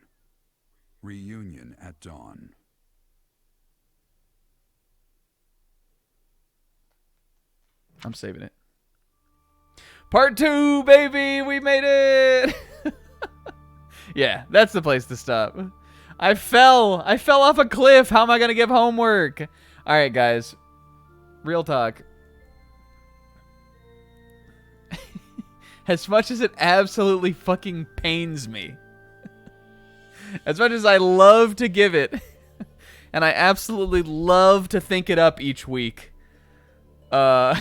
Reunion at dawn. I'm saving it. Part 2, baby! We made it! Yeah, that's the place to stop. I fell off a cliff. How am I going to give homework? All right, guys. Real talk. As much as it absolutely fucking pains me, as much as I love to give it, and I absolutely love to think it up each week, no,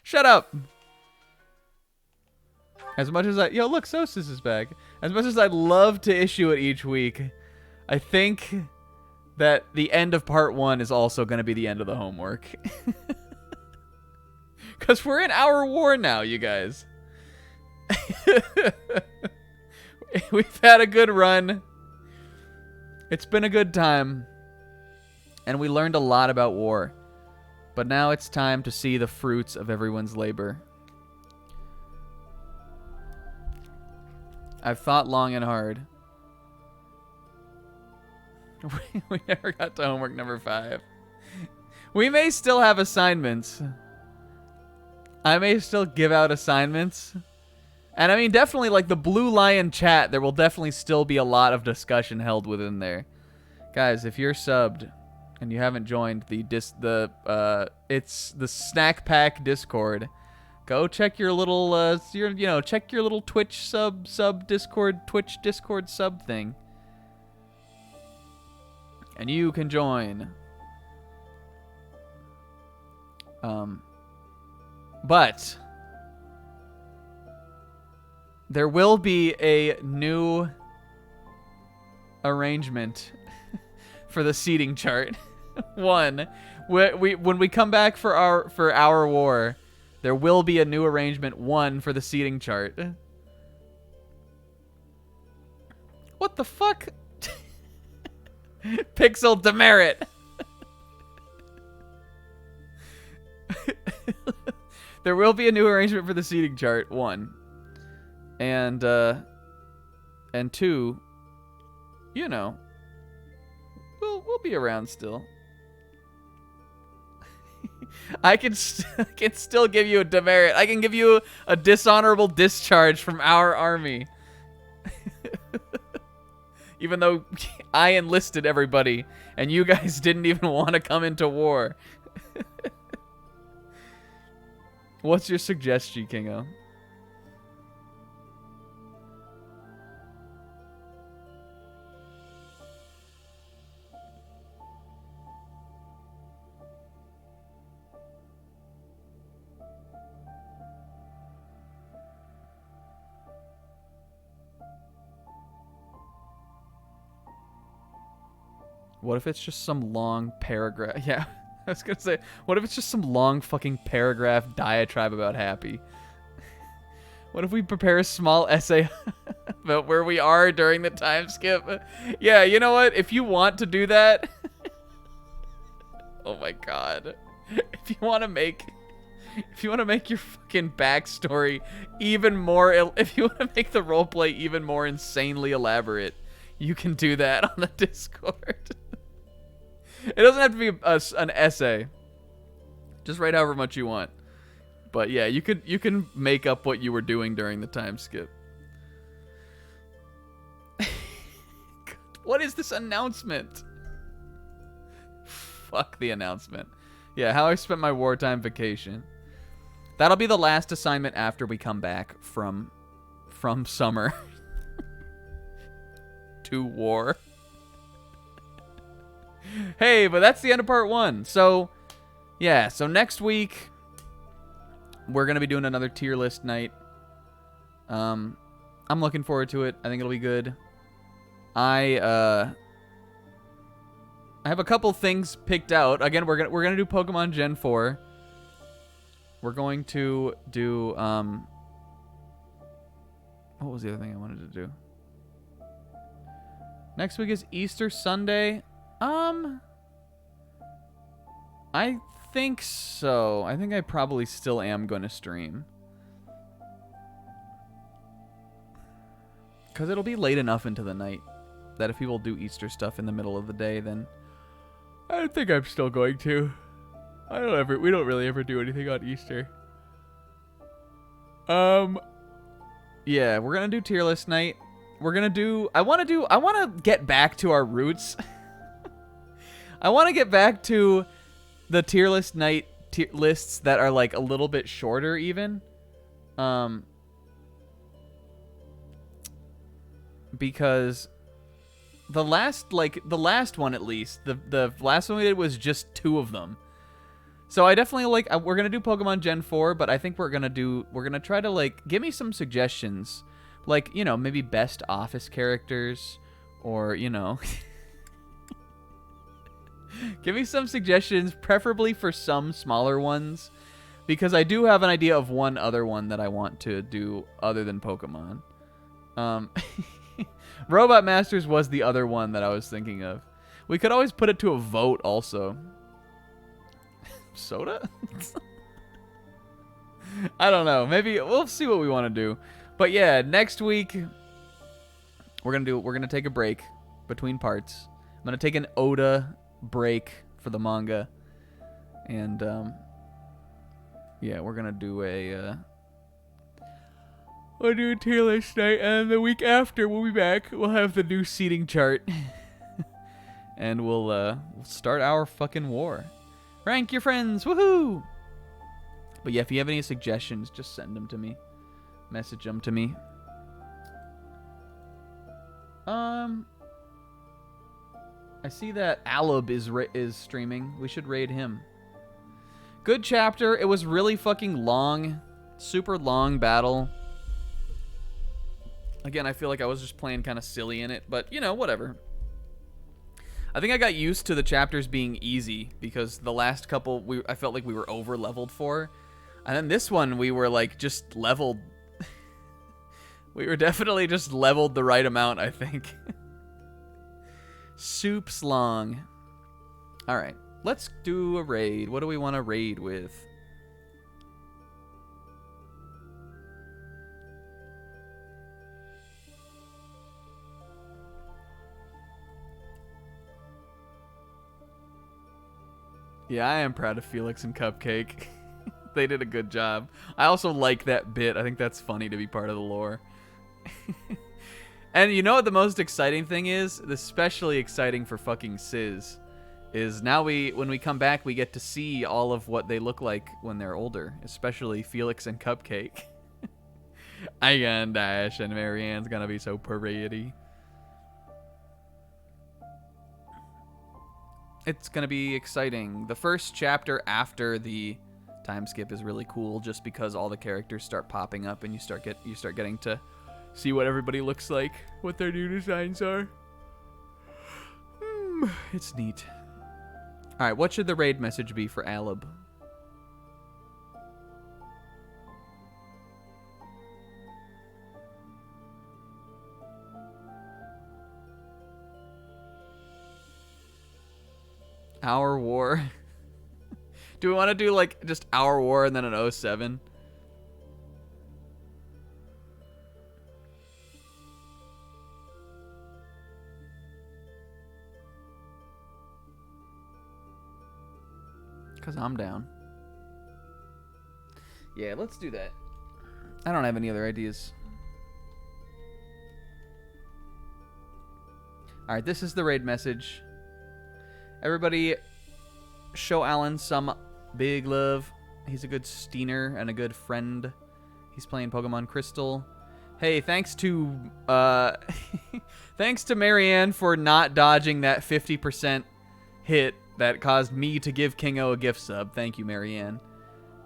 shut up. As much as yo, look, Sosis is back. As much as I'd love to issue it each week, I think that the end of part 1 is also going to be the end of the homework. Because we're in ourWar now, you guys. We've had a good run. It's been a good time. And we learned a lot about war. But now it's time to see the fruits of everyone's labor. I've thought long and hard. We never got to homework number 5. We may still have assignments. I may still give out assignments. And I mean, definitely, like the Blue Lion chat, there will definitely still be a lot of discussion held within there. Guys, if you're subbed and you haven't joined it's the Snack Pack Discord, go check your little check your little Twitch sub Discord, Twitch Discord sub thing. And you can join. But there will be a new arrangement for the seating chart. One, when we come back for our war, there will be a new arrangement 1 for the seating chart. What the fuck? Pixel demerit. There will be a new arrangement for the seating chart, 1. And 2, you know, we'll be around still. I can still give you a demerit. I can give you a dishonorable discharge from our army. Even though I enlisted everybody and you guys didn't even want to come into war. What's your suggestion, Kingo? What if it's just some long paragraph? Yeah, I was gonna say, what if it's just some long fucking paragraph diatribe about Happy? What if we prepare a small essay about where we are during the time skip? Yeah, you know what? If you want to do that, Oh my god. If you want to make your fucking backstory even more, if you want to make the roleplay even more insanely elaborate, you can do that on the Discord. It doesn't have to be an essay. Just write however much you want. But yeah, you can make up what you were doing during the time skip. What is this announcement? Fuck the announcement. Yeah, how I spent my wartime vacation. That'll be the last assignment after we come back from summer to war. Hey, but that's the end of part 1. So, yeah, so next week we're going to be doing another tier list night. I'm looking forward to it. I think it'll be good. I have a couple things picked out. Again, we're gonna do Pokemon Gen 4. We're going to do what was the other thing I wanted to do? Next week is Easter Sunday. I think so. I think I probably still am going to stream. Because it'll be late enough into the night that if people do Easter stuff in the middle of the day, then I think I'm still going to. We don't really ever do anything on Easter. Yeah, we're gonna do tier list night. We're gonna do. I want to get back to our roots. I want to get back to the tier list night lists that are like a little bit shorter, even. Because the last one at least, the last one we did was just 2 of them. So I definitely we're going to do Pokemon Gen 4, but I think we're going to try to give me some suggestions. Like, you know, maybe best office characters or, you know, give me some suggestions, preferably for some smaller ones, because I do have an idea of one other one that I want to do other than Pokemon. Robot Masters was the other one that I was thinking of. We could always put it to a vote also. Soda? I don't know. Maybe we'll see what we want to do. But yeah, next week we're gonna take a break between parts. I'm gonna take an Oda break for the manga. And yeah, we're gonna do we'll do a tier list night, and the week after we'll be back. We'll have the new seating chart. And we'll start our fucking war. Rank your friends, woohoo! But yeah, if you have any suggestions, just send them to me. Message them to me. I see that Alub is streaming. We should raid him. Good chapter. It was really fucking long. Super long battle. Again, I feel like I was just playing kind of silly in it, but, you know, whatever. I think I got used to the chapters being easy because the last couple I felt like we were over leveled for. And then this one we were like just leveled. We were definitely just leveled the right amount, I think. Soups long. All right, let's do a raid. What do we want to raid with? Yeah, I am proud of Felix and Cupcake. They did a good job. I also like that bit. I think that's funny to be part of the lore. And you know what the most exciting thing is? Especially exciting for fucking Sizz. Is now when we come back, we get to see all of what they look like when they're older. Especially Felix and Cupcake. And Dash and Marianne's gonna be so pretty. It's gonna be exciting. The first chapter after the time skip is really cool, just because all the characters start popping up and you start getting to see what everybody looks like, what their new designs are. It's neat. All right, what should the raid message be for Alub? Our war. Do we want to do like just Our War and then an 07? Because I'm down. Yeah, let's do that. I don't have any other ideas. Alright, this is the raid message. Everybody, show Alan some big love. He's a good steener and a good friend. He's playing Pokemon Crystal. Hey, thanks to thanks to Marianne for not dodging that 50% hit that caused me to give Kingo a gift sub. Thank you, Marianne.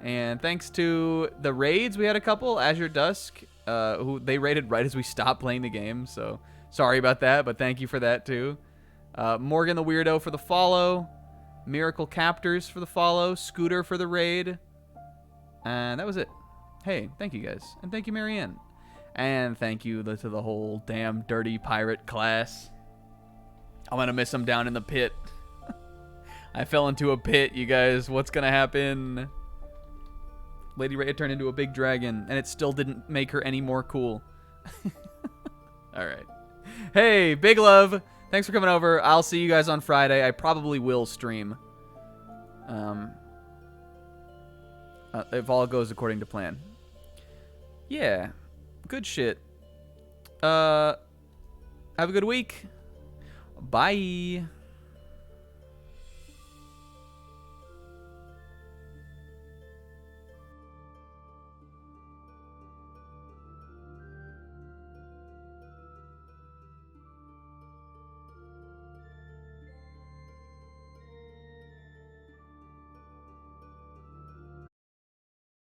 And thanks to the raids, we had a couple. Azure Dusk, who they raided right as we stopped playing the game. So sorry about that, but thank you for that too. Morgan the Weirdo for the follow. Miracle Captors for the follow. Scooter for the raid. And that was it. Hey, thank you guys. And thank you, Marianne. And thank you to the whole damn dirty pirate class. I'm going to miss them down in the pit. I fell into a pit, you guys. What's going to happen? Lady Ray turned into a big dragon, and it still didn't make her any more cool. All right. Hey, big love. Thanks for coming over. I'll see you guys on Friday. I probably will stream. If all goes according to plan. Yeah. Good shit. Have a good week. Bye.